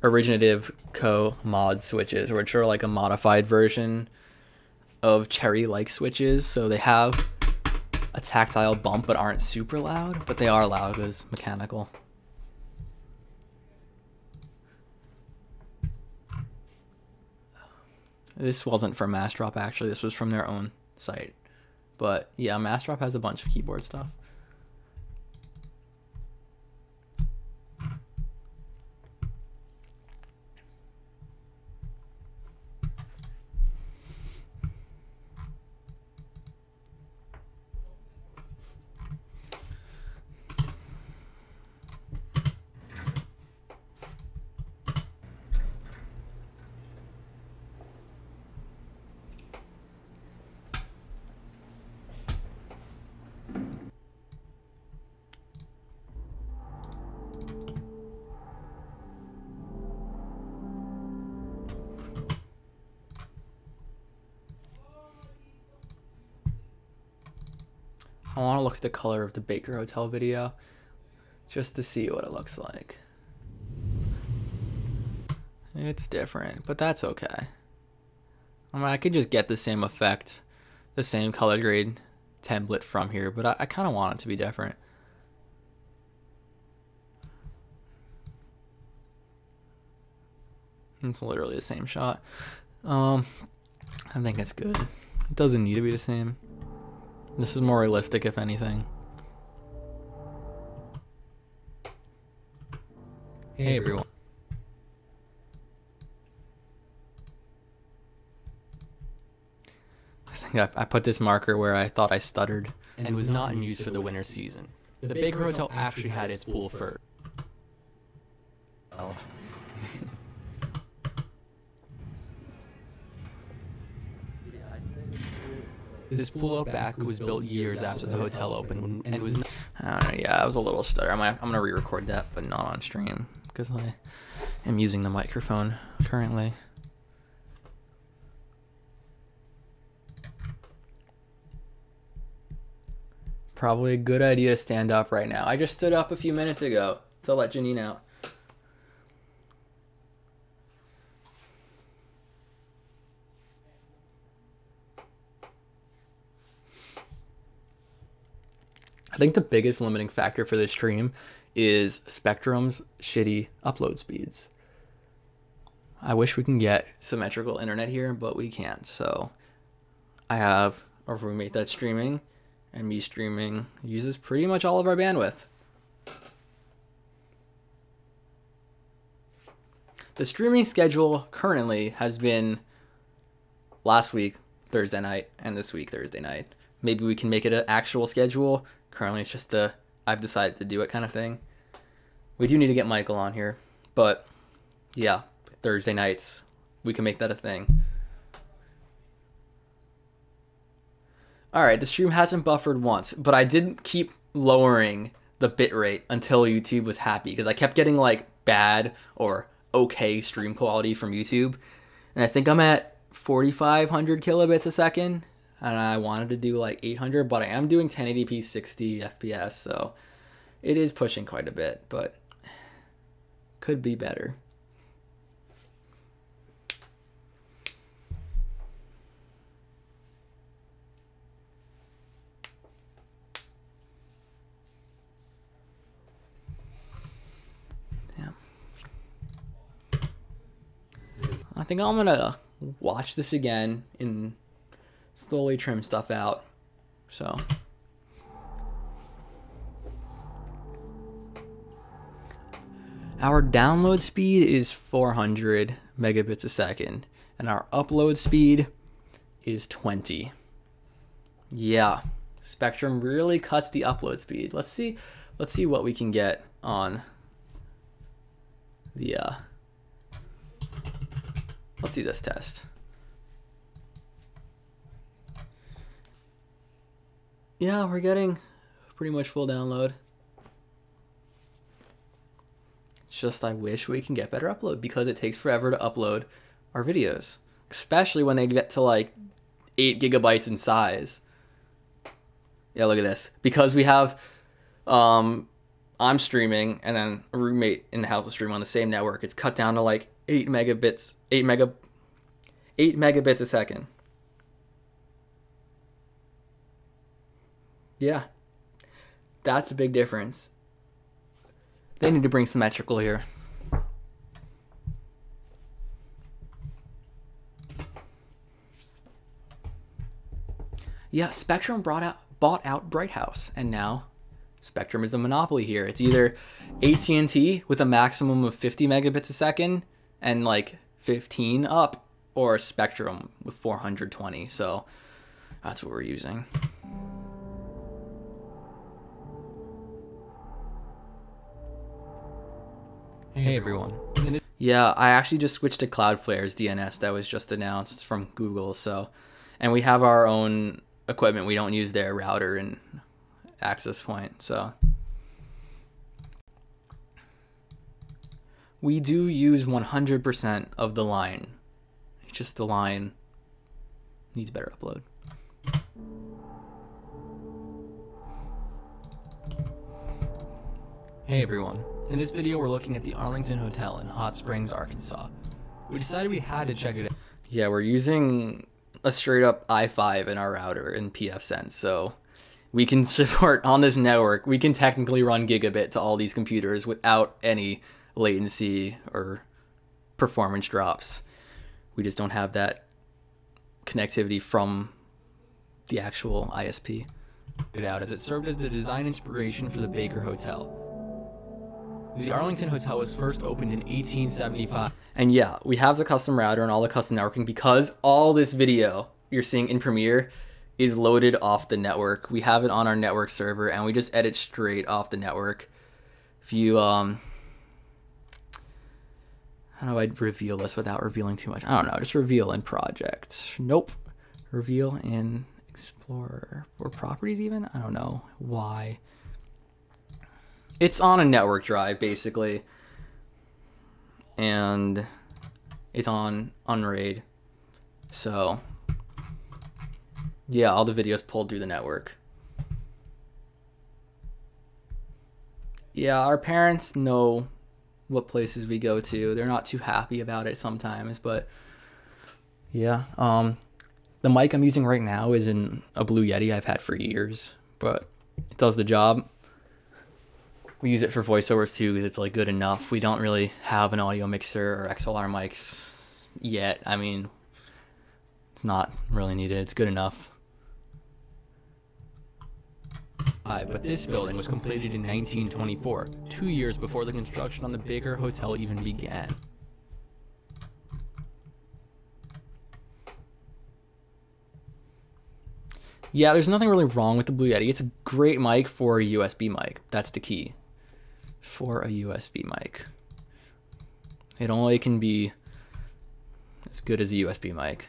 Originative Co mod switches, which are like a modified version of Cherry-like switches. So they have a tactile bump but aren't super loud, but they are loud because mechanical. This wasn't from Massdrop, actually. This was from their own site. But yeah, Massdrop has a bunch of keyboard stuff. I want to look at the color of the Baker Hotel video just to see what it looks like. It's different, but that's okay. I mean, I could just get the same effect, the same color grade template from here, but I kind of want it to be different. It's literally the same shot. I think it's good. It doesn't need to be the same. This is more realistic, if anything. Hey everyone. I think I put this marker where I thought I stuttered, and it was not in use for the winter season. The Baker Hotel actually had its pool first. Oh. This pool out back was built years after the hotel opened, and it was. I don't know. Yeah, I was a little stutter. I'm gonna re-record that, but not on stream because I am using the microphone currently. Probably a good idea to stand up right now. I just stood up a few minutes ago to let Janine out. I think the biggest limiting factor for this stream is Spectrum's shitty upload speeds. I wish we can get symmetrical internet here, but we can't. So I have a roommate that's streaming, and me streaming uses pretty much all of our bandwidth. The streaming schedule currently has been last week, Thursday night, and this week, Thursday night. Maybe we can make it an actual schedule. Currently, it's just a I've decided to do it kind of thing. We do need to get Michael on here, but yeah, Thursday nights, we can make that a thing. All right, the stream hasn't buffered once, but I didn't keep lowering the bit rate until YouTube was happy, because I kept getting like bad or okay stream quality from YouTube, and I think I'm at 4,500 kilobits a second, and I wanted to do like 800, but I am doing 1080p 60 FPS, so it is pushing quite a bit, but could be better. I think I'm gonna watch this again and slowly trim stuff out. So our download speed is 400 megabits a second, and our upload speed is 20. Yeah, Spectrum really cuts the upload speed. Let's see what we can get on the let's do this test. Yeah, we're getting pretty much full download. It's just I wish we can get better upload, because it takes forever to upload our videos, especially when they get to like 8 gigabytes in size. Yeah, look at this. Because we have I'm streaming and then a roommate in the house will stream on the same network, it's cut down to like 8 megabits a second. Yeah, that's a big difference. They need to bring symmetrical here. Yeah, Spectrum bought out Bright House, and now Spectrum is the monopoly here. It's either AT&T with a maximum of 50 megabits a second and like 15 up, or Spectrum with 420. So that's what we're using. Hey everyone. Yeah, I actually just switched to Cloudflare's DNS that was just announced from Google. So, and we have our own equipment. We don't use their router and access point. So we do use 100% of the line. It's just the line needs better upload. Hey everyone. In this video, we're looking at the Arlington Hotel in Hot Springs, Arkansas. We decided we had to check it out. Yeah, we're using a straight up i5 in our router in pfSense, so we can support on this network, we can technically run gigabit to all these computers without any latency or performance drops. We just don't have that connectivity from the actual ISP. It out as it served as the design inspiration for the Baker Hotel. The Arlington Hotel was first opened in 1875. And yeah, we have the custom router and all the custom networking, because all this video you're seeing in Premiere is loaded off the network. We have it on our network server and we just edit straight off the network. If you, how do I reveal this without revealing too much? I don't know, just reveal in project. Nope. Reveal in Explorer or properties even? I don't know why. It's on a network drive basically, and it's on Unraid. So yeah, all the videos pulled through the network. Yeah, our parents know what places we go to. They're not too happy about it sometimes, but yeah. The mic I'm using right now is in a Blue Yeti I've had for years, but it does the job. We use it for voiceovers too, because it's like good enough. We don't really have an audio mixer or XLR mics yet. I mean, it's not really needed. It's good enough. But this building was completed in 1924, 2 years before the construction on the Baker Hotel even began. Yeah, there's nothing really wrong with the Blue Yeti. It's a great mic for a USB mic. That's the key. For a USB mic. It only can be as good as a USB mic.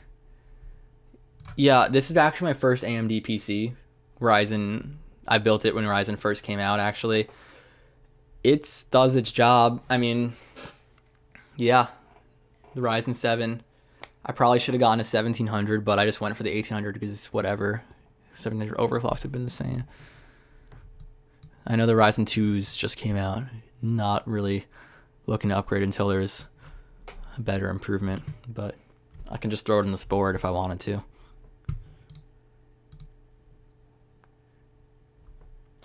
Yeah, this is actually my first AMD PC, Ryzen I built it when Ryzen first came out, actually. It does its job. I mean, yeah, the Ryzen 7. I probably should have gone to 1700, but I just went for the 1800 because whatever. 700 overclocks have been the same. I know the Ryzen 2s just came out. Not really looking to upgrade until there's a better improvement, but I can just throw it in this board if I wanted to.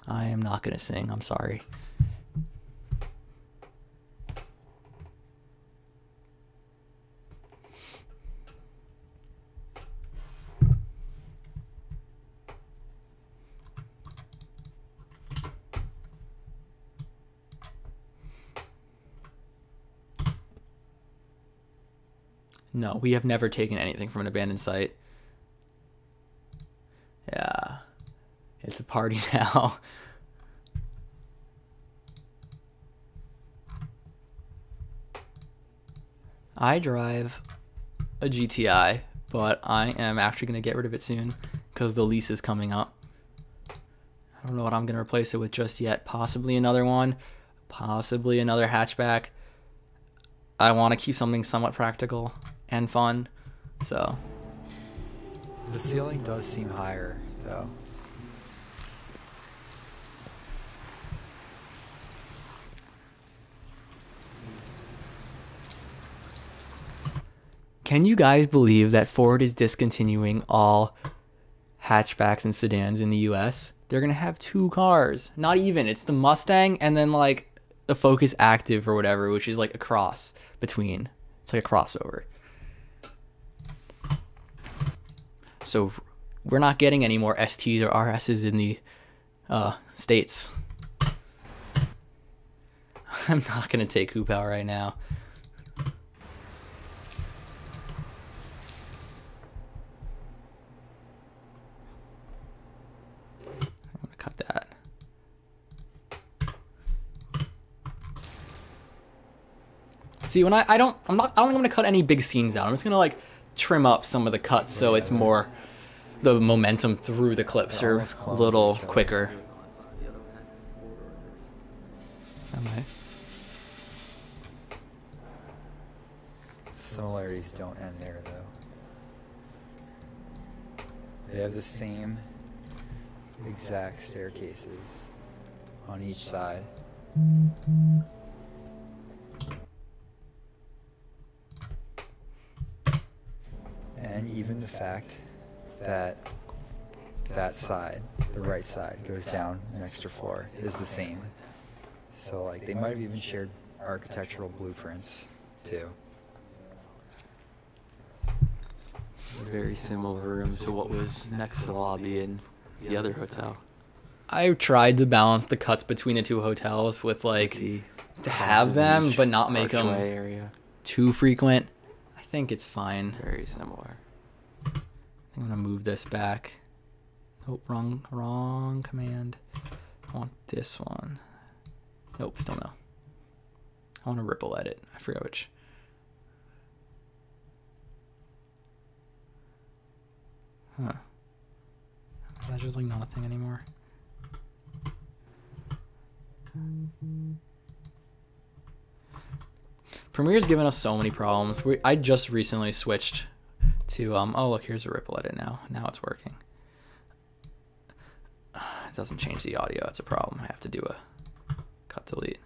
I am not going to sing. I'm sorry. No, we have never taken anything from an abandoned site. Yeah, it's a party now. I drive a GTI, but I am actually going to get rid of it soon because the lease is coming up. I don't know what I'm going to replace it with just yet. Possibly another one, possibly another hatchback. I want to keep something somewhat practical and fun, so. The ceiling does seem higher, though. Can you guys believe that Ford is discontinuing all hatchbacks and sedans in the US? They're gonna have 2 cars. Not even. It's the Mustang and then like the Focus Active or whatever, which is like a cross between. It's like a crossover. So we're not getting any more STs or RSs in the States. I'm not gonna take Hoop out right now. Cut that. See, when I don't think I'm gonna cut any big scenes out. I'm just gonna like trim up some of the cuts so it's more the momentum through the clips are a little quicker. Okay. Similarities don't end there, though. They have the same exact staircases on each side. And even the fact that that side, the right side, goes down an extra floor is the same. So like they might have even shared architectural blueprints too. Very similar room to what was next to the lobby in the other hotel. I tried to balance the cuts between the 2 hotels with like to have them but not make them area. too frequent. I think it's fine. Very similar. I think I'm gonna move this back. Oh, wrong command. I want this one. Nope, still no. I want to ripple edit. I forgot which. Huh. Is that just like not a thing anymore? Premiere's given us so many problems. I just recently switched to oh look, here's a ripple edit now. Now it's working. It doesn't change the audio, that's a problem. I have to do a cut delete.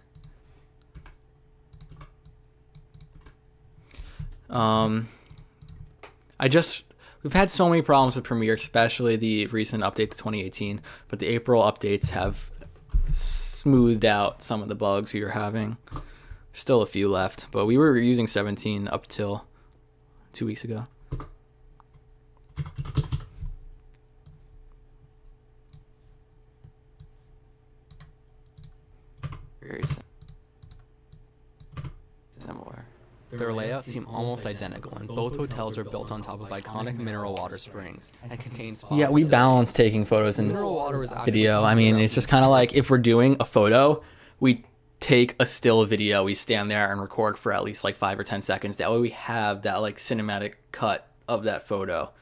We've had so many problems with Premiere, especially the recent update to 2018, but the April updates have smoothed out some of the bugs we were having. There's still a few left, but we were using 17 up till 2 weeks ago. Very similar. Their layouts seem almost identical, and both hotels are built on top of iconic mineral water springs and contain spots. Yeah, we balance taking photos and video. I mean, it's just kind of like if we're doing a photo, we take a still video, we stand there and record for at least like 5 or 10 seconds. That way we have that like cinematic cut of that photo,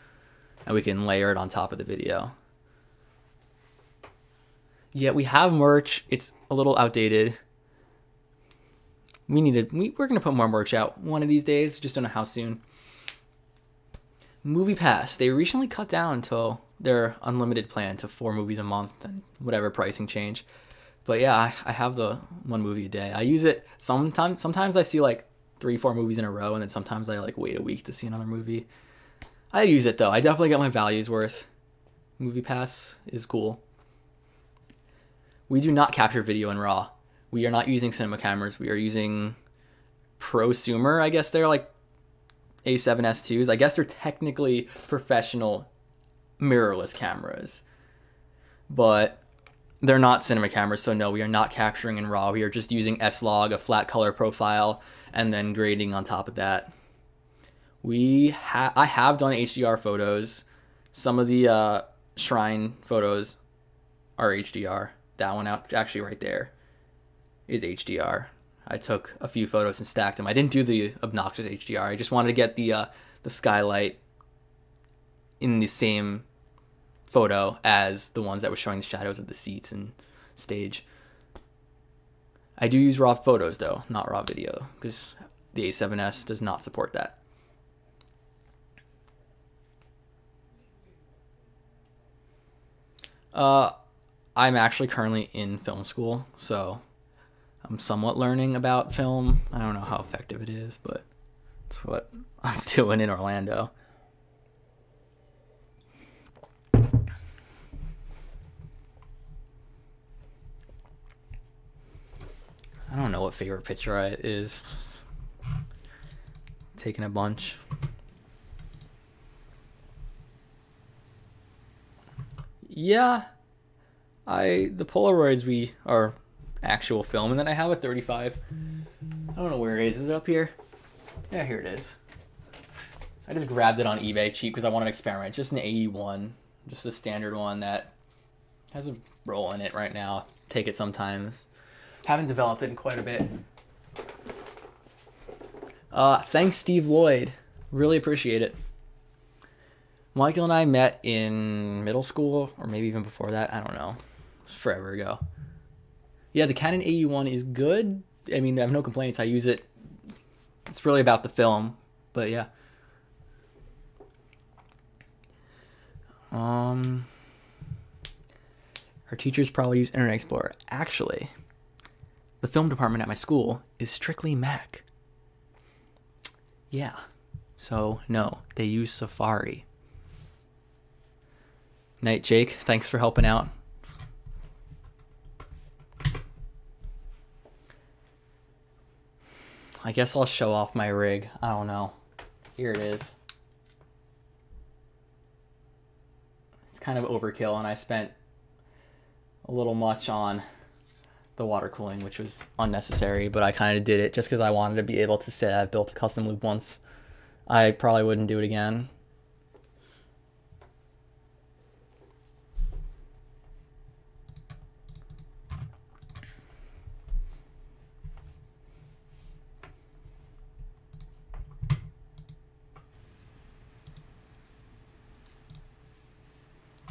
and we can layer it on top of the video. Yeah, we have merch. It's a little outdated. We're gonna put more merch out one of these days. Just don't know how soon. Movie Pass. They recently cut down to their unlimited plan to 4 movies a month and whatever pricing change. But yeah, I have the 1 movie a day. I use it sometimes. Sometimes I see like 3-4 movies in a row, and then sometimes I like wait a week to see another movie. I use it though. I definitely get my value's worth. Movie Pass is cool. We do not capture video in RAW. We are not using cinema cameras. We are using prosumer. I guess they're like A7S2s. I guess they're technically professional mirrorless cameras, but they're not cinema cameras. So no, we are not capturing in RAW. We are just using S-Log, a flat color profile, and then grading on top of that. I have done HDR photos. Some of the shrine photos are HDR. That one out actually right there is HDR. I took a few photos and stacked them. I didn't do the obnoxious HDR. I just wanted to get the skylight in the same photo as the ones that were showing the shadows of the seats and stage. I do use raw photos though, not raw video, because the A7S does not support that. I'm actually currently in film school, so I'm somewhat learning about film. I don't know how effective it is, but it's what I'm doing in Orlando. I don't know what favorite picture is. Taking a bunch. Yeah, the Polaroids are actual film, and then I have a 35. I don't know where it is. Is it up here? Yeah, here it is. I just grabbed it on eBay cheap because I wanted to experiment. Just an AE1, just a standard one that has a roll in it right now. Take it sometimes. Haven't developed it in quite a bit. Thanks, Steve Lloyd. Really appreciate it. Michael and I met in middle school, or maybe even before that. I don't know. It was forever ago. Yeah, the Canon AE1 is good. I mean, I have no complaints. I use it. It's really about the film, but yeah. Her teachers probably use Internet Explorer. Actually, the film department at my school is strictly Mac. Yeah. So, no, they use Safari. Night, Jake. Thanks for helping out. I guess I'll show off my rig. I don't know. Here it is. It's kind of overkill, and I spent a little much on the water cooling, which was unnecessary, but I kind of did it just because I wanted to be able to say I've built a custom loop once. I probably wouldn't do it again.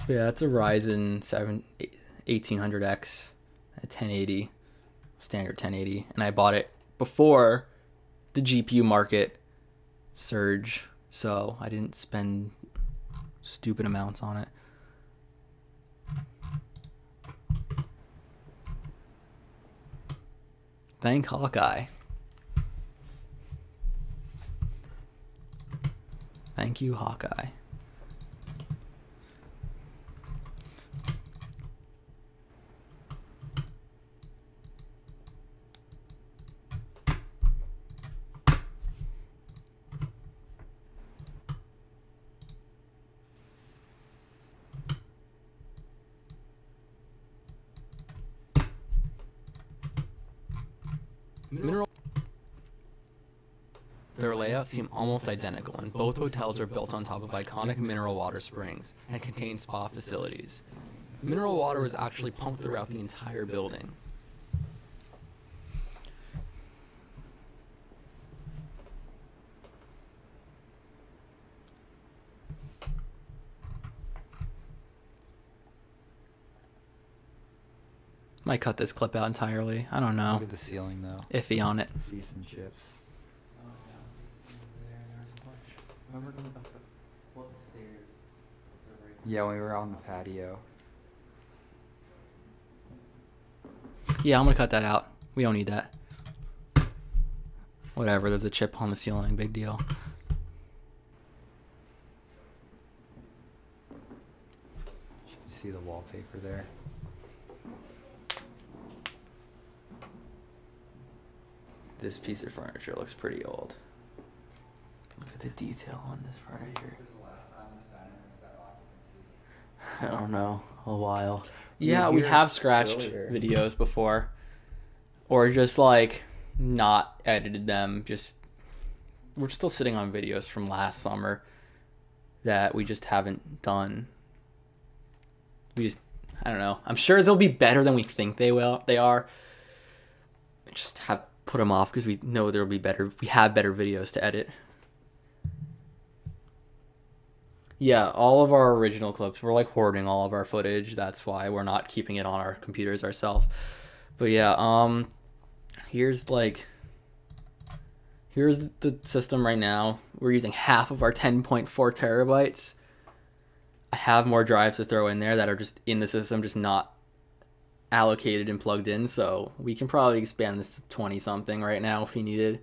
Yeah, it's a Ryzen 7 1800X at 1080, standard 1080, and I bought it before the GPU market surge, so I didn't spend stupid amounts on it. Thank Hawkeye. Thank you, Hawkeye. Their layouts seem almost identical, and both hotels are built on top of iconic mineral water springs and contain spa facilities. Mineral water was actually pumped throughout the entire building. Might cut this clip out entirely. I don't know. Look at the ceiling though. Iffy on it. Seats and chips. Yeah, when we were on the patio. Yeah, I'm gonna cut that out. We don't need that. Whatever, there's a chip on the ceiling, big deal. You can see the wallpaper there. This piece of furniture looks pretty old. Look at the detail on this furniture. I don't know, a while. Yeah, we have scratched videos before. Or just like not edited them. Just we're still sitting on videos from last summer that we just haven't done. I don't know. I'm sure they'll be better than we think they are. We just have put them off because we know there'll be better. We have better videos to edit. Yeah, all of our original clips, we're like hoarding all of our footage. That's why we're not keeping it on our computers ourselves. But yeah, here's the system right now. We're using half of our 10.4 terabytes. I have more drives to throw in there that are just in the system, just not allocated and plugged in. So we can probably expand this to 20 something right now if we needed.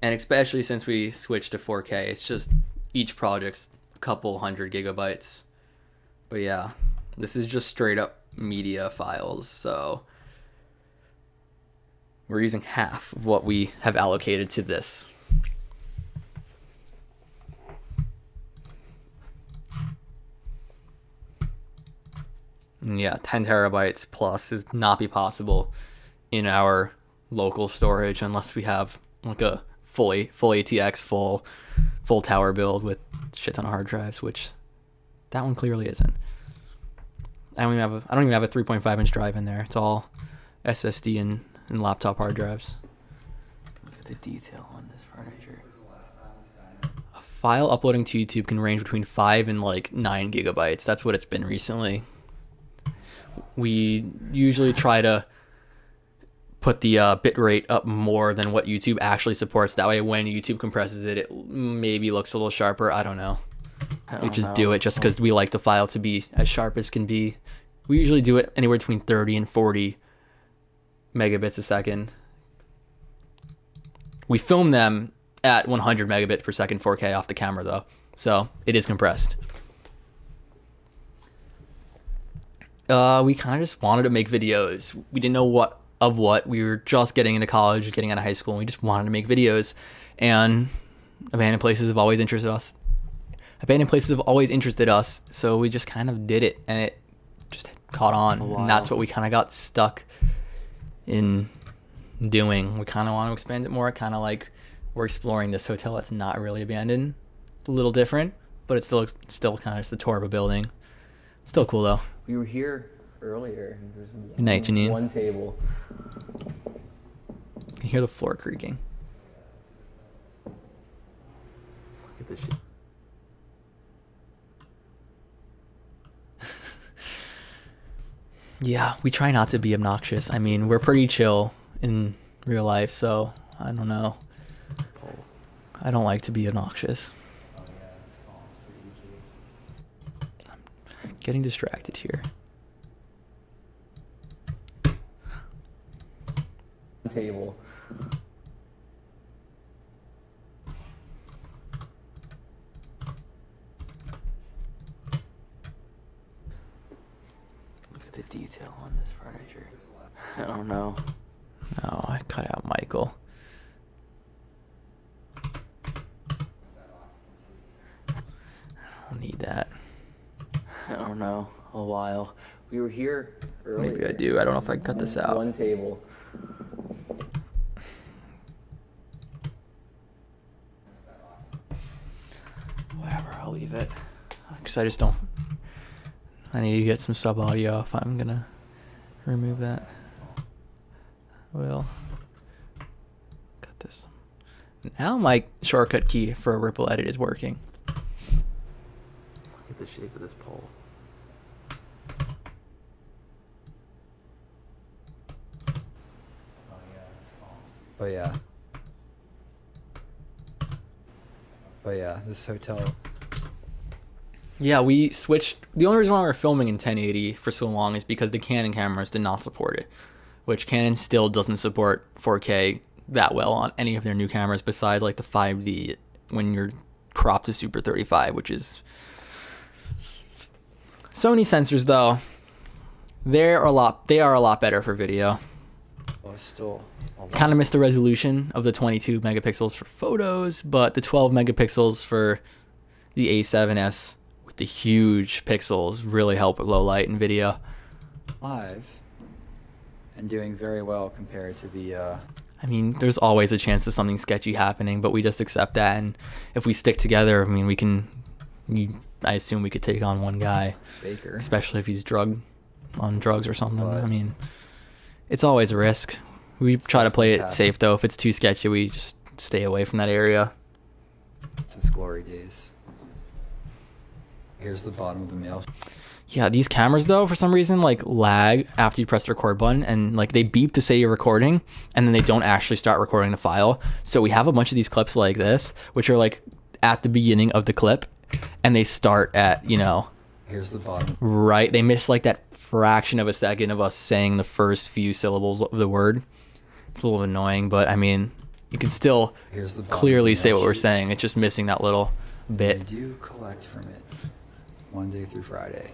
And especially since we switched to 4K, it's just each project's a couple 100 gigabytes. But yeah, this is just straight up media files. So we're using half of what we have allocated to this. And yeah, 10 terabytes plus would not be possible in our local storage unless we have like a full ATX, full tower build with shit ton of hard drives, which that one clearly isn't. I don't even have a 3.5 inch drive in there. It's all SSD and laptop hard drives. Look at the detail on this furniture. A file uploading to YouTube can range between 5 and like 9 gigabytes. That's what it's been recently. We usually try to put the bit rate up more than what YouTube actually supports. That way when YouTube compresses it, it maybe looks a little sharper. I don't know. We just do it just because we like the file to be as sharp as can be. We usually do it anywhere between 30 and 40 megabits a second. We film them at 100 megabits per second 4K off the camera though, so it is compressed. We kind of just wanted to make videos. We didn't know what. We were just getting into college, getting out of high school, and we just wanted to make videos. And abandoned places have always interested us. So we just kind of did it, and it just caught on. And that's what we kind of got stuck in doing. We kind of want to expand it more. Kind of like we're exploring this hotel that's not really abandoned. A little different, but it's still kind of just the tour of a building. Still cool though. We were here earlier. There's Good night, Janine. One table. You can hear the floor creaking. Look at this shit. Yeah, we try not to be obnoxious. I mean, we're pretty chill in real life, so I don't know. I don't like to be obnoxious. I'm getting distracted here. Table. Look at the detail on this furniture. I don't know. No, I cut out Michael. I don't need that. I don't know. A while. We were here earlier. Maybe I do. I don't know if I can cut this out. One table. Whatever, I'll leave it. Because I just don't... I need to get some sub audio if I'm gonna remove that. I will. Cut this. Now my shortcut key for a ripple edit is working. Look at the shape of this pole. But yeah. But yeah, this hotel. Yeah, we switched. The only reason why we're filming in 1080 for so long is because the Canon cameras did not support it, which Canon still doesn't support 4K that well on any of their new cameras besides like the 5D when you're cropped to Super 35, which is Sony sensors though. They are a lot better for video. Well, it's still Kind of missed the resolution of the 22 megapixels for photos, but the 12 megapixels for the A7S with the huge pixels really help with low light and video. live and doing very well compared to the I mean, there's always a chance of something sketchy happening, but we just accept that. And if we stick together, I mean, I assume we could take on one guy, Baker. especially if he's on drugs or something. But I mean, it's always a risk. We try to play it safe though. If it's too sketchy, we just stay away from that area. Since glory days. Here's the bottom of the mail. Yeah, these cameras though, for some reason, like lag after you press the record button, and like they beep to say you're recording, and then they don't actually start recording the file. So we have a bunch of these clips like this, which are like at the beginning of the clip, and they start at, you know, Here's the bottom. right. They miss like that fraction of a second of us saying the first few syllables of the word. It's a little annoying, but I mean, you can still Here's the bottom clearly of the say mail what we're sheet. saying. It's just missing that little I bit. do collect from it Monday through Friday.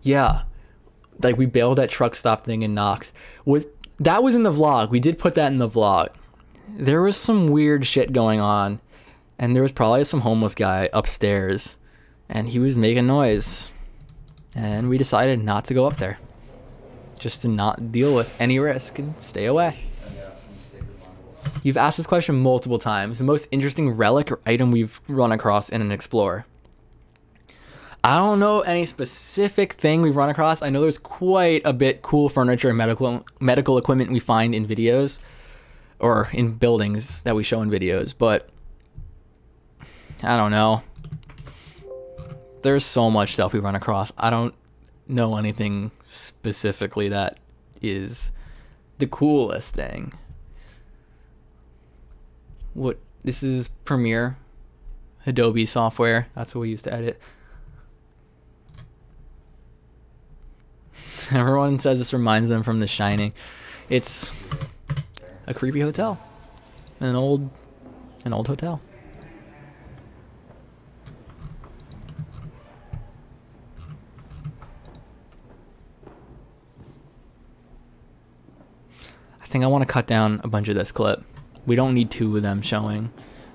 Yeah, like we bailed that truck stop thing in Knox. That was in the vlog? We did put that in the vlog. There was some weird shit going on, and there was probably some homeless guy upstairs, and he was making noise, and we decided not to go up there, just to not deal with any risk and stay away. You've asked this question multiple times. The most interesting relic or item we've run across in an Explorer. I don't know any specific thing we've run across. I know there's quite a bit cool furniture and medical equipment we find in videos or in buildings that we show in videos, but I don't know. There's so much stuff we run across. I don't know anything specifically that is the coolest thing. This is Premiere, Adobe software. That's what we use to edit. Everyone says this reminds them from The Shining. It's a creepy hotel. An old hotel. I think I want to cut down a bunch of this clip. We don't need two of them showing.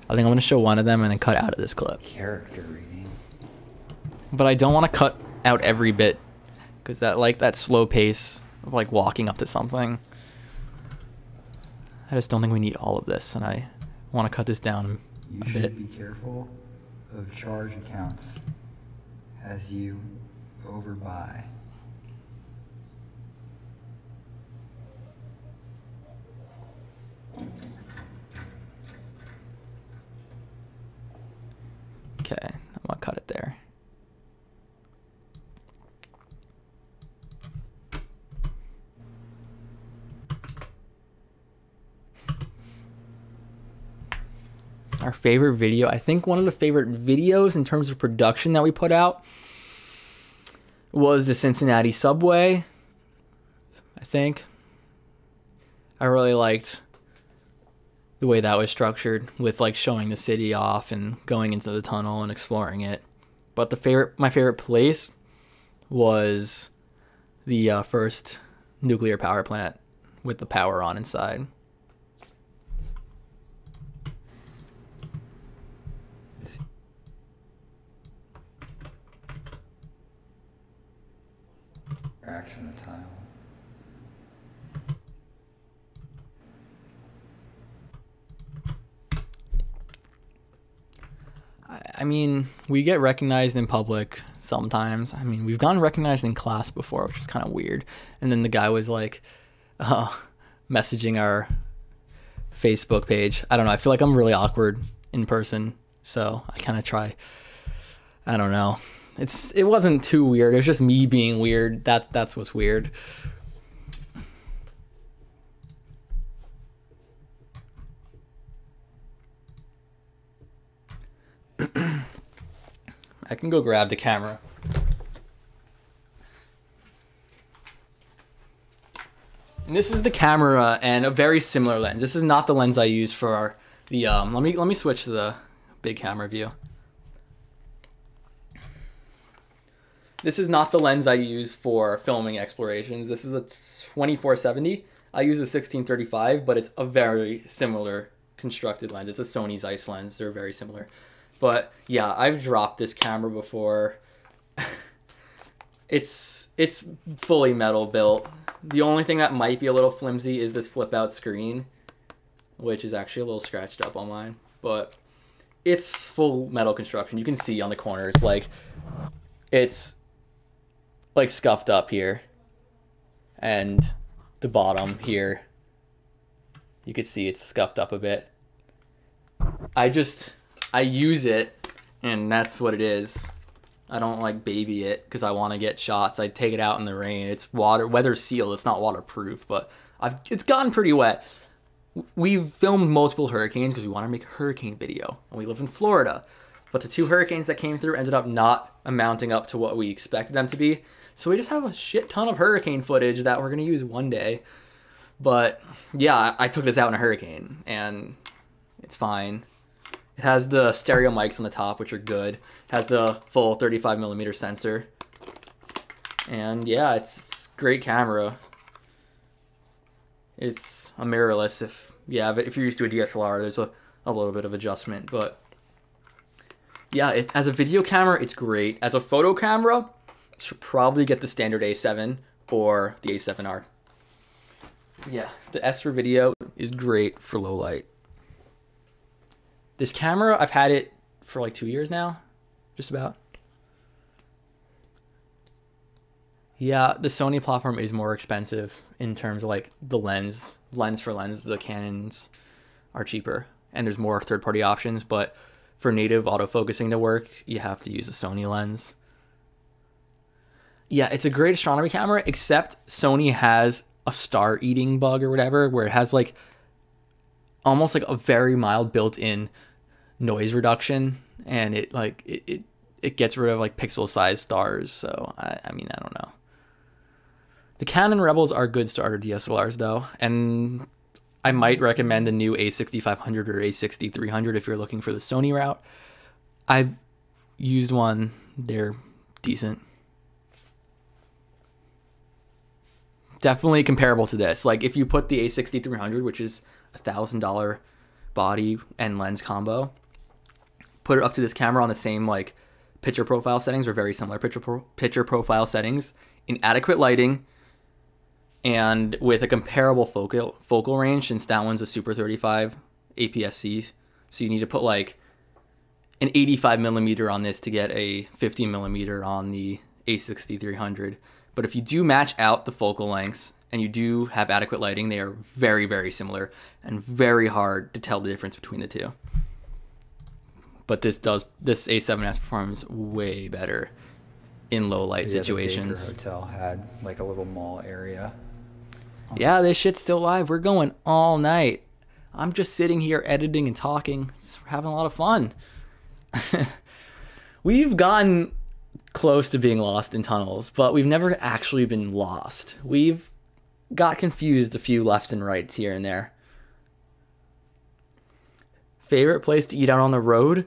I think I'm going to show one of them and then cut out of this clip. Character reading. But I don't want to cut out every bit, because that slow pace of like walking up to something, I just don't think we need all of this, and I want to cut this down You a should bit. be careful of charge accounts as you overbuy. Okay, I'm gonna cut it there. Our favorite video, I think one of the favorite videos in terms of production that we put out was the Cincinnati subway, I think. I really liked the way that was structured, with like showing the city off and going into the tunnel and exploring it. But my favorite place was the first nuclear power plant with the power on inside. Cracks in the tile. I mean, we get recognized in public sometimes. I mean, we've gotten recognized in class before, which is kind of weird. And then the guy was like, messaging our Facebook page. I don't know. I feel like I'm really awkward in person, so I kind of try. I don't know. It wasn't too weird. It was just me being weird. That's what's weird. I can go grab the camera. And this is the camera and a very similar lens. This is not the lens I use for the let me switch to the big camera view. This is not the lens I use for filming explorations. This is a 2470. I use a 1635, but it's a very similar constructed lens. It's a Sony Zeiss lens. They're very similar. But yeah, I've dropped this camera before. It's fully metal built. The only thing that might be a little flimsy is this flip out screen, which is actually a little scratched up on mine, but it's full metal construction. You can see on the corners, like it's like scuffed up here, and the bottom here, you could see it's scuffed up a bit. I use it, and that's what it is. I don't like baby it because I want to get shots. I take it out in the rain. It's weather sealed. It's not waterproof, but it's gotten pretty wet. We've filmed multiple hurricanes because we want to make a hurricane video, and we live in Florida. But the 2 hurricanes that came through ended up not amounting up to what we expected them to be. So we just have a shit ton of hurricane footage that we're going to use one day. But yeah, I took this out in a hurricane, and it's fine. It has the stereo mics on the top, which are good. It has the full 35mm sensor. And yeah, it's a great camera. It's a mirrorless. If you're used to a DSLR, there's a little bit of adjustment. But yeah, as a video camera, it's great. As a photo camera, should probably get the standard A7 or the A7R. Yeah, the S for video is great for low light. This camera, I've had it for like 2 years now, just about. Yeah, the Sony platform is more expensive in terms of like the lens for lens. The Canons are cheaper, and there's more third-party options, but for native autofocusing to work, you have to use a Sony lens. Yeah, it's a great astronomy camera, except Sony has a star-eating bug or whatever, where it has like almost like a very mild built-in noise reduction, and it gets rid of like pixel-sized stars. So I mean, I don't know. The Canon Rebels are good starter DSLRs though, and I might recommend the new A6500 or A6300 if you're looking for the Sony route. I've used one. They're decent. Definitely comparable to this. Like if you put the A6300, which is $1,000 body and lens combo, put it up to this camera on the same like picture profile settings, or very similar picture profile settings, in adequate lighting and with a comparable focal range, since that one's a Super 35 APS-C. So you need to put like an 85mm on this to get a 50mm on the A6300. But if you do match out the focal lengths and you do have adequate lighting, they are very, very similar and very hard to tell the difference between the two. But this A7S performs way better in low light situations. The Baker Hotel had like a little mall area. Yeah, this shit's still live. We're going all night. I'm just sitting here editing and talking. We're having a lot of fun. We've gotten close to being lost in tunnels, but we've never actually been lost. We've got confused a few lefts and rights here and there. Favorite place to eat out on the road?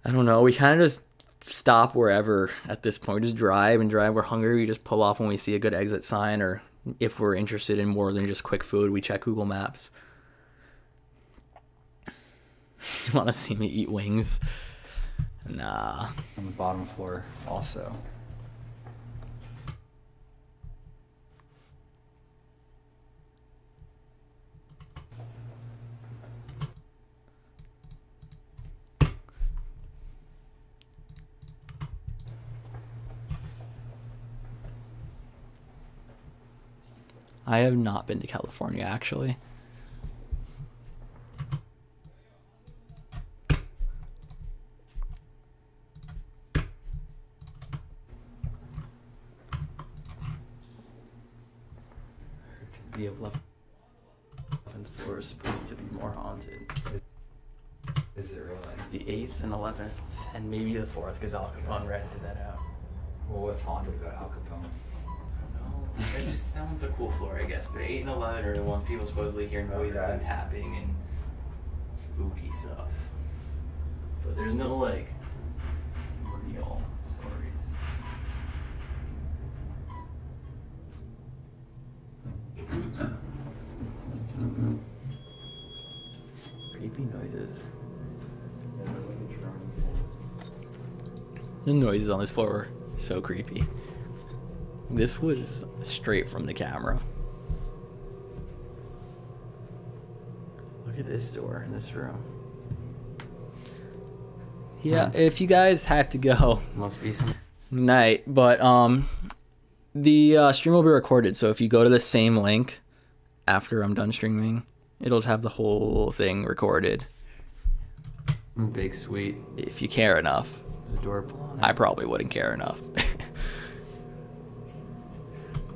I don't know. We kind of just stop wherever at this point. We just drive. We're hungry. We just pull off when we see a good exit sign, or if we're interested in more than just quick food, we check Google Maps. You want to see me eat wings? Nah. On the bottom floor also. I have not been to California, actually. The 11th floor is supposed to be more haunted. Is it really? the 8th and 11th, and maybe the 4th, because Al Capone rented that out. Well, what's haunted about Al Capone? I don't know. That one's a cool floor, I guess. But 8 and 11 are the ones people supposedly hear noises and tapping and spooky stuff. But there's no, like, real stories. Creepy noises. The noises on this floor were so creepy. This was straight from the camera. Look at this door in this room. Yeah, if you guys have to go, Must be some. night, but the stream will be recorded, so if you go to the same link after I'm done streaming, it'll have the whole thing recorded. Big sweet. If you care enough. There's a door pull on it. I probably wouldn't care enough.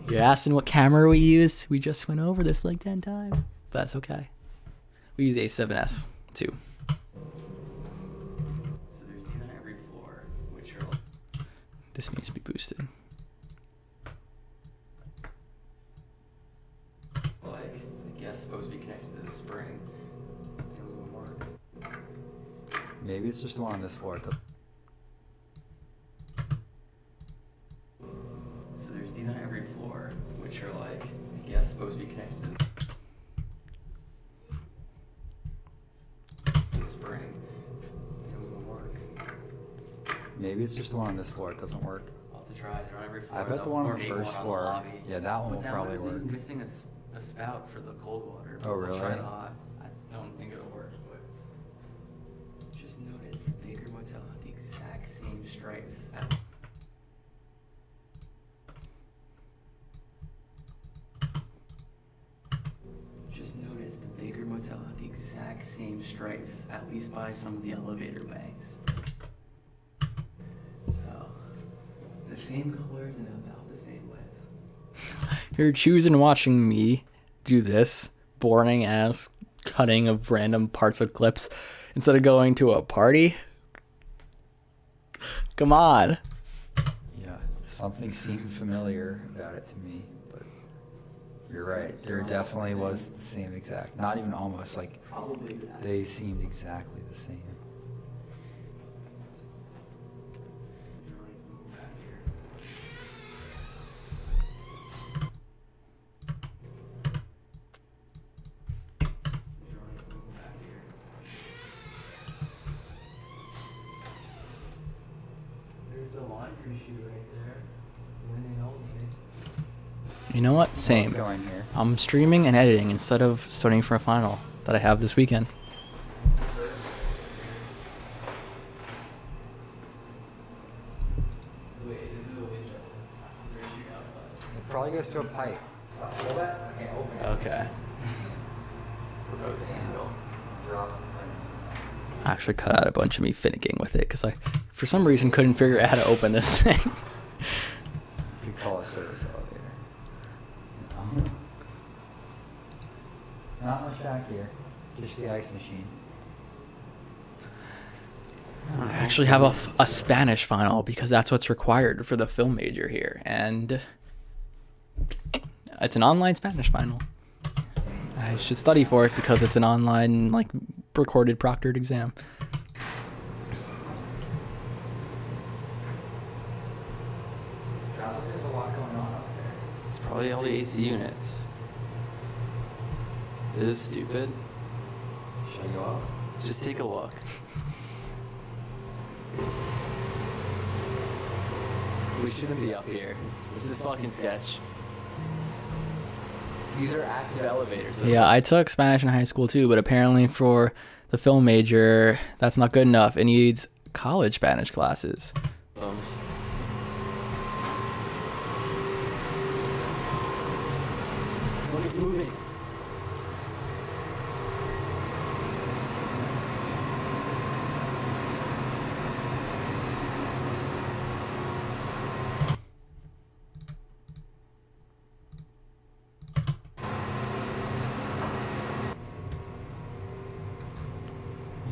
You're asking what camera we used? We just went over this like 10 times. But that's okay. We use A7S too. So there's these on every floor, which are like... This needs to be boosted. Like, I guess supposed to be connected to the spring. They don't even work. Maybe it's just the one on this floor. So there's these on every floor, which are like, I guess supposed to be connected to the spring. They don't even work. Maybe it's just the one on this floor. It doesn't work. I'll have to try. They're on every floor. I bet the one on the first floor. Lobby. Yeah, that one But will that probably one's work. even missing a spout for the cold water. Oh, really? I'll try the hot. I don't think it'll work, but just notice the Baker Motel had the exact same stripes. Just notice the Baker Motel had the exact same stripes, at least by some of the elevator banks. So, the same colors and about the same width. You're choosing watching me do this boring ass cutting of random parts of clips instead of going to a party? Come on. Yeah, something seemed familiar about it to me, but you're right. There definitely was the same exact, not even almost, like Probably that. they seemed exactly the same. There's a laundry chute right there. Winning only. You know what? Same. What's going here? I'm streaming and editing instead of studying for a final that I have this weekend. Wait, this is a window. Is there a chute outside? It probably goes to a pipe. Feel that? I can't open it. Okay. That was a handle. Drop. I actually cut out a bunch of me finicking with it because I, for some reason, couldn't figure out how to open this thing. You could call a service elevator. Not much back here. Just the ice machine. I actually have a Spanish final because that's what's required for the film major here, and it's an online Spanish final. I should study for it because it's an online, like, recorded proctored exam. Sounds like there's a lot going on up there. It's probably all the AC units. This is stupid. Should I go up? Just take a look. We shouldn't be up here. This is fucking sketch. These are active elevators. Yeah, I took Spanish in high school too, but apparently for the film major, that's not good enough. It needs college Spanish classes. Look, it's moving.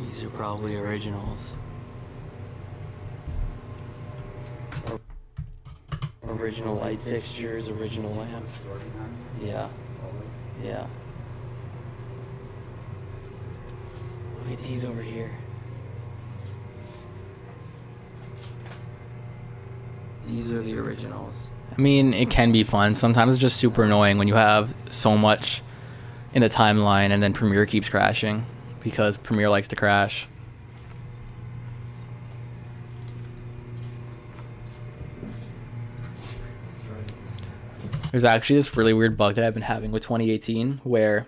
These These are probably originals. Original light fixtures, original lamps. Yeah. Yeah. Look at these over here. These are the originals. I mean, it can be fun. Sometimes it's just super annoying when you have so much in the timeline and then Premiere keeps crashing because Premiere likes to crash. There's actually this really weird bug that I've been having with 2018 where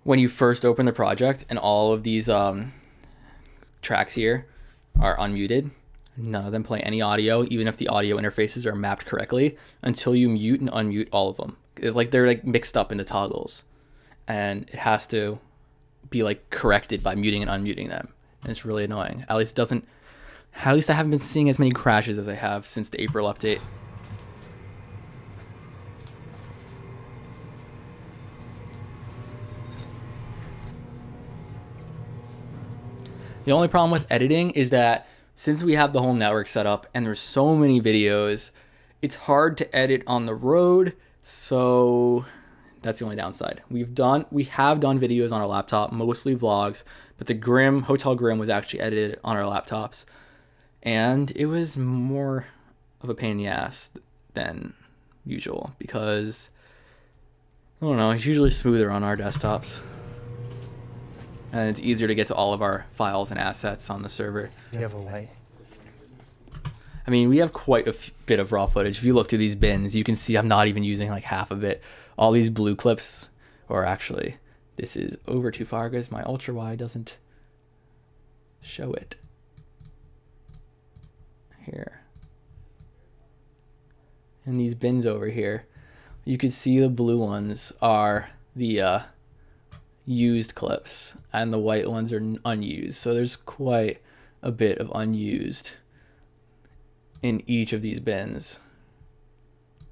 when you first open the project and all of these tracks here are unmuted, none of them play any audio, even if the audio interfaces are mapped correctly, until you mute and unmute all of them. It's like they're like mixed up in the toggles, and it has to be like corrected by muting and unmuting them. And it's really annoying. At least I haven't been seeing as many crashes as I have since the April update. The only problem with editing is that since we have the whole network set up and there's so many videos, it's hard to edit on the road. So that's the only downside. We have done videos on our laptop, mostly vlogs, but the Hotel Grim was actually edited on our laptops. And it was more of a pain in the ass than usual because, I don't know, it's usually smoother on our desktops. And it's easier to get to all of our files and assets on the server. You have a light. I mean, we have quite a bit of raw footage. If you look through these bins, you can see I'm not even using like half of it. All these blue clips, or actually, this is over too far because my ultra wide doesn't show it. Here. And these bins over here, you can see the blue ones are the used clips and the white ones are unused. So there's quite a bit of unused in each of these bins.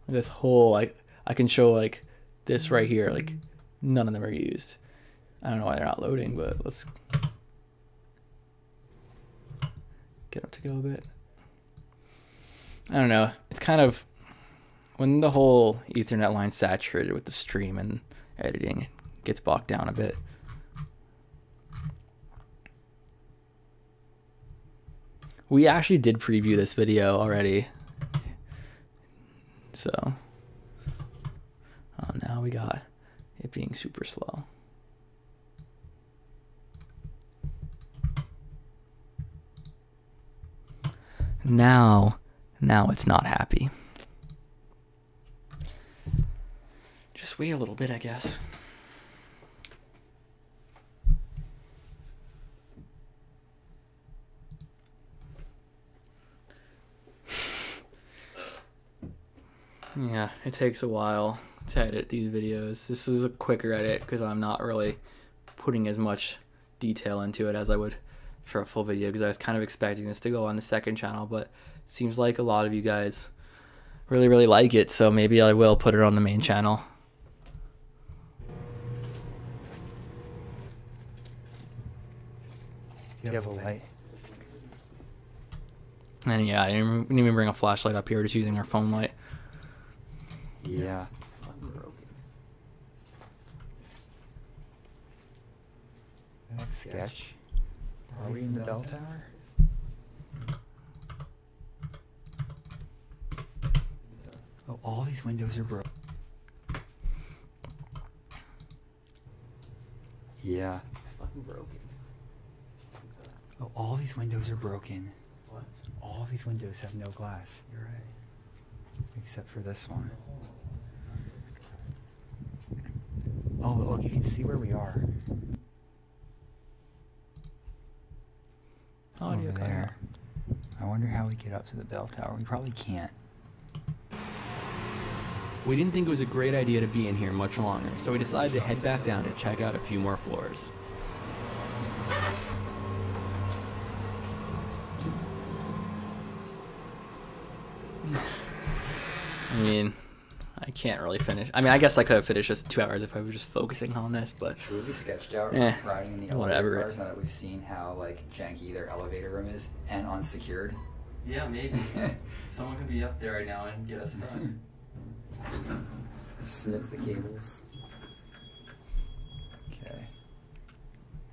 This whole, like, I can show like this right here, like none of them are used. I don't know why they're not loading, but let's get them to go a bit. I don't know. It's kind of, when the whole Ethernet line's saturated with the stream and editing, it gets bogged down a bit. We actually did preview this video already. So, now we got it being super slow. Now it's not happy. Just wait a little bit, I guess. Yeah, it takes a while to edit these videos. This is a quicker edit because I'm not really putting as much detail into it as I would for a full video, because I was kind of expecting this to go on the second channel, but it seems like a lot of you guys really like it, so maybe I will put it on the main channel. You have a light. And yeah, I didn't even bring a flashlight up here, we're just using our phone light. Yeah. That's sketch. Are we in the bell tower? Oh, all these windows are broken. Yeah. It's fucking broken. Oh, all these windows are broken. What? All these windows have no glass. You're right. Except for this one. Oh, but look, you can see where we are. Audio Over there. I wonder how we get up to the bell tower. We probably can't. We didn't think it was a great idea to be in here much longer, so we decided to head back down to check out a few more floors. I mean, I can't really finish. I mean, I guess I could have finished just 2 hours if I was just focusing on this, but Should we be sketched out riding in the whatever. elevator cars now that we've seen how like janky their elevator room is and unsecured? yeah, maybe someone could be up there right now and get us stuck. Snip the cables. Okay.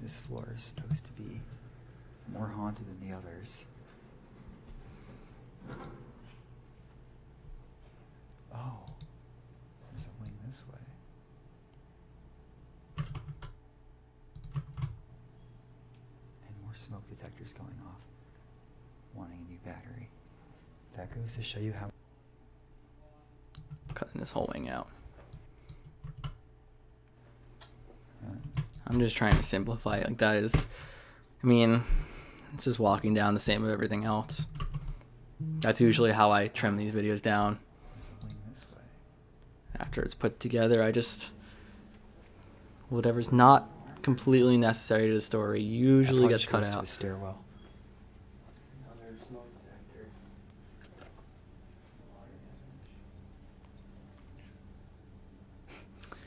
This floor is supposed to be more haunted than the others. Oh. There's a wing this way. And more smoke detectors going off. Wanting a new battery. That goes to show you how. Cutting this whole wing out. I'm just trying to simplify it. Like that is, I mean, it's just walking down the same with everything else. That's usually how I trim these videos down. There's a wing this way. After it's put together, I just, whatever's not completely necessary to the story usually gets cut To the out. stairwell.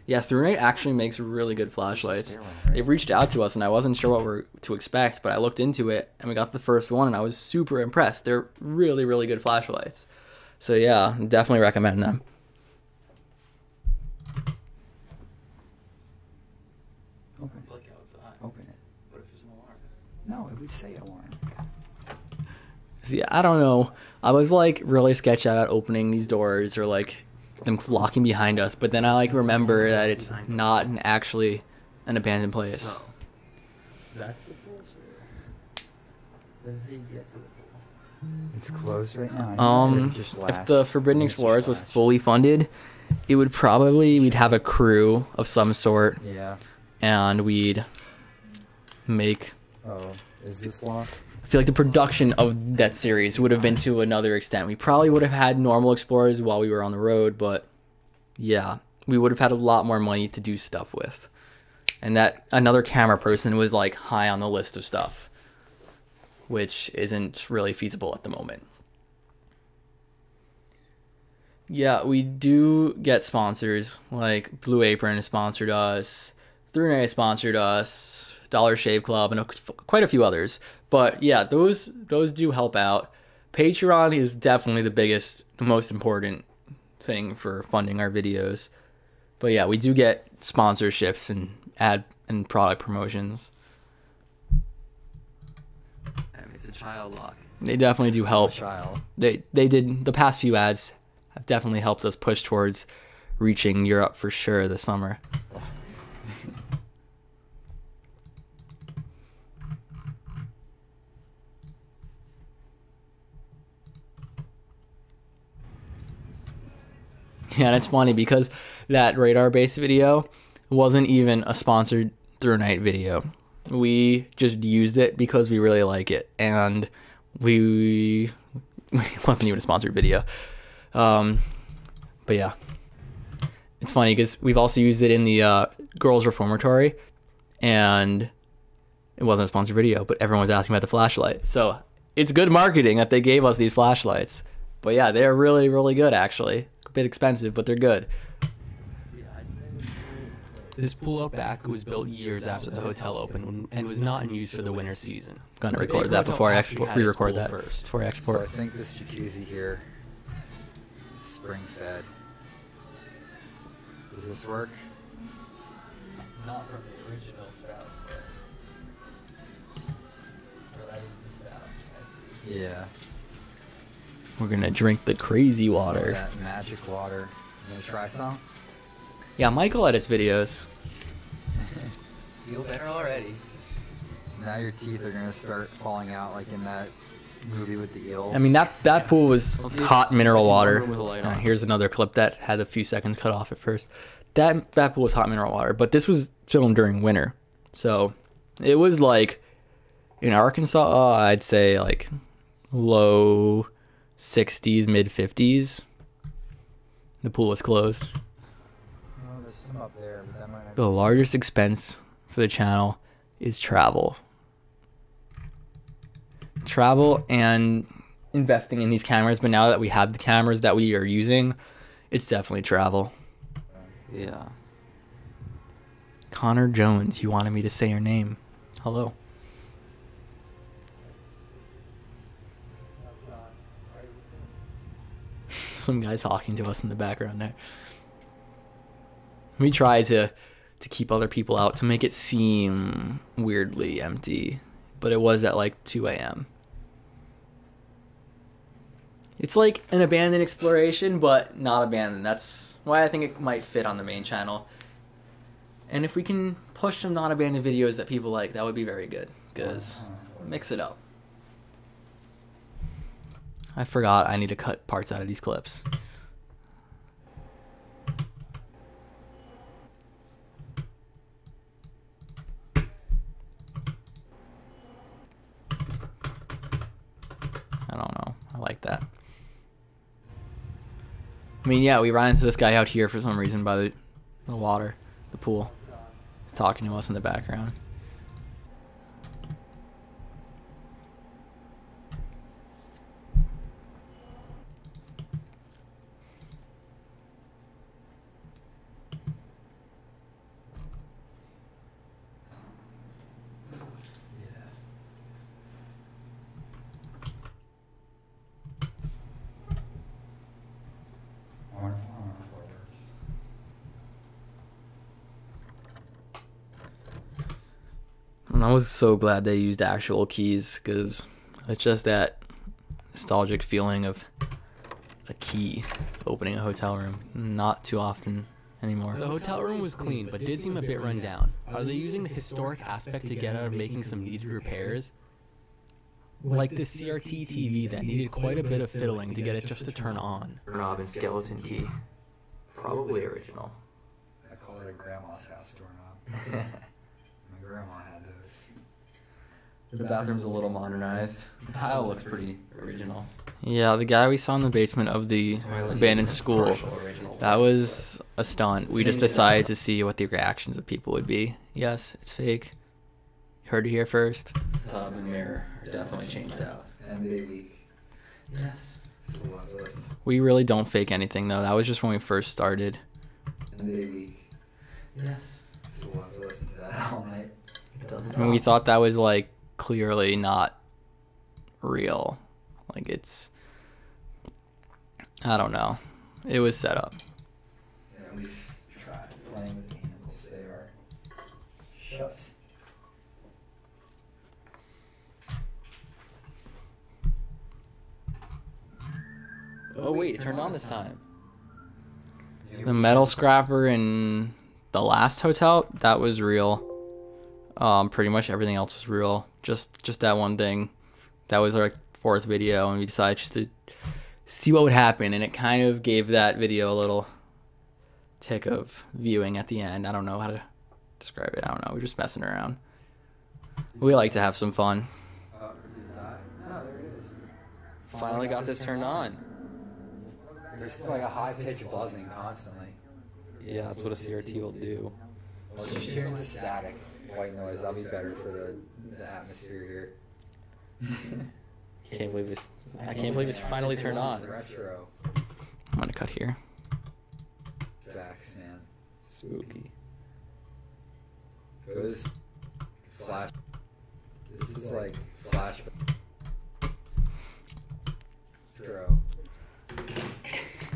Yeah, ThruNite actually makes really good flashlights. stairwell, right? They've reached out to us, and I wasn't sure what we're to expect, but I looked into it, and we got the first one, and I was super impressed. They're really, really good flashlights. So yeah, definitely recommend them. Open it. Look outside. Open it. What if there's an alarm? No, it would say alarm. See, I don't know. I was like really sketched out about opening these doors or like them locking behind us, but then I like remember that it's not actually an abandoned place. So, that's the pool. This is how you get to the pool. It's closed right now. If the Forbidden Explorers was fully funded, it would probably, we'd have a crew of some sort, Yeah. and we'd make, Oh, is this locked? I feel like the production of that series would have been to another extent. We probably would have had normal explorers while we were on the road, but yeah, we would have had a lot more money to do stuff with. And that another camera person was like high on the list of stuff, which isn't really feasible at the moment. Yeah, we do get sponsors, like Blue Apron has sponsored us, ThruNite has sponsored us, Dollar Shave Club, and quite a few others. But yeah, those do help out. Patreon is definitely the most important thing for funding our videos. But yeah, we do get sponsorships and ad and product promotions. It's a child lock. They definitely do help. Child. They did, the past few ads have definitely helped us push towards reaching Europe for sure this summer. Yeah, and it's funny because that radar-based video wasn't even a sponsored ThruNite video. We just used it because we really like it, and it wasn't even a sponsored video. But yeah, it's funny because we've also used it in the Girls Reformatory, and it wasn't a sponsored video, but everyone was asking about the flashlight. So it's good marketing that they gave us these flashlights. But yeah, they're really, really good actually. A bit expensive, but they're good. This pool out back was built years after the hotel opened and was not in use for the winter season. I'm gonna record that before I export. Re-record that first before I So I export. think this jacuzzi here is spring fed. Does this work? Not from the original spout, but that is the spout. I see. Yeah. We're gonna drink the crazy So water. that magic water. You gonna try some? Yeah, Michael edits videos. Feel better already. Now your teeth are gonna start falling out like in that movie with the eels. I mean, that pool was hot mineral water. With a light on. Here's another clip that had a few seconds cut off at first. That pool was hot mineral water, but this was filmed during winter, so it was like in Arkansas. I'd say like low 60s, mid 50s. The pool was closed. Oh, there's some up there, but that might not be. The largest expense for the channel is travel. Travel and investing in these cameras, but now that we have the cameras that we are using, It's definitely travel. Yeah. Connor Jones, you wanted me to say your name. Hello. Some guy talking to us in the background there. We try to keep other people out to make it seem weirdly empty, but it was at like 2 a.m. It's like an abandoned exploration, but not abandoned. That's why I think it might fit on the main channel. And if we can push some non-abandoned videos that people like, that would be very good, because mix it up. I forgot I need to cut parts out of these clips. I don't know. I like that. I mean, yeah, we ran into this guy out here for some reason by the water, the pool. He's talking to us in the background. And I was so glad they used actual keys, because it's just that nostalgic feeling of a key opening a hotel room. Not too often anymore. The hotel room was clean, but did seem a bit run down. Are they using the historic aspect to get out of making some needed repairs? Like the CRT TV that needed quite a bit of fiddling to get it just to turn on. Knob and skeleton key. Probably original. I call it a grandma's house doorknob. My grandma had those. The bathroom's a little modernized. The tile looks pretty original. Yeah, the guy we saw in the basement of the abandoned school, that was a stunt. We just decided to see what the reactions of people would be. Yes, it's fake. Heard it here first. Tub and mirror are definitely changed out. And they leak. Yes. So we'll have to listen to. We really don't fake anything, though. That was just when we first started. And they leak. Yes. So we'll have to listen to that all night. It doesn't And we thought that was, like, clearly not real. Like, it's... I don't know. It was set up. Yeah, we've tried playing with the handles. They are shut. Oh wait, it turned on this time. The metal scrapper in the last hotel, that was real. Pretty much everything else was real. Just that one thing. That was our 4th video, and we decided just to see what would happen, and it kind of gave that video a little tick of viewing at the end. I don't know how to describe it. I don't know. We're just messing around. We like to have some fun. Oh, did it die? No, there it is. Finally got this turned on. There's like a high pitch buzzing constantly. Yeah, that's what a CRT will do. Well, just tune into static white noise. That'll be better for the atmosphere here. Can't believe this. I can't believe it's finally turned on. Retro. I'm gonna cut here. Jacks, man. Spooky. Go to this flash. This is like flash. Retro.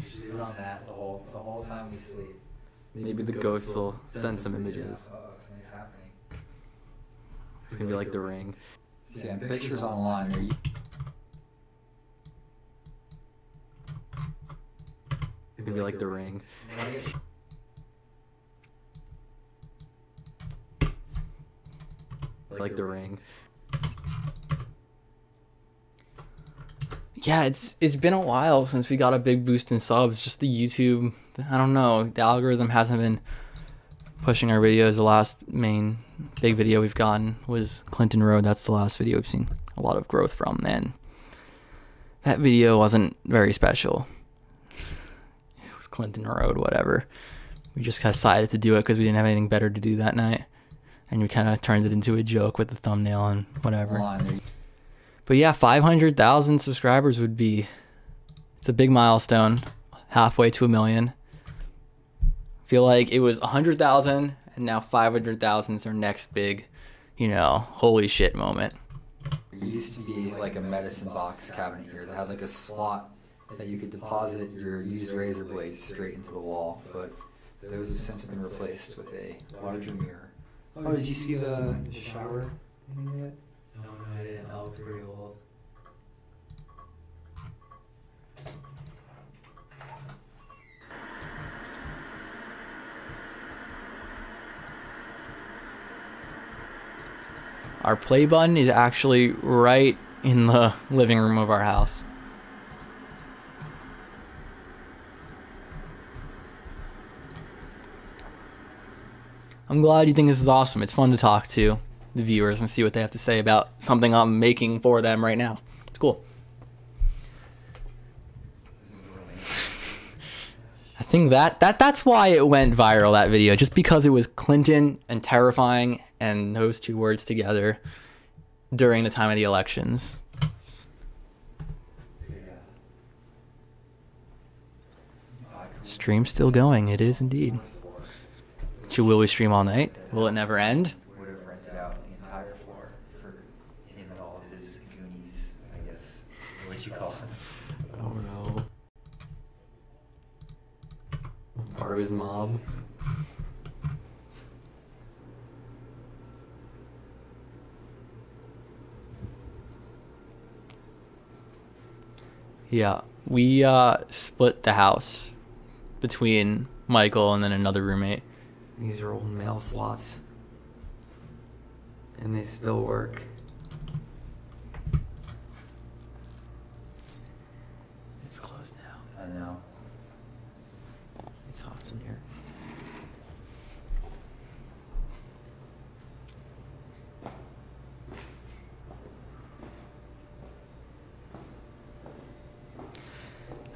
Just leave it on that the whole time we sleep. Maybe the ghosts will send some images. Uh-oh, something's happening. It's gonna be like The Ring. See, and pictures online, they're It's gonna be like The Ring. Like The Ring. Yeah, it's been a while since we got a big boost in subs. Just the YouTube, I don't know, the algorithm hasn't been pushing our videos. The last main big video we've gotten was Clinton Road. That's the last video we've seen a lot of growth from. And that video wasn't very special. It was Clinton Road, whatever. We just decided to do it because we didn't have anything better to do that night. And we kind of turned it into a joke with the thumbnail and whatever. online. They're But yeah, 500,000 subscribers would be, it's a big milestone. halfway to 1 million. Feel like it was 100,000 and now 500,000 is their next big, you know, holy shit moment. There used to be like a medicine box cabinet here that had like a slot that you could deposit your used razor blades straight into the wall, but those have since been replaced with a larger mirror. Oh, did you see the shower? Anything yet? No, I didn't. That looks pretty old. Our play button is actually right in the living room of our house. I'm glad you think this is awesome. It's fun to talk to the viewers and see what they have to say about something I'm making for them right now. It's cool. I think that's why it went viral, that video, just because it was Clinton and terrifying and those two words together during the time of the elections. Stream's still going. It is indeed. Will we stream all night? Will it never end? Would have rented out the entire floor for him and all of his goonies, I guess. What'd you call them? Oh no. Part of his mob. Yeah, we split the house between Michael and then another roommate. These are old mail slots. And they still work. It's closed now. I know. It's hot in here.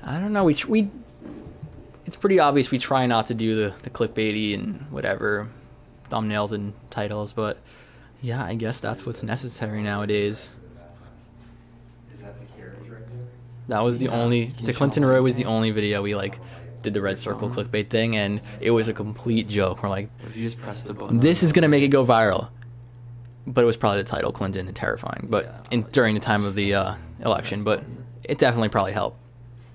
I don't know. We it's pretty obvious we try not to do the clickbaity and whatever thumbnails and titles, but yeah, I guess that's what's necessary nowadays. Is that the carriage right there? That was the only, the Clinton Roy was the only video we like did the red circle clickbait thing, and it was a complete joke. We're like, What if you just press the button? this is gonna make it go viral, but it was probably the title, Clinton and terrifying, but during the time of the election, but it definitely probably helped,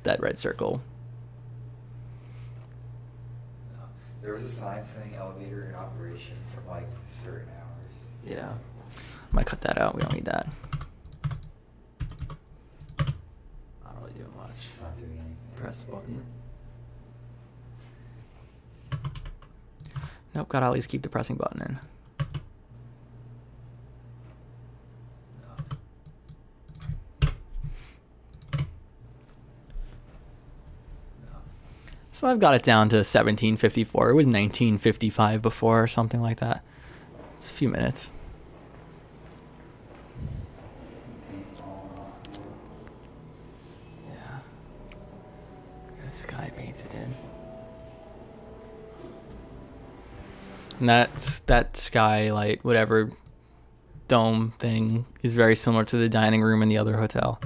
that red circle. There was a sign saying elevator in operation from like certain hours. Yeah. I'm gonna cut that out. We don't need that. Not really doing much. Not doing anything. Press button. Nope, gotta at least keep the pressing button in. So I've got it down to 1754. It was 1955 before or something like that. It's a few minutes. Yeah. The sky painted in. And that skylight, whatever dome thing, is very similar to the dining room in the other hotel.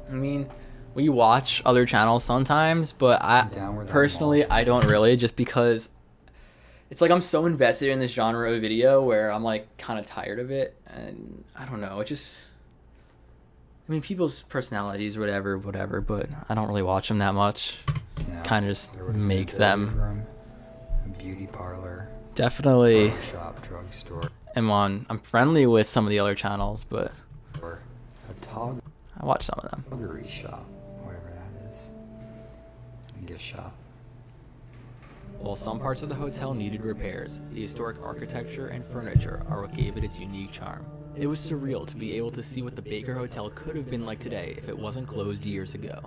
I mean, we watch other channels sometimes, but personally, I don't really, just because it's like I'm so invested in this genre of video where I'm like kind of tired of it, and I don't know, it just, I mean, people's personalities, whatever, but I don't really watch them that much. Yeah, Kind of just there would've been make a them. billiard room, a beauty parlor, Definitely shop, drugstore, I'm friendly with some of the other channels, but or a toggery I watch some of them. shop, whatever that is. A gift shop. While some parts of the hotel needed repairs, the historic architecture and furniture are what gave it its unique charm. It was surreal to be able to see what the Baker Hotel could have been like today if it wasn't closed years ago.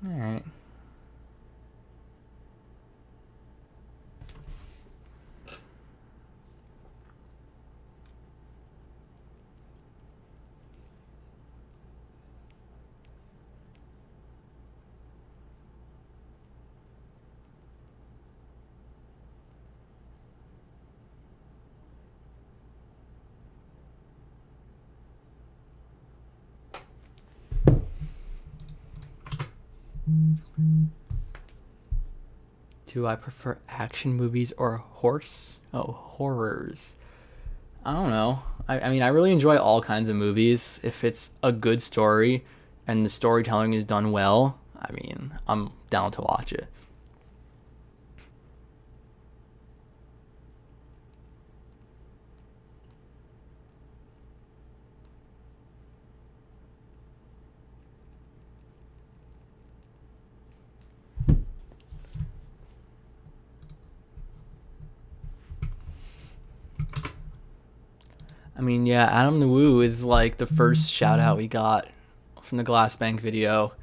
Alright. Do I prefer action movies or horrors? I don't know. I mean, I really enjoy all kinds of movies. If it's a good story and the storytelling is done well, I mean, I'm down to watch it. I mean, yeah, Adam the Woo is like the first shout out we got from the Glass Bank video,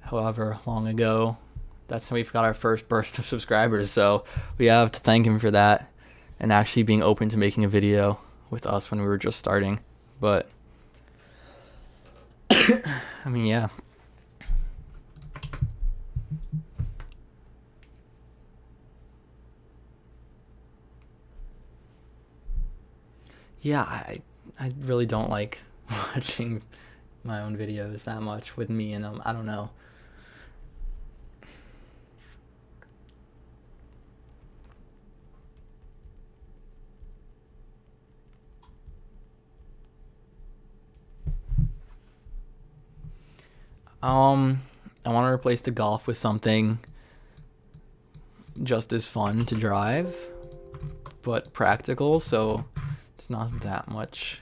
however long ago. That's when we've got our first burst of subscribers, so we have to thank him for that and actually being open to making a video with us when we were just starting. But I mean, yeah. Yeah, I really don't like watching my own videos that much with me in them. I don't know. I want to replace the Golf with something just as fun to drive, but practical, so it's not that much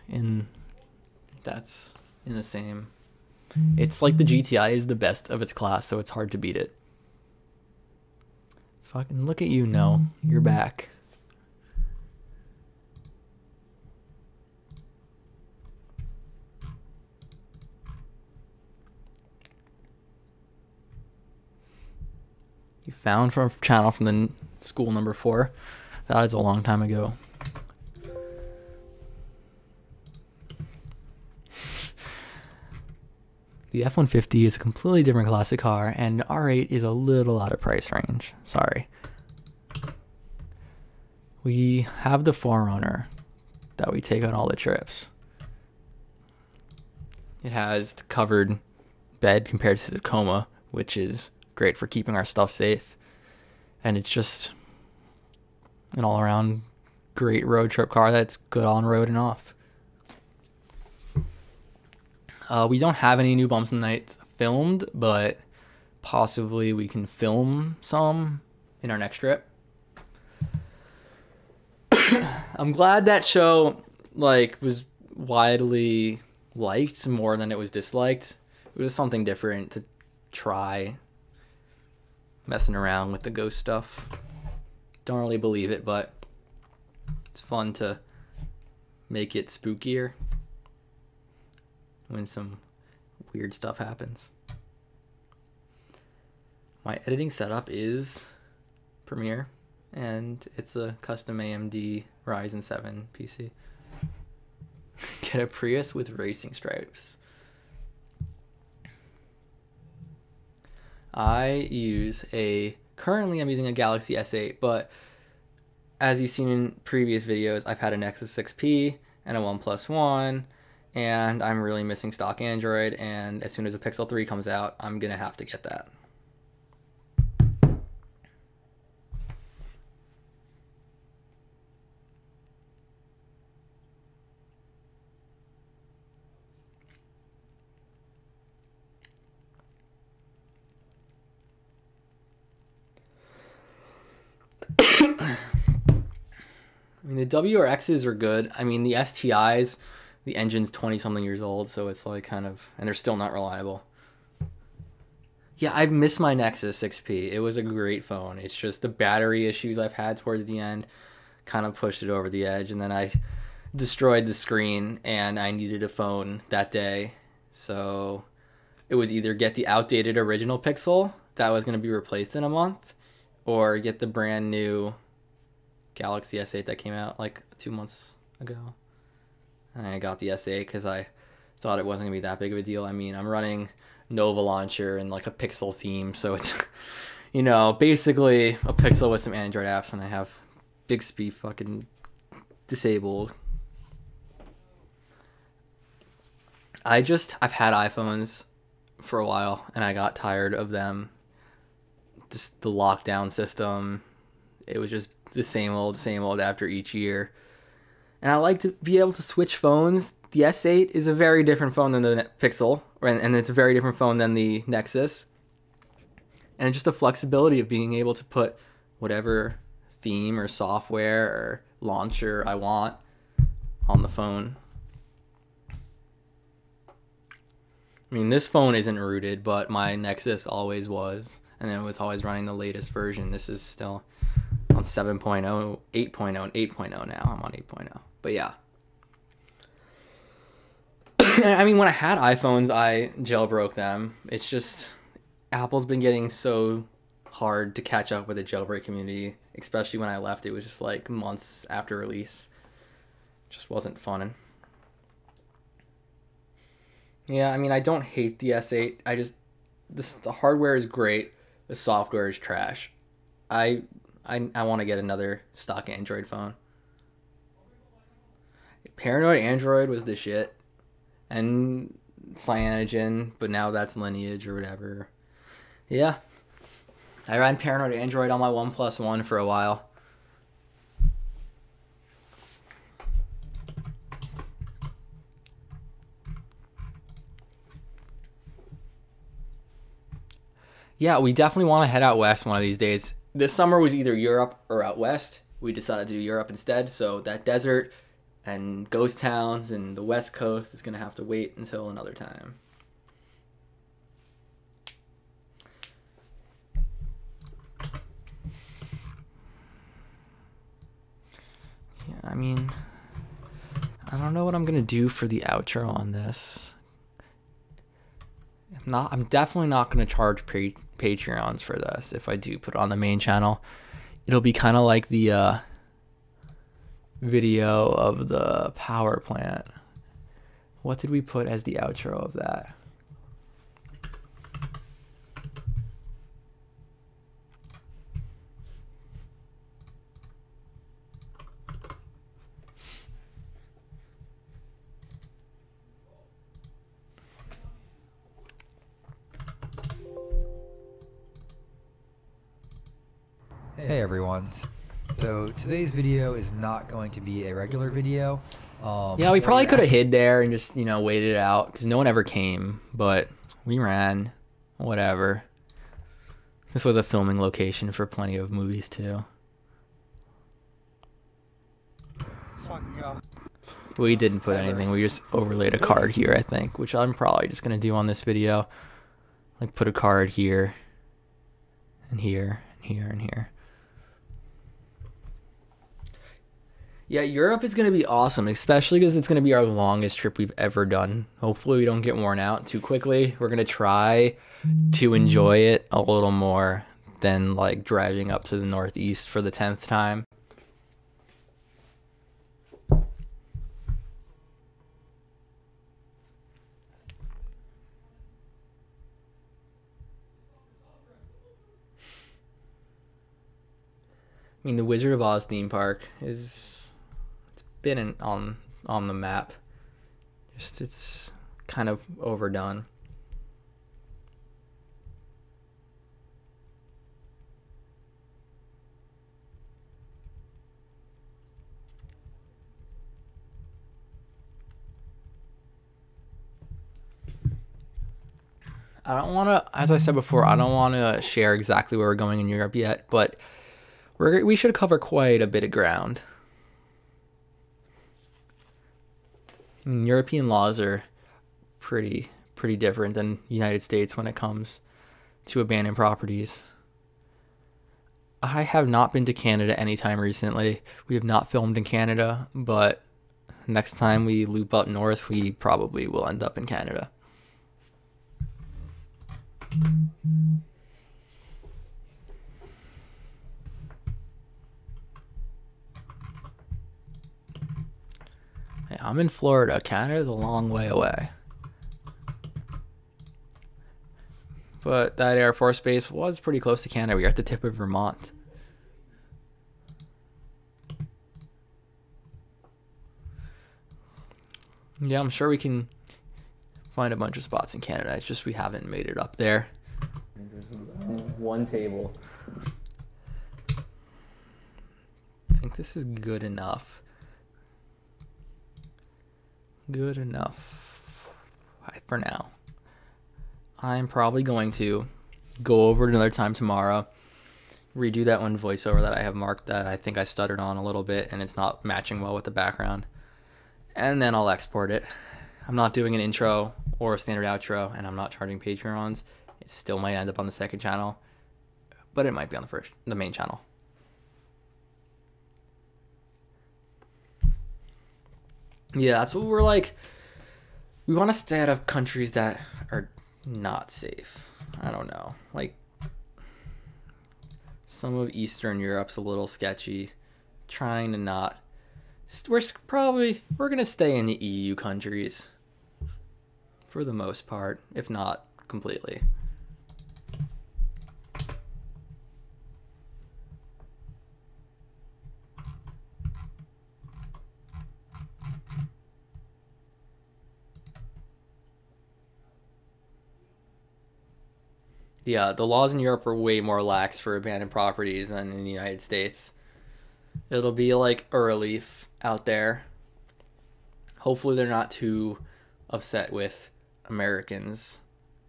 that's in the same. It's like the GTI is the best of its class, so it's hard to beat it. Fucking look at you, no. You're back. You found from a channel from the school number 4. That was a long time ago. The F-150 is a completely different classic car, and R8 is a little out of price range. Sorry. We have the 4Runner that we take on all the trips. It has the covered bed compared to the Tacoma, which is great for keeping our stuff safe. And it's just an all-around great road trip car that's good on road and off. We don't have any new Bumps in the Night filmed, but possibly we can film some in our next trip. I'm glad that show was widely liked more than it was disliked. It was something different to try messing around with the ghost stuff. Don't really believe it, but it's fun to make it spookier when some weird stuff happens. My editing setup is Premiere, and it's a custom AMD Ryzen 7 PC. Get a Prius with racing stripes. Currently I'm using a Galaxy S8, but as you've seen in previous videos, I've had a Nexus 6P and a OnePlus One, and I'm really missing stock Android, and as soon as the Pixel 3 comes out, I'm gonna have to get that. I mean, the WRXs are good. I mean, the STIs, the engine's 20-something years old, so it's like kind of... And they're still not reliable. Yeah, I've missed my Nexus 6P. It was a great phone. It's just the battery issues I've had towards the end kind of pushed it over the edge. And then I destroyed the screen, and I needed a phone that day. So it was either get the outdated original Pixel that was going to be replaced in a month, or get the brand new Galaxy S8 that came out like 2 months ago. And I got the S8 because I thought it wasn't gonna be that big of a deal. I mean, I'm running Nova Launcher and like a Pixel theme, so it's, you know, basically a Pixel with some Android apps, and I have Bixby fucking disabled. I've had iPhones for a while, and I got tired of them just the lockdown system. It was just the same old after each year. And I like to be able to switch phones. The S8 is a very different phone than the Pixel, and it's a very different phone than the Nexus. And just the flexibility of being able to put whatever theme or software or launcher I want on the phone. I mean, this phone isn't rooted, but my Nexus always was, and it was always running the latest version. This is still on 7.0, 8.0, and 8.0 now. I'm on 8.0. But yeah. I mean, when I had iPhones, I jailbroke them. It's just, Apple's been getting so hard to catch up with the jailbreak community, especially when I left. It was just like months after release. Just wasn't fun. Yeah, I mean, I don't hate the S8. The hardware is great. The software is trash. I want to get another stock Android phone. Paranoid Android was the shit. And Cyanogen, but now that's Lineage or whatever. Yeah. I ran Paranoid Android on my OnePlus One for a while. Yeah, we definitely want to head out west one of these days. This summer was either Europe or out west. We decided to do Europe instead, so that desert and ghost towns and the west coast is going to have to wait until another time. Yeah, I mean, I don't know what I'm going to do for the outro on this. I'm definitely not going to charge Patreons for this. If I do put it on the main channel, it'll be kind of like the video of the power plant. What did we put as the outro of that? Hey everyone. So today's video is not going to be a regular video. Yeah, we probably could have hid there and just, you know, waited it out because no one ever came, but we ran. Whatever. This was a filming location for plenty of movies too. Let's fucking go. We didn't put anything. We just overlaid a card here, I think, which I'm probably just going to do on this video. Like put a card here and here and here and here. Yeah, Europe is going to be awesome, especially because it's going to be our longest trip we've ever done. Hopefully we don't get worn out too quickly. We're going to try to enjoy it a little more than like driving up to the Northeast for the 10th time. I mean, the Wizard of Oz theme park is, it's been on the map. Just, it's kind of overdone. I don't want to, as I said before, I don't want to share exactly where we're going in Europe yet, but we should cover quite a bit of ground. I mean, European laws are pretty different than United States when it comes to abandoned properties. I have not been to Canada anytime recently. We have not filmed in Canada, but next time we loop up north, we probably will end up in Canada. Hey, I'm in Florida. Canada's a long way away. But that Air Force base was pretty close to Canada. We are at the tip of Vermont. Yeah, I'm sure we can find a bunch of spots in Canada. It's just we haven't made it up there. one table. I think this is good enough. Good enough for now. I'm probably going to go over it another time tomorrow, redo that one voiceover that I have marked that I think I stuttered on a little bit and it's not matching well with the background, and then I'll export it. I'm not doing an intro or a standard outro, and I'm not charging Patreons. It still might end up on the second channel, but it might be on the main channel. Yeah, that's what we're like. We want to stay out of countries that are not safe. I don't know. Like, some of Eastern Europe's a little sketchy. Trying to not. We're going to stay in the EU countries for the most part, if not completely. Yeah, the laws in Europe are way more lax for abandoned properties than in the United States. It'll be like a relief out there. Hopefully they're not too upset with Americans,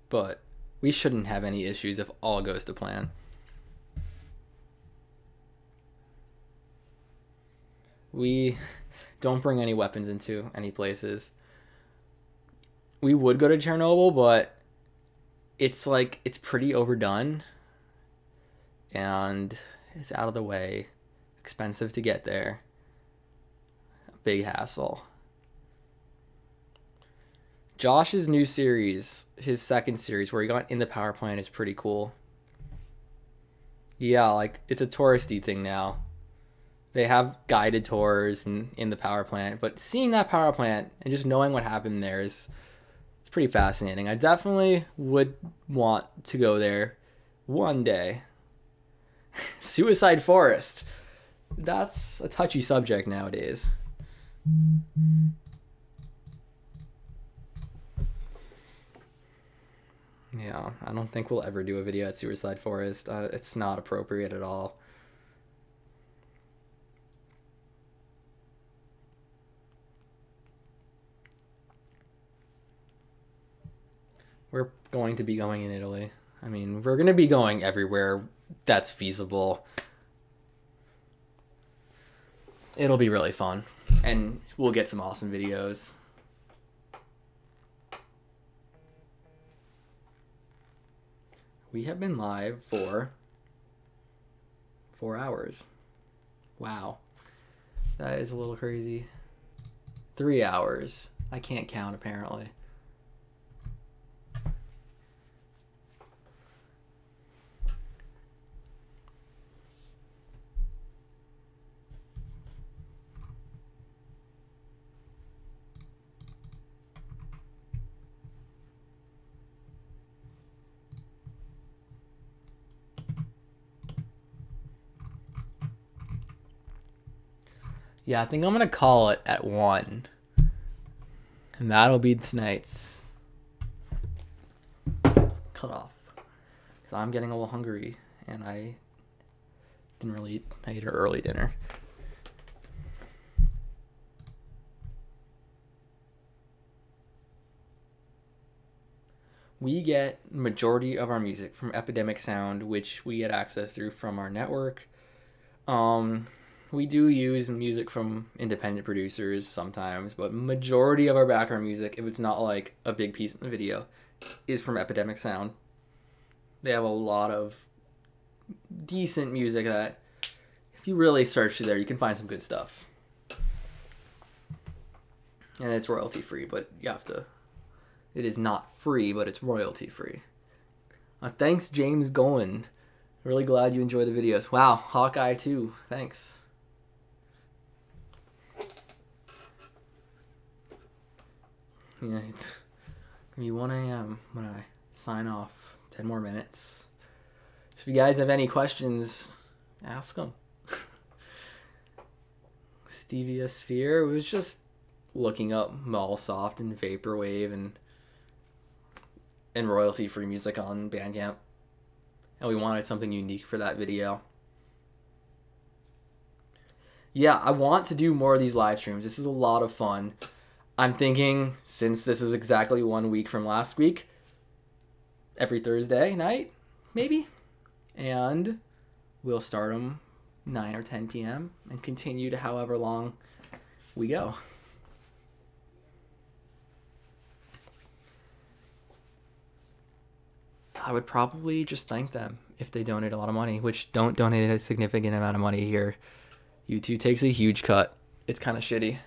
but we shouldn't have any issues if all goes to plan. We don't bring any weapons into any places. We would go to Chernobyl, but it's like, it's pretty overdone and it's out of the way, expensive to get there, big hassle. Josh's new series, his second series where he got in the power plant, is pretty cool. Yeah, like, it's a touristy thing now. They have guided tours in the power plant, but seeing that power plant and just knowing what happened there is, it's pretty fascinating. I definitely would want to go there one day. Suicide Forest. That's a touchy subject nowadays. Yeah, I don't think we'll ever do a video at Suicide Forest. It's not appropriate at all. We're going to be going in Italy. I mean, we're going to be going everywhere that's feasible. It'll be really fun, and we'll get some awesome videos. We have been live for 4 hours. Wow. That is a little crazy. 3 hours. I can't count, apparently. Yeah, I think I'm going to call it at 1. And that'll be tonight's cut off. Because I'm getting a little hungry. And I didn't really eat. I ate an early dinner. We get majority of our music from Epidemic Sound, which we get access through from our network. We do use music from independent producers sometimes, but majority of our background music, if it's not like a big piece in the video, is from Epidemic Sound. They have a lot of decent music that, if you really search through there, you can find some good stuff. And it's royalty free, but you have to, it is not free, but it's royalty free. Thanks, James Golan. Really glad you enjoy the videos. Wow, Hawkeye too. Thanks. Yeah, it's gonna be 1 a.m. when I sign off. 10 more minutes. So if you guys have any questions, ask them. Stevia Sphere was just looking up Mallsoft and Vaporwave and royalty-free music on Bandcamp. and we wanted something unique for that video. Yeah, I want to do more of these live streams. This is a lot of fun. I'm thinking, since this is exactly 1 week from last week, every Thursday night, maybe. And we'll start them 9 or 10 p.m. and continue to however long we go. I would probably just thank them if they donate a lot of money, which don't donate a significant amount of money here. YouTube takes a huge cut. It's kind of shitty.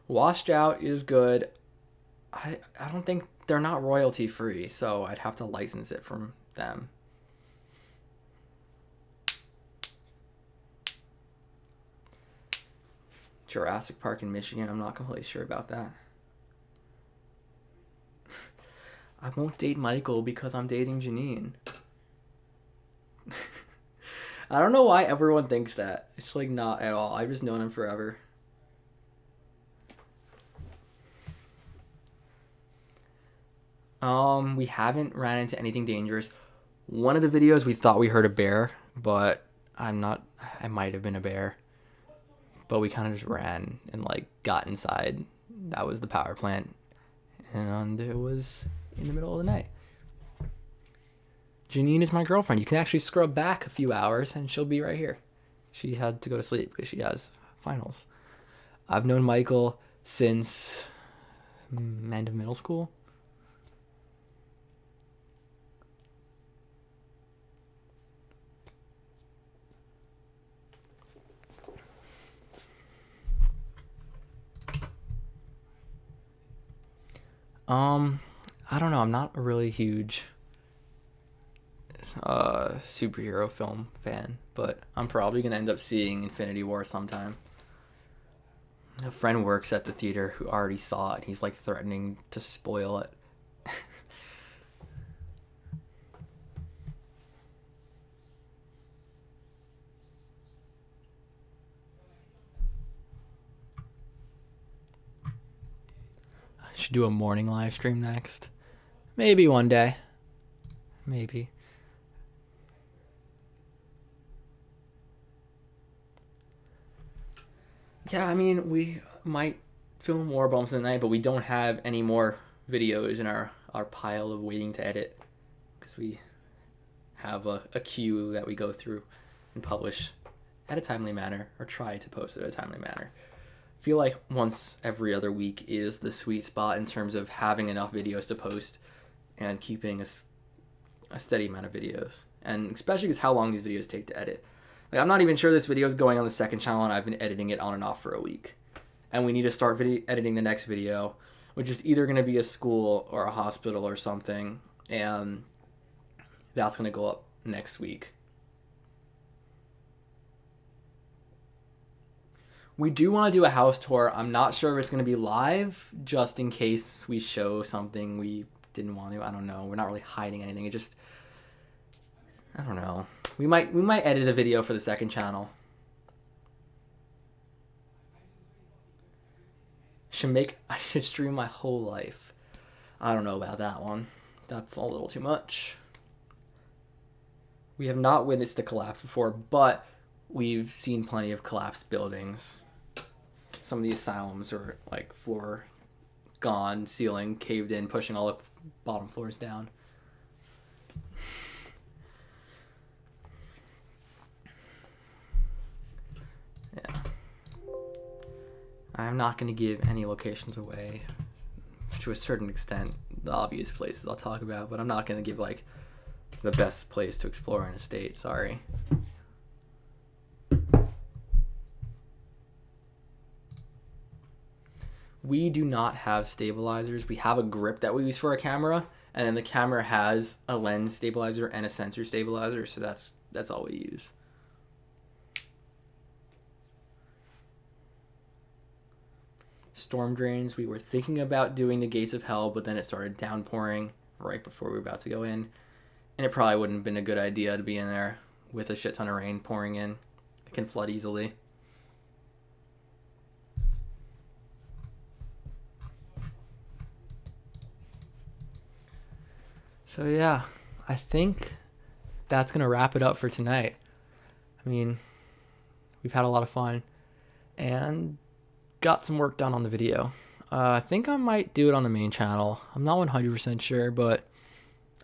Washed Out is good. I don't think they're not royalty free, so I'd have to license it from them. Jurassic Park in Michigan, I'm not completely sure about that. I won't date Michael because I'm dating Janine. I don't know why everyone thinks that. It's like not at all. I've just known him forever. We haven't ran into anything dangerous. One of the videos we thought we heard a bear, but I might have been a bear. But we kind of just ran and like got inside. That was the power plant. And it was in the middle of the night. Janine is my girlfriend. You can actually scrub back a few hours and she'll be right here. She had to go to sleep because she has finals. I've known Michael since end of middle school. I don't know. I'm not a really huge superhero film fan, but I'm probably gonna end up seeing Infinity War sometime. A friend works at the theater who already saw it. He's like threatening to spoil it. I should do a morning live stream next. Maybe one day. Maybe. Yeah, I mean, we might film more Bumps in the Night, but we don't have any more videos in our pile of waiting to edit because we have a queue that we go through and publish at a timely manner, or try to post it at a timely manner. I feel like once every other week is the sweet spot in terms of having enough videos to post and keeping a steady amount of videos, and especially because how long these videos take to edit. Like, I'm not even sure this video is going on the second channel, and I've been editing it on and off for a week. And we need to start editing the next video, which is either going to be a school or a hospital or something, and that's going to go up next week. We do want to do a house tour. I'm not sure if it's going to be live, just in case we show something we didn't want to. I don't know. We're not really hiding anything. It just, I don't know. We might edit a video for the second channel. I should stream my whole life. I don't know about that one. That's a little too much. We have not witnessed a collapse before, but we've seen plenty of collapsed buildings. Some of the asylums are like floor gone, ceiling caved in, pushing all the bottom floors down. Yeah. I'm not going to give any locations away. To a certain extent, the obvious places I'll talk about, but I'm not going to give like the best place to explore in a state, sorry. We do not have stabilizers. We have a grip that we use for our camera, and then the camera has a lens stabilizer and a sensor stabilizer, so that's all we use. Storm drains. We were thinking about doing the Gates of Hell, but then it started downpouring right before we were about to go in, and it probably wouldn't have been a good idea to be in there with a shit ton of rain pouring in. It can flood easily. So yeah, I think that's gonna wrap it up for tonight. I mean, we've had a lot of fun and got some work done on the video. I think I might do it on the main channel. I'm not 100% sure, but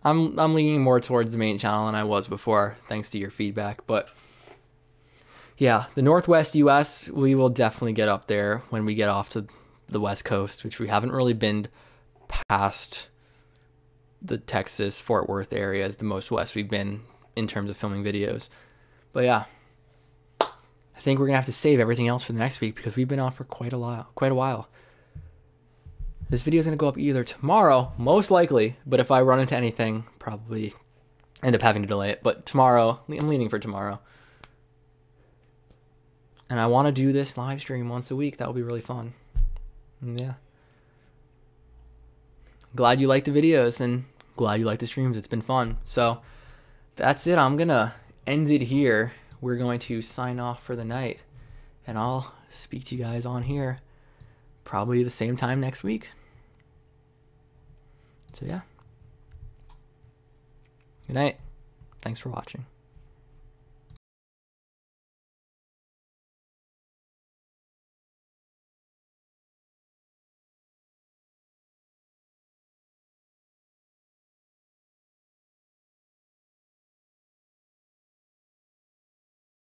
I'm leaning more towards the main channel than I was before, thanks to your feedback. But yeah, the Northwest US, we will definitely get up there when we get off to the West Coast, which we haven't really been past. The Texas, Fort Worth area is the most west we've been in terms of filming videos. But yeah, I think we're gonna have to save everything else for the next week because we've been on for quite a while. This video is gonna go up either tomorrow, most likely, but if I run into anything, probably end up having to delay it. But tomorrow, I'm leaning for tomorrow. And I want to do this live stream once a week. That will be really fun. And yeah. Glad you liked the videos and glad you liked the streams. It's been fun. So that's it. I'm going to end it here. We're going to sign off for the night. And I'll speak to you guys on here probably the same time next week. So yeah. Good night. Thanks for watching.